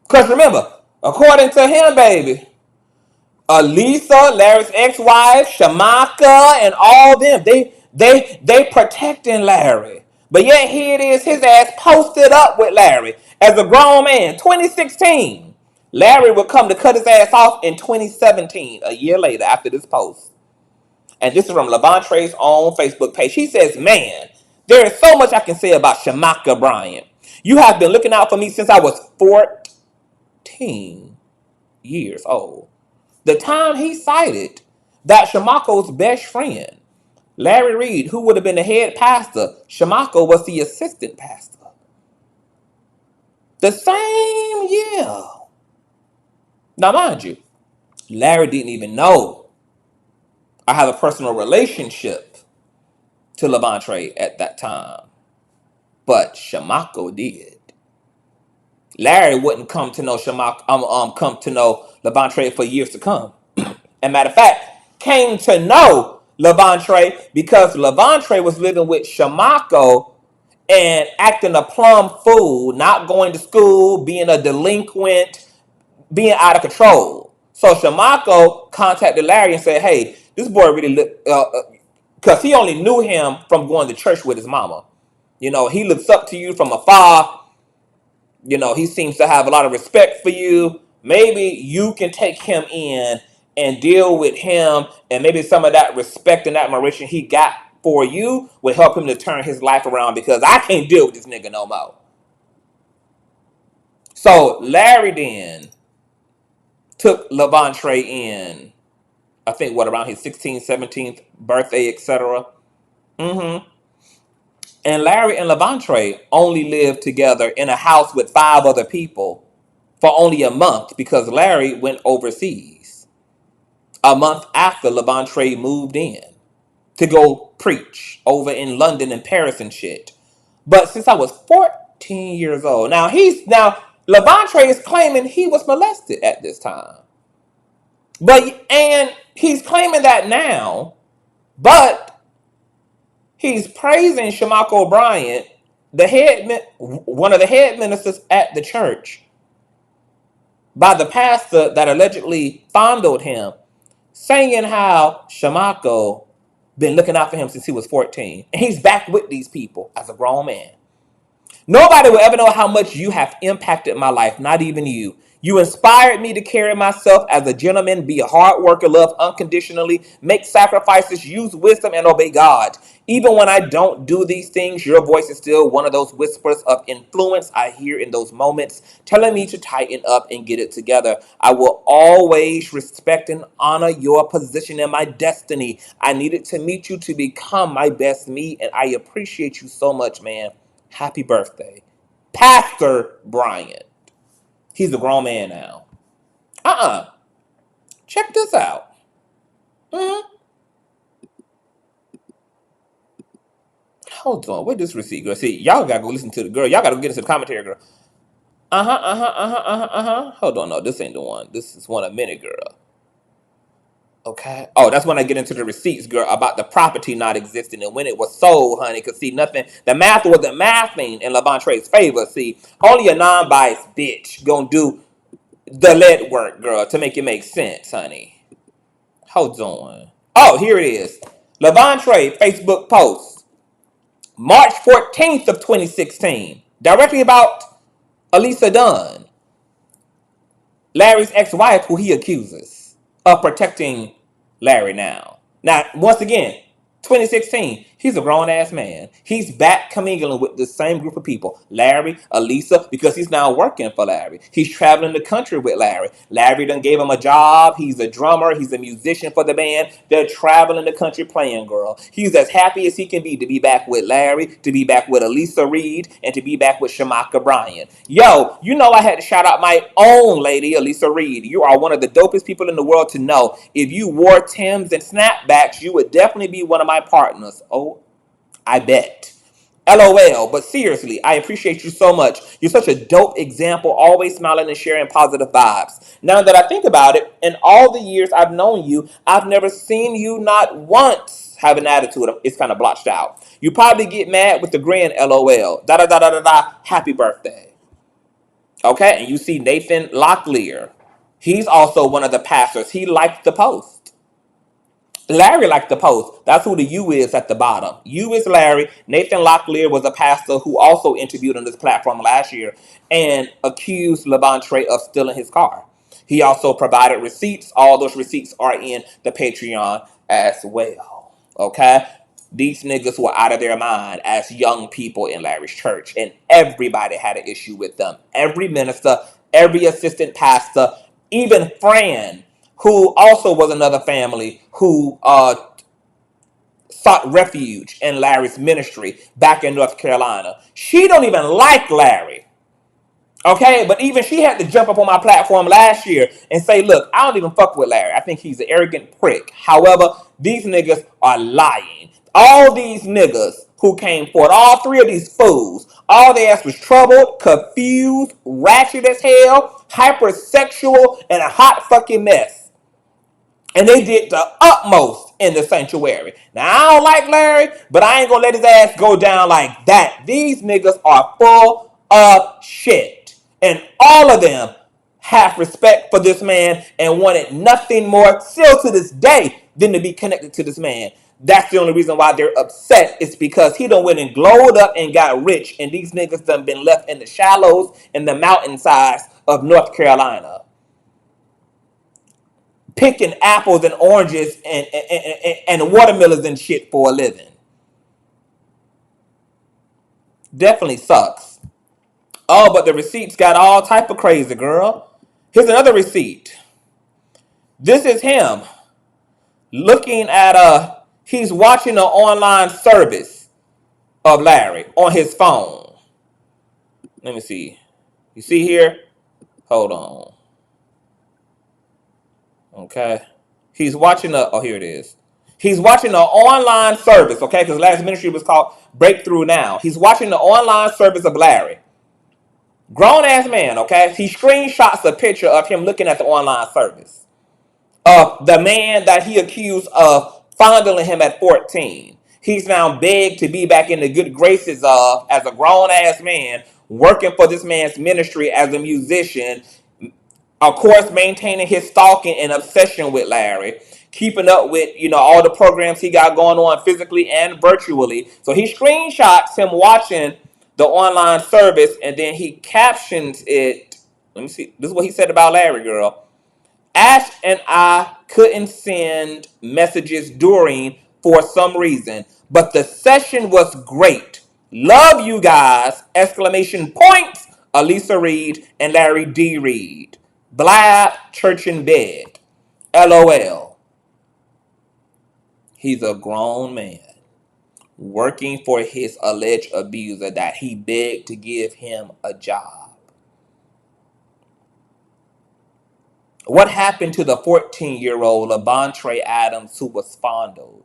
Because remember, according to him, baby, Alisa, Larry's ex-wife, Shamaka, and all them, they protecting Larry. But yet here it is, his ass posted up with Larry as a grown man. 2016. Larry would come to cut his ass off in 2017, a year later after this post. And this is from Lavontraye's own Facebook page. She says, man, there is so much I can say about Shamaka Bryant. You have been looking out for me since I was 14 years old. The time he cited that Shamako's best friend, Larry Reid, who would have been the head pastor, Shamako was the assistant pastor. The same year. Now, mind you, Larry didn't even know I have a personal relationship to Lavontraye at that time. But Shamako did. Larry wouldn't come to know come to know Lavontraye for years to come. And matter of fact, came to know Lavontraye because Lavontraye was living with Shamako and acting a plum fool, not going to school, being a delinquent, being out of control. So Shamako contacted Larry and said, hey, this boy really look, because he only knew him from going to church with his mama. You know, he looks up to you from afar. You know, he seems to have a lot of respect for you. Maybe you can take him in and deal with him, and maybe some of that respect and admiration he got for you will help him to turn his life around, because I can't deal with this nigga no more. So Larry then took Lavontraye in, I think, around his 16th, 17th birthday, etc. And Larry and Lavontraye only lived together in a house with 5 other people for only a month because Larry went overseas. A month after Lavontraye moved in to go preach over in London and Paris and shit. But since I was 14 years old, now Lavontraye is claiming he was molested at this time. And he's claiming that now, but he's praising Shamako Bryant, one of the head ministers at the church, by the pastor that allegedly fondled him, saying how Shamako been looking out for him since he was 14. And he's back with these people as a grown man. Nobody will ever know how much you have impacted my life, not even you. You inspired me to carry myself as a gentleman, be a hard worker, love unconditionally, make sacrifices, use wisdom, and obey God. Even when I don't do these things, your voice is still one of those whispers of influence I hear in those moments, telling me to tighten up and get it together. I will always respect and honor your position and my destiny. I needed to meet you to become my best me, and I appreciate you so much, man. Happy birthday, Pastor Bryant. He's a grown man now. Check this out. Hold on. Where's this receipt, girl? See, y'all gotta go listen to the girl. Y'all gotta get into the commentary, girl. Hold on, no, this ain't the one. This is one a minute, girl. Okay. Oh, that's when I get into the receipts, girl, about the property not existing and when it was sold, honey. Cause see, nothing. The math wasn't mathing in Lavontraye's favor. See, only a non-biased bitch gonna do the lead work, girl, to make it make sense, honey. Hold on. Oh, here it is. Lavontraye Facebook post, March 14th of 2016, directly about Elisa Dunn, Larry's ex-wife, who he accuses of protecting Larry now. Now, once again, 2016, he's a grown-ass man. He's back commingling with the same group of people. Larry, Elisa, because he's now working for Larry. He's traveling the country with Larry. Larry done gave him a job. He's a drummer. He's a musician for the band. They're traveling the country playing, girl. He's as happy as he can be to be back with Larry, to be back with Elisa Reid, and to be back with Shamaka Bryant. Yo, you know I had to shout out my own lady, Elisa Reid. You are one of the dopest people in the world to know. If you wore Timbs and snapbacks, you would definitely be one of my partners. Oh, I bet. LOL, but seriously, I appreciate you so much. You're such a dope example, always smiling and sharing positive vibes. Now that I think about it, in all the years I've known you, I've never seen you not once have an attitude. It's kind of blotched out. You probably get mad with the grin, LOL. Da da da da da da. Happy birthday. Okay, and you see Nathan Locklear. He's also one of the pastors. He liked the post. Larry liked the post. That's who the U is at the bottom. U is Larry. Nathan Locklear was a pastor who also interviewed on this platform last year and accused Lavontraye of stealing his car. He also provided receipts. All those receipts are in the Patreon. as well. Okay? These niggas were out of their mind as young people in Larry's church, and everybody had an issue with them. Every minister, every assistant pastor, even Fran, who also was another family who sought refuge in Larry's ministry back in North Carolina. She don't even like Larry. Okay, but even she had to jump up on my platform last year and say, look, I don't even fuck with Larry. I think he's an arrogant prick. However, these niggas are lying. All these niggas who came forward, all three of these fools, all they ass was troubled, confused, ratchet as hell, hypersexual, and a hot fucking mess. And they did the utmost in the sanctuary. Now, I don't like Larry, but I ain't gonna let his ass go down like that. These niggas are full of shit. And all of them have respect for this man and wanted nothing more, still to this day, than to be connected to this man. That's the only reason why they're upset. It's because he done went and glowed up and got rich. And these niggas done been left in the shallows and the mountainsides of North Carolina, picking apples and oranges and watermelons and shit for a living. Definitely sucks. Oh, but the receipts got all type of crazy, girl. Here's another receipt. This is him looking at he's watching an online service of Larry on his phone. Let me see. You see here? Hold on. Okay. He's watching here it is. He's watching an online service, okay? Because Larry's ministry was called Breakthrough Now. He's watching the online service of Larry. Grown-ass man, okay? He screenshots a picture of him looking at the online service of the man that he accused of fondling him at 14. He's now begged to be back in the good graces of, as a grown-ass man, working for this man's ministry as a musician, of course, maintaining his stalking and obsession with Larry, keeping up with, all the programs he got going on physically and virtually. So he screenshots him watching the online service, and then he captions it. Let me see. This is what he said about Larry, girl. Ash and I couldn't send messages during for some reason, but the session was great. Love you guys! Exclamation points. Elisa Reid and Larry D. Reid. Blab, church in bed. LOL. He's a grown man working for his alleged abuser that he begged to give him a job. What happened to the 14-year-old Lavontraye Adams who was fondled?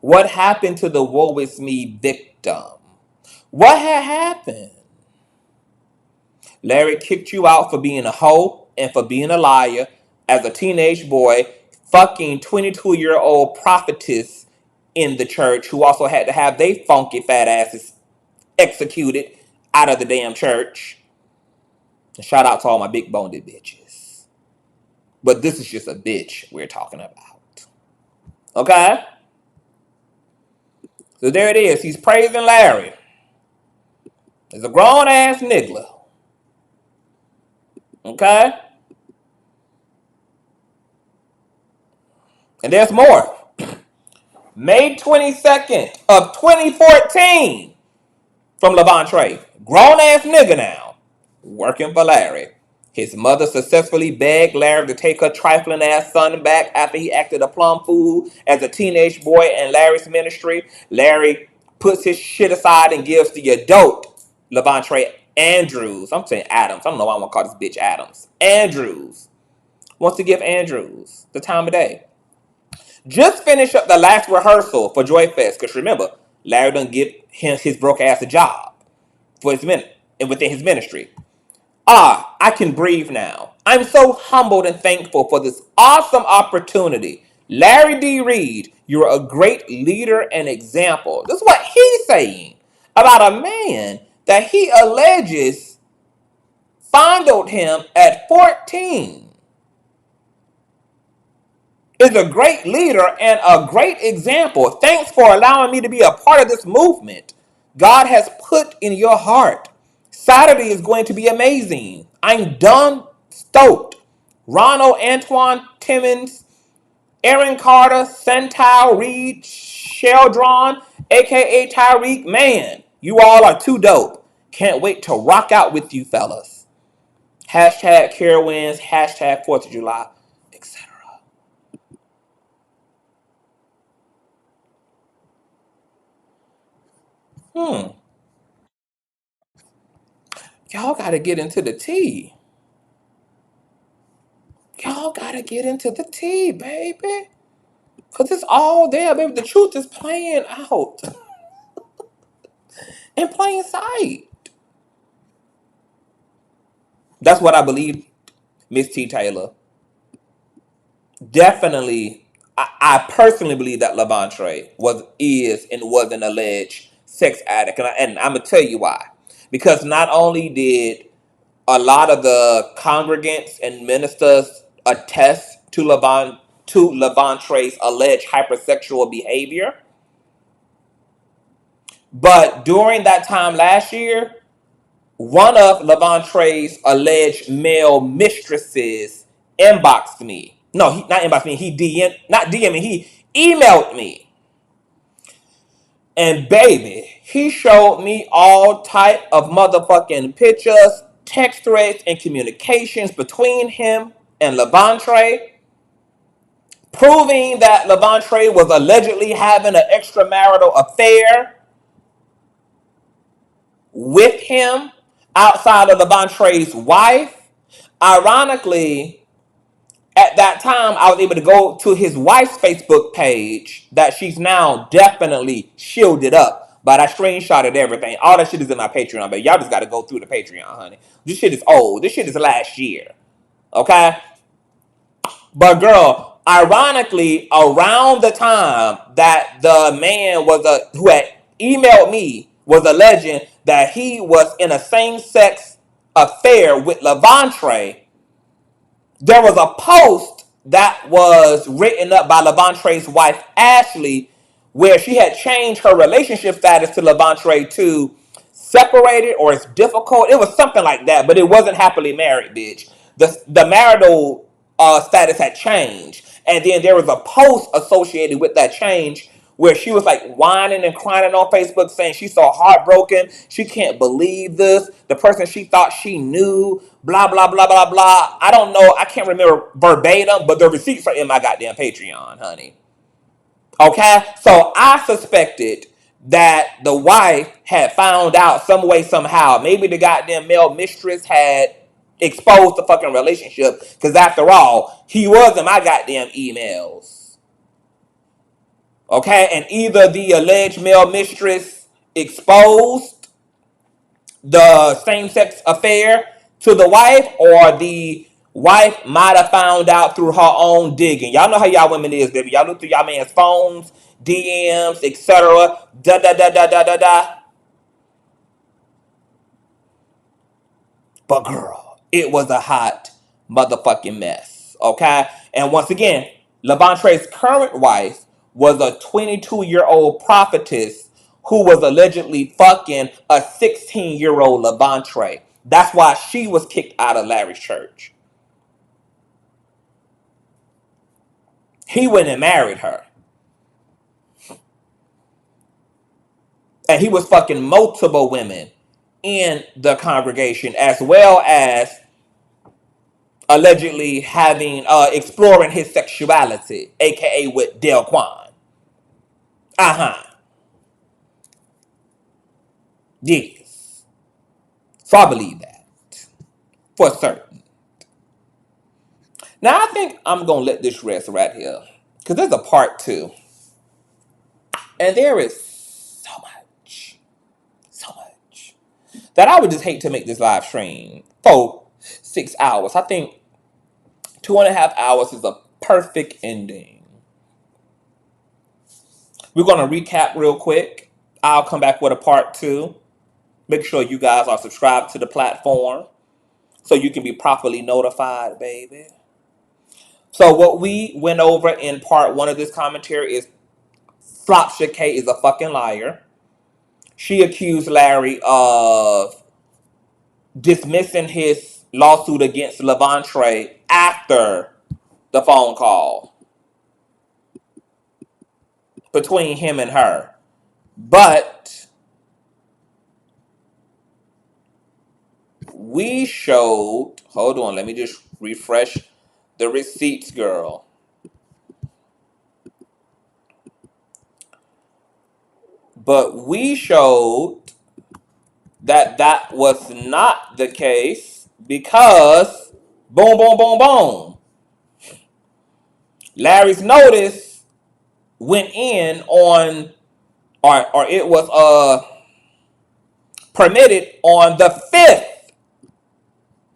What happened to the woe is me victim? What had happened? Larry kicked you out for being a hoe and for being a liar as a teenage boy, fucking 22-year-old prophetess in the church who also had to have they funky fat asses executed out of the damn church. And shout out to all my big boned bitches. But this is just a bitch we're talking about. Okay? So there it is. He's praising Larry. He's a grown-ass nigga. Okay? And there's more. May 22nd of 2014 from Lavontraye. Grown-ass nigga now. Working for Larry. His mother successfully begged Larry to take her trifling ass son back after he acted a plum fool as a teenage boy in Larry's ministry. Larry puts his shit aside and gives the adult Lavontraye Andrews. I'm saying Adams. I don't know why I want to call this bitch Adams. Andrews. Wants to give Andrews the time of day. Just finish up the last rehearsal for Joy Fest. Because remember, Larry done give him his broke ass a job for his and within his ministry. I can breathe now. I'm so humbled and thankful for this awesome opportunity. Larry D. Reid, you're a great leader and example. This is what he's saying about a man that he alleges fondled him at 14. Is a great leader and a great example. Thanks for allowing me to be a part of this movement God has put in your heart. Saturday is going to be amazing. I'm done stoked. Ronald Antoine Timmons, Aaron Carter, Centile, Reid, Sheldron, aka Tyreek. Man, you all are too dope. Can't wait to rock out with you fellas. Hashtag Carowinds, hashtag 4th of July, etc. Y'all gotta get into the tea. Y'all gotta get into the tea, baby. Cause it's all there, baby. The truth is playing out in plain sight. That's what I believe, Miss T. Taylor. Definitely, I personally believe that Lavontraye is and was an alleged sex addict, and I'm gonna tell you why. Because not only did a lot of the congregants and ministers attest to Lavontraye's alleged hypersexual behavior, but during that time last year, one of Lavontraye's alleged male mistresses inboxed me. No, he not inboxed me. He not DM me. He emailed me. And baby, he showed me all type of motherfucking pictures, text threads, and communications between him and Lavontraye, proving that Lavontraye was allegedly having an extramarital affair with him outside of Lavontraye's wife. Ironically, at that time, I was able to go to his wife's Facebook page that she's now definitely shielded up. But I screenshotted everything. All that shit is in my Patreon, but y'all just got to go through the Patreon, honey. This shit is old. This shit is last year. Okay? But girl, ironically, around the time that the man who had emailed me was alleging that he was in a same-sex affair with Lavontraye, there was a post that was written up by Lavontraye's wife, Ashley, where she had changed her relationship status to Lavontraye to separated or it's difficult. It was something like that, but it wasn't happily married, bitch. The marital status had changed. And then there was a post associated with that change where she was like whining and crying on Facebook saying she's so heartbroken. She can't believe this. The person she thought she knew, blah, blah, blah, blah, blah. I don't know. I can't remember verbatim, but the receipts are in my goddamn Patreon, honey. Okay? So I suspected that the wife had found out some way, somehow. Maybe the goddamn male mistress had exposed the fucking relationship. Because after all, he was in my goddamn emails. Okay? And either the alleged male mistress exposed the same-sex affair to the wife, or the wife might have found out through her own digging. Y'all know how y'all women is, baby. Y'all look through y'all man's phones, DMs, etc. Da da da da da da da. But girl, it was a hot motherfucking mess. Okay? And once again, Lavontraye's current wife was a 22-year-old prophetess who was allegedly fucking a 16-year-old Lavontraye. That's why she was kicked out of Larry's church. He went and married her. And he was fucking multiple women in the congregation, as well as allegedly exploring his sexuality, aka with Del Quan. Yes. So I believe that for certain. Now I think I'm gonna let this rest right here, because there's a part 2, and there is so much that I would just hate to make this live stream for 6 hours. I think 2.5 hours is a perfect ending. We're going to recap real quick. I'll come back with a part 2. Make sure you guys are subscribed to the platform so you can be properly notified, baby. So what we went over in part 1 of this commentary is Flopsha K is a fucking liar. She accused Larry of dismissing his lawsuit against Lavontraye after the phone call. between him and her. But we showed, hold on, let me just refresh the receipts, girl. But we showed that that was not the case because boom, boom, boom, boom. Larry's notice went in on, or it was permitted on the 5th.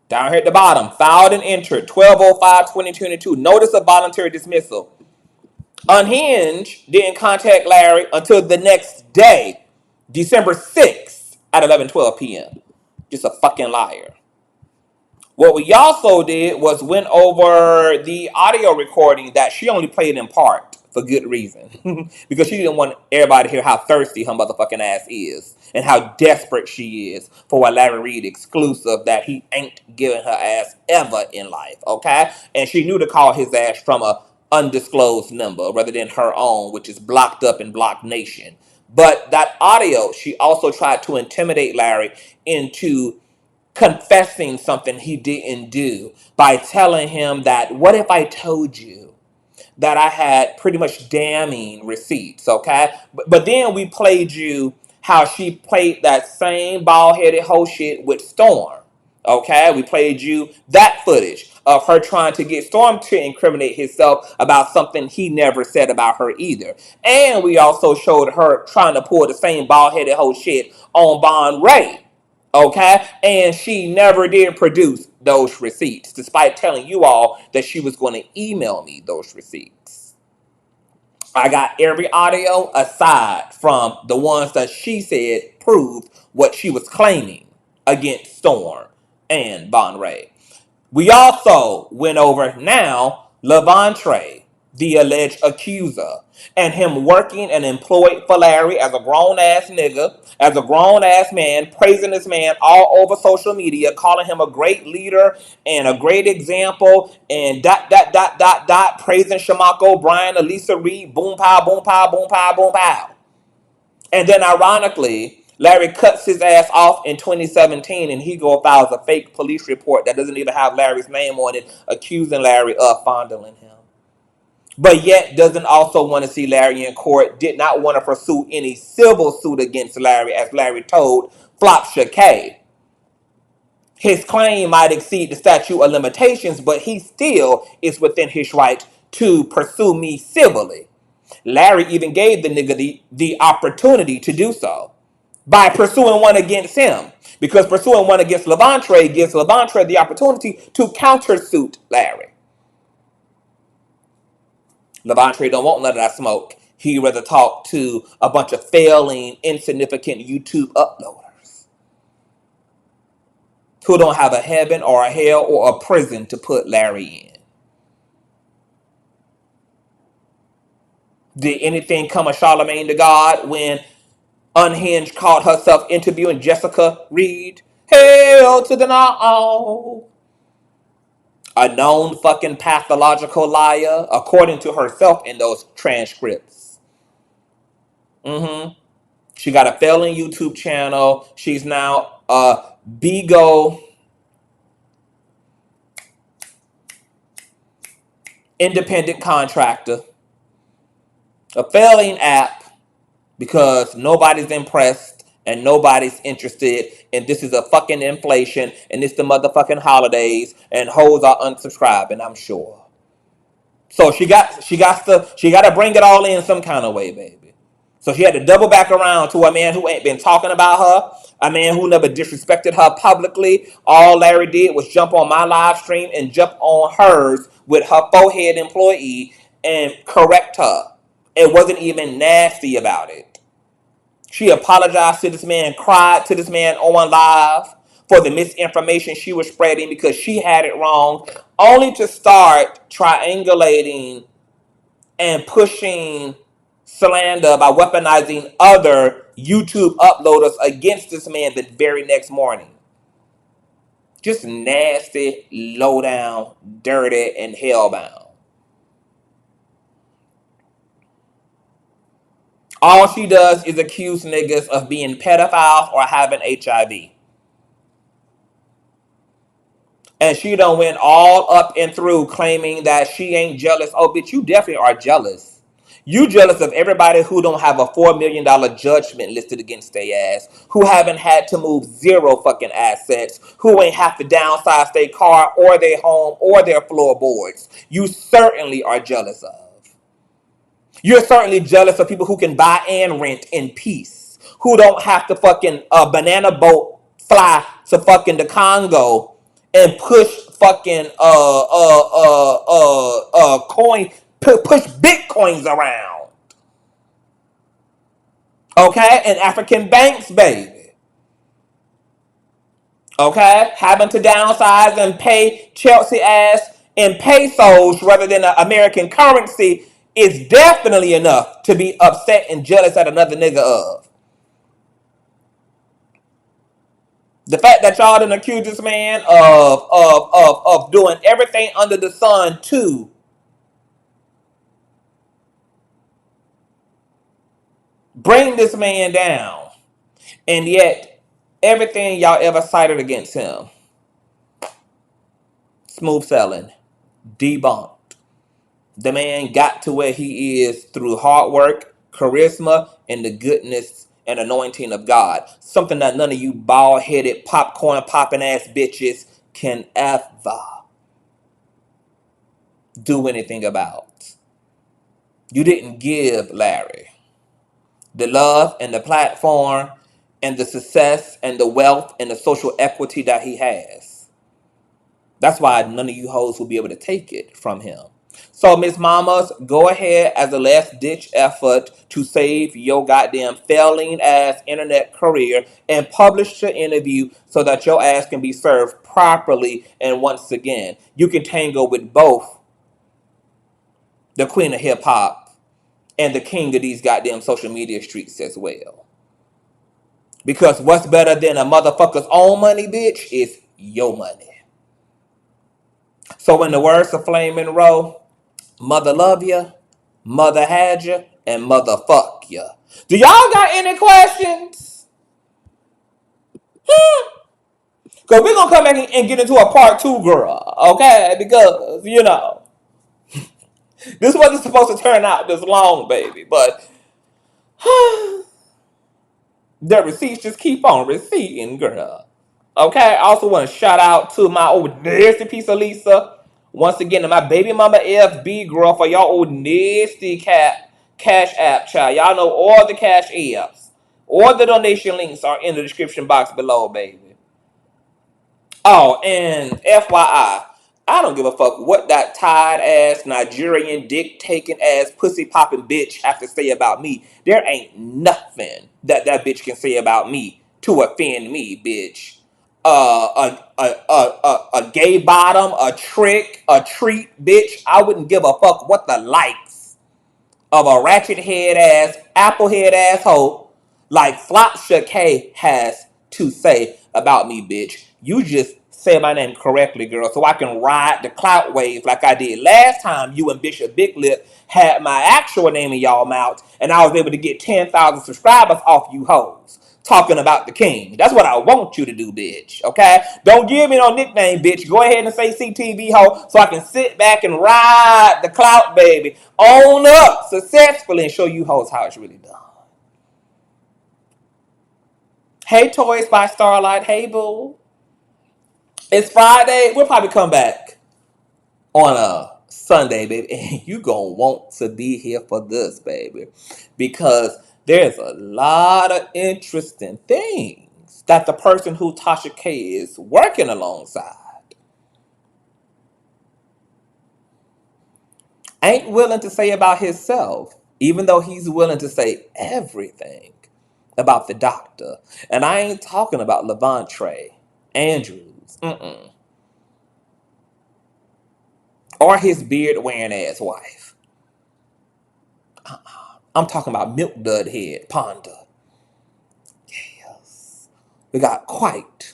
Down here at the bottom, filed and entered 12/05/2022. Notice of voluntary dismissal. Unhinged didn't contact Larry until the next day, December 6th at 11:12 p.m. Just a fucking liar. What we also did was went over the audio recording that she only played in part for good reason. Because she didn't want everybody to hear how thirsty her motherfucking ass is and how desperate she is for a Larry Reid exclusive that he ain't giving her ass ever in life, okay? And she knew to call his ass from a undisclosed number rather than her own, which is blocked up in Block Nation. But that audio, she also tried to intimidate Larry into confessing something he didn't do by telling him that, what if I told you that I had pretty much damning receipts, okay? But then we played you how she played that same bald-headed hoe shit with Storm, okay? We played you that footage of her trying to get Storm to incriminate himself about something he never said about her either. And we also showed her trying to pull the same bald-headed hoe shit on Von Ray. Okay? And she never did produce those receipts, despite telling you all that she was going to email me those receipts. I got every audio aside from the ones that she said proved what she was claiming against Storm and Von Ray. We also went over now Lavontraye, the alleged accuser, and him working and employed for Larry as a grown-ass nigga, as a grown-ass man, praising this man all over social media, calling him a great leader and a great example, and ... praising Shamako O'Brien, Elisa Reid, boom pow, boom pow, boom pow, boom pow. And then ironically, Larry cuts his ass off in 2017 and he files a fake police report that doesn't even have Larry's name on it, accusing Larry of fondling him. But yet doesn't also want to see Larry in court, did not want to pursue any civil suit against Larry, as Larry told Flopsha K. His claim might exceed the statute of limitations, but he still is within his right to pursue me civilly. Larry even gave the nigga the opportunity to do so by pursuing one against him. Because pursuing one against Lavontraye gives Lavontraye the opportunity to countersuit Larry. Lavontraye don't want none of that smoke. He'd rather talk to a bunch of failing, insignificant YouTube uploaders who don't have a heaven or a hell or a prison to put Larry in. Did anything come of Charlemagne to God when Unhinged caught herself interviewing Jessica Reid? Hell to the no. A known fucking pathological liar, according to herself in those transcripts. She got a failing YouTube channel. She's now a Bigo independent contractor. A failing app because nobody's impressed and nobody's interested, and this is a fucking inflation, and it's the motherfucking holidays, and hoes are unsubscribing, I'm sure. So she got to bring it all in some kind of way, baby. So she had to double back around to a man who ain't been talking about her, a man who never disrespected her publicly. All Larry did was jump on my live stream and jump on hers with her forehead employee and correct her. It wasn't even nasty about it. She apologized to this man, cried to this man on live for the misinformation she was spreading because she had it wrong, only to start triangulating and pushing slander by weaponizing other YouTube uploaders against this man the very next morning. Just nasty, low down, dirty, and hellbound. All she does is accuse niggas of being pedophiles or having HIV. And she done went all up and through claiming that she ain't jealous. Oh, bitch, you definitely are jealous. You jealous of everybody who don't have a $4 million judgment listed against their ass, who haven't had to move zero fucking assets, who ain't have to downsize their car or their home or their floorboards. You certainly are jealous of. You're certainly jealous of people who can buy and rent in peace, who don't have to fucking banana boat fly to fucking the Congo and push fucking coin push bitcoins around. Okay, and African banks, baby. Okay, having to downsize and pay Chelsea ass in pesos rather than American currency is definitely enough to be upset and jealous at another nigga of. The fact that y'all done accused this man of doing everything under the sun to bring this man down, and yet everything y'all ever cited against him, smooth selling, debunked. The man got to where he is through hard work, charisma, and the goodness and anointing of God. Something that none of you bald-headed, popcorn popping ass bitches can ever do anything about. You didn't give Larry the love and the platform and the success and the wealth and the social equity that he has. That's why none of you hoes will be able to take it from him. So, Miss Mamas, go ahead as a last-ditch effort to save your goddamn failing ass internet career and publish your interview so that your ass can be served properly. And once again, you can tangle with both the queen of hip-hop and the king of these goddamn social media streets as well. Because what's better than a motherfucker's own money, bitch, is your money. So in the words of Flamin' Row, mother love ya, mother had ya, and mother fuck ya. Do y'all got any questions? Because we're going to come back and get into a part 2, girl. Okay? Because, you know, this wasn't supposed to turn out this long, baby. But the receipts just keep on receipting, girl. Okay? I also want to shout out to my old nasty piece of Lisa. Once again, to my baby mama FB, girl, for y'all old nasty cash app, child. Y'all know all the cash apps. All the donation links are in the description box below, baby. Oh, and FYI, I don't give a fuck what that tired ass Nigerian dick taking ass pussy popping bitch have to say about me. There ain't nothing that bitch can say about me to offend me, bitch. A gay bottom, a trick, a treat, bitch. I wouldn't give a fuck what the likes of a ratchet head ass, apple head asshole like Flopsha K has to say about me, bitch. You just say my name correctly, girl, so I can ride the clout wave like I did last time you and Bishop Big Lip had my actual name in y'all mouth, and I was able to get 10,000 subscribers off you hoes. Talking about the king. That's what I want you to do, bitch. Okay? Don't give me no nickname, bitch. Go ahead and say CTV ho so I can sit back and ride the clout, baby. Own up successfully and show you hoes how it's really done. Hey, Toys by Starlight. Hey, boo. It's Friday. We'll probably come back on a Sunday, baby. And you gonna want to be here for this, baby. Because there's a lot of interesting things that the person who Tasha K is working alongside ain't willing to say about himself, even though he's willing to say everything about the doctor. And I ain't talking about Lavontraye Andrews. Or his beard-wearing ass wife. I'm talking about Milk Dud Head Ponder. Yes. We got quite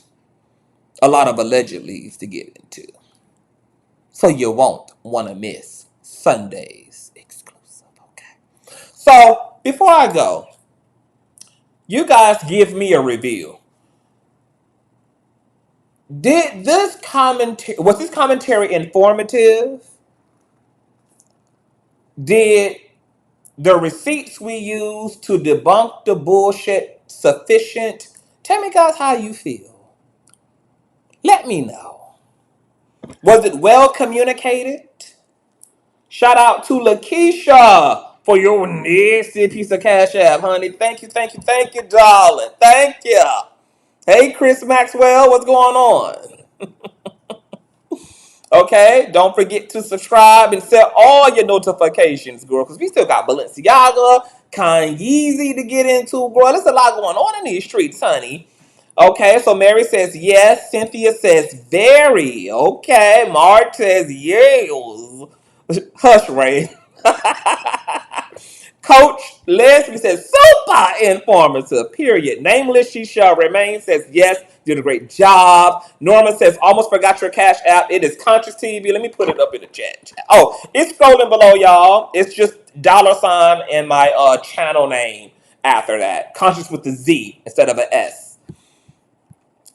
a lot of allegedlys to get into. So you won't want to miss Sunday's exclusive, okay? So, before I go, you guys give me a review. Was this commentary informative? Did the receipts we use to debunk the bullshit sufficient? Tell me, guys, how you feel. Let me know. Was it well communicated? Shout out to Lakeisha for your nasty piece of cash app, honey. Thank you, darling. Thank you. Hey, Chris Maxwell, what's going on? Okay, don't forget to subscribe and set all your notifications, girl, because we still got Balenciaga, Kanye to get into, girl. There's a lot going on in these streets, honey. Okay, so Mary says yes. Cynthia says very. Okay, Mark says yes. Hush, Ray. Coach Leslie says super informative, period. Nameless She Shall Remain says yes, did a great job. Norma says almost forgot your cash app. It is Consciouztv. Let me put it up in the chat. Oh, it's scrolling below, y'all. It's just $ and my channel name after that. Conscious with the Z instead of an S.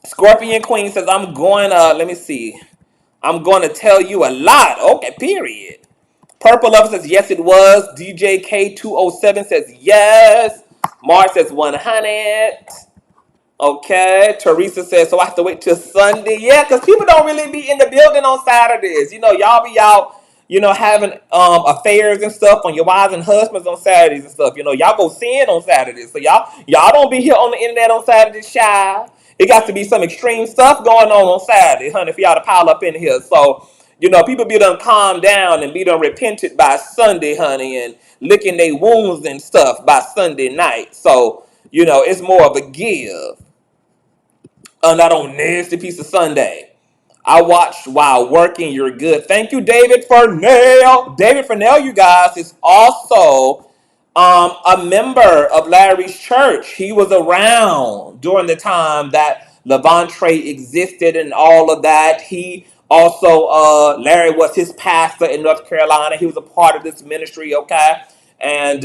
Scorpion Queen says I'm going to tell you a lot. Okay, period. Purple Love says, yes, it was. DJ K207 says, yes. Mars says, 100. Okay. Teresa says, so I have to wait till Sunday. Yeah, because people don't really be in the building on Saturdays. You know, y'all be out, having affairs and stuff on your wives and husbands on Saturdays and stuff. You know, y'all go sin on Saturdays. So y'all don't be here on the internet on Saturdays, shy. It got to be some extreme stuff going on Saturday, honey, for y'all to pile up in here. So, people be done calm down and be done repented by Sunday, honey, and licking their wounds and stuff by Sunday night. So, it's more of a give. Not on nasty piece of Sunday. I watched while working. You're good. Thank you, David Fernell. David Fernell, you guys, is also a member of Larry's church. He was around during the time that Lavontraye existed and all of that. He also, Larry was his pastor in North Carolina. He was a part of this ministry, okay? And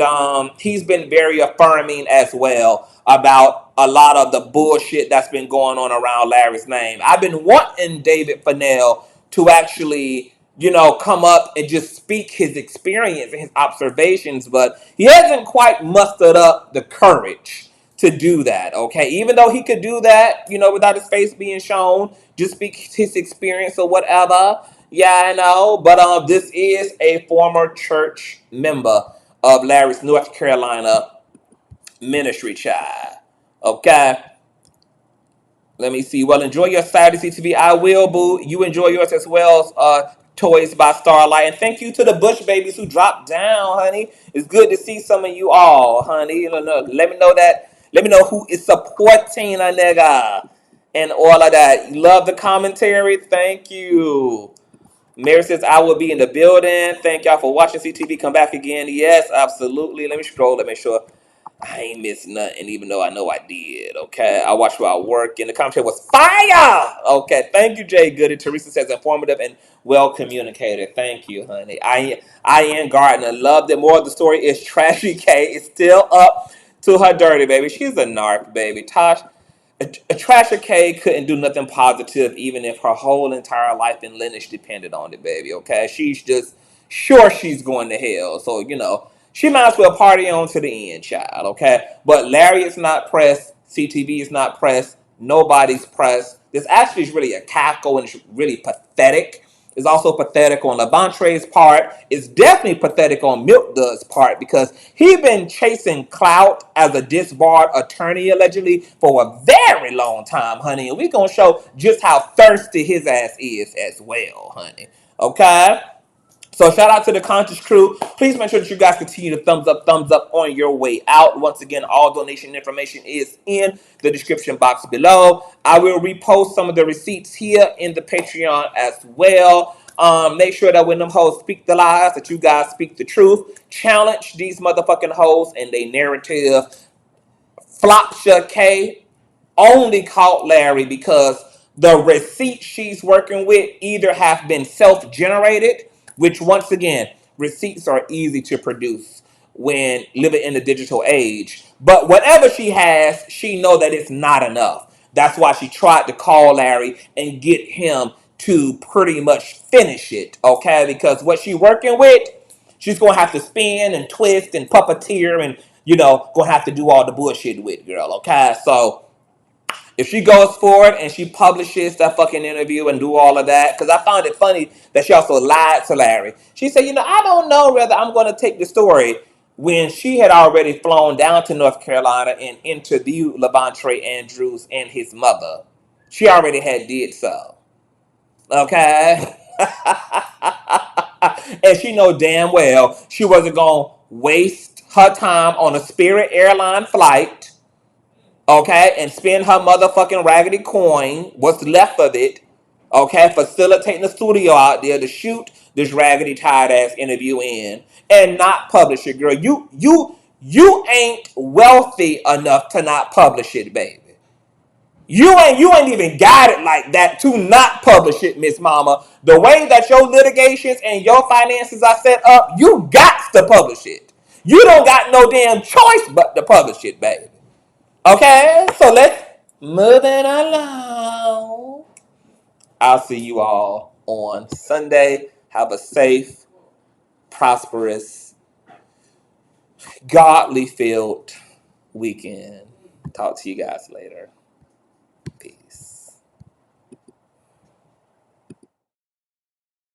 he's been very affirming as well about a lot of the bullshit that's been going on around Larry's name. I've been wanting David Fernell to actually, come up and just speak his experience and his observations, but he hasn't quite mustered up the courage to do that, okay? Even though he could do that, without his face being shown, just speak his experience or whatever. Yeah, I know, but this is a former church member of Larry's North Carolina ministry, child. Okay? Let me see. Well, enjoy your Saturday CTV. I will, boo. You enjoy yours as well. Toys by Starlight. And thank you to the Bush babies who dropped down, honey. It's good to see some of you all, honey. Let me know that. Let me know who is supporting a nigga and all of that. Love the commentary. Thank you. Mary says, I will be in the building. Thank y'all for watching CTV. Come back again. Yes, absolutely. Let me scroll to make sure I ain't missed nothing, even though I know I did, okay? I watched while working. The commentary was fire! Okay, thank you, Jay Goody. Teresa says, informative and well communicated. Thank you, honey. I am Gardner. Loved it. More of the story is Trashy K. It's still up to her dirty, baby. She's a narc, baby. Tasha. Trasher K couldn't do nothing positive even if her whole entire life in lineage depended on it, baby, okay? She's just sure she's going to hell. So, she might as well party on to the end, child, okay? But Larry is not pressed. CTV is not pressed. Nobody's pressed. This actually is really a cackle and it's really pathetic. It's also pathetic on Lavontraye's part. It's definitely pathetic on Milk Dud's part because he been chasing clout as a disbarred attorney allegedly for a very long time, honey. And we're going to show just how thirsty his ass is as well, honey. Okay? So shout out to the Conscious crew. Please make sure that you guys continue to thumbs up on your way out. Once again, all donation information is in the description box below. I will repost some of the receipts here in the Patreon as well. Make sure that when them hoes speak the lies, that you guys speak the truth. Challenge these motherfucking hoes and they narrative. Flopsha K only caught Larry because the receipts she's working with either have been self-generated, which once again, receipts are easy to produce. when living in the digital age. But whatever she has, she know that it's not enough. That's why she tried to call Larry and get him to pretty much finish it, okay? Because what she working with, she's going to have to spin and twist and puppeteer and, going to have to do all the bullshit with, girl, okay? So if she goes forward and she publishes that fucking interview and do all of that, because I found it funny that she also lied to Larry. She said, I don't know whether I'm going to take the story, when she had already flown down to North Carolina and interviewed Lavontraye Andrews and his mother. She already had did so. Okay? And she know damn well she wasn't going to waste her time on a Spirit airline flight, okay, and spend her motherfucking raggedy coin, what's left of it, okay, facilitating the studio out there to shoot this raggedy tired ass interview in and not publish it, girl. You ain't wealthy enough to not publish it, baby. You ain't even got it like that to not publish it, Miss Mama. The way that your litigations and your finances are set up, you got to publish it. You don't got no damn choice but to publish it, baby. Okay, so let's move it along. I'll see you all on Sunday. Have a safe, prosperous, godly filled weekend. Talk to you guys later.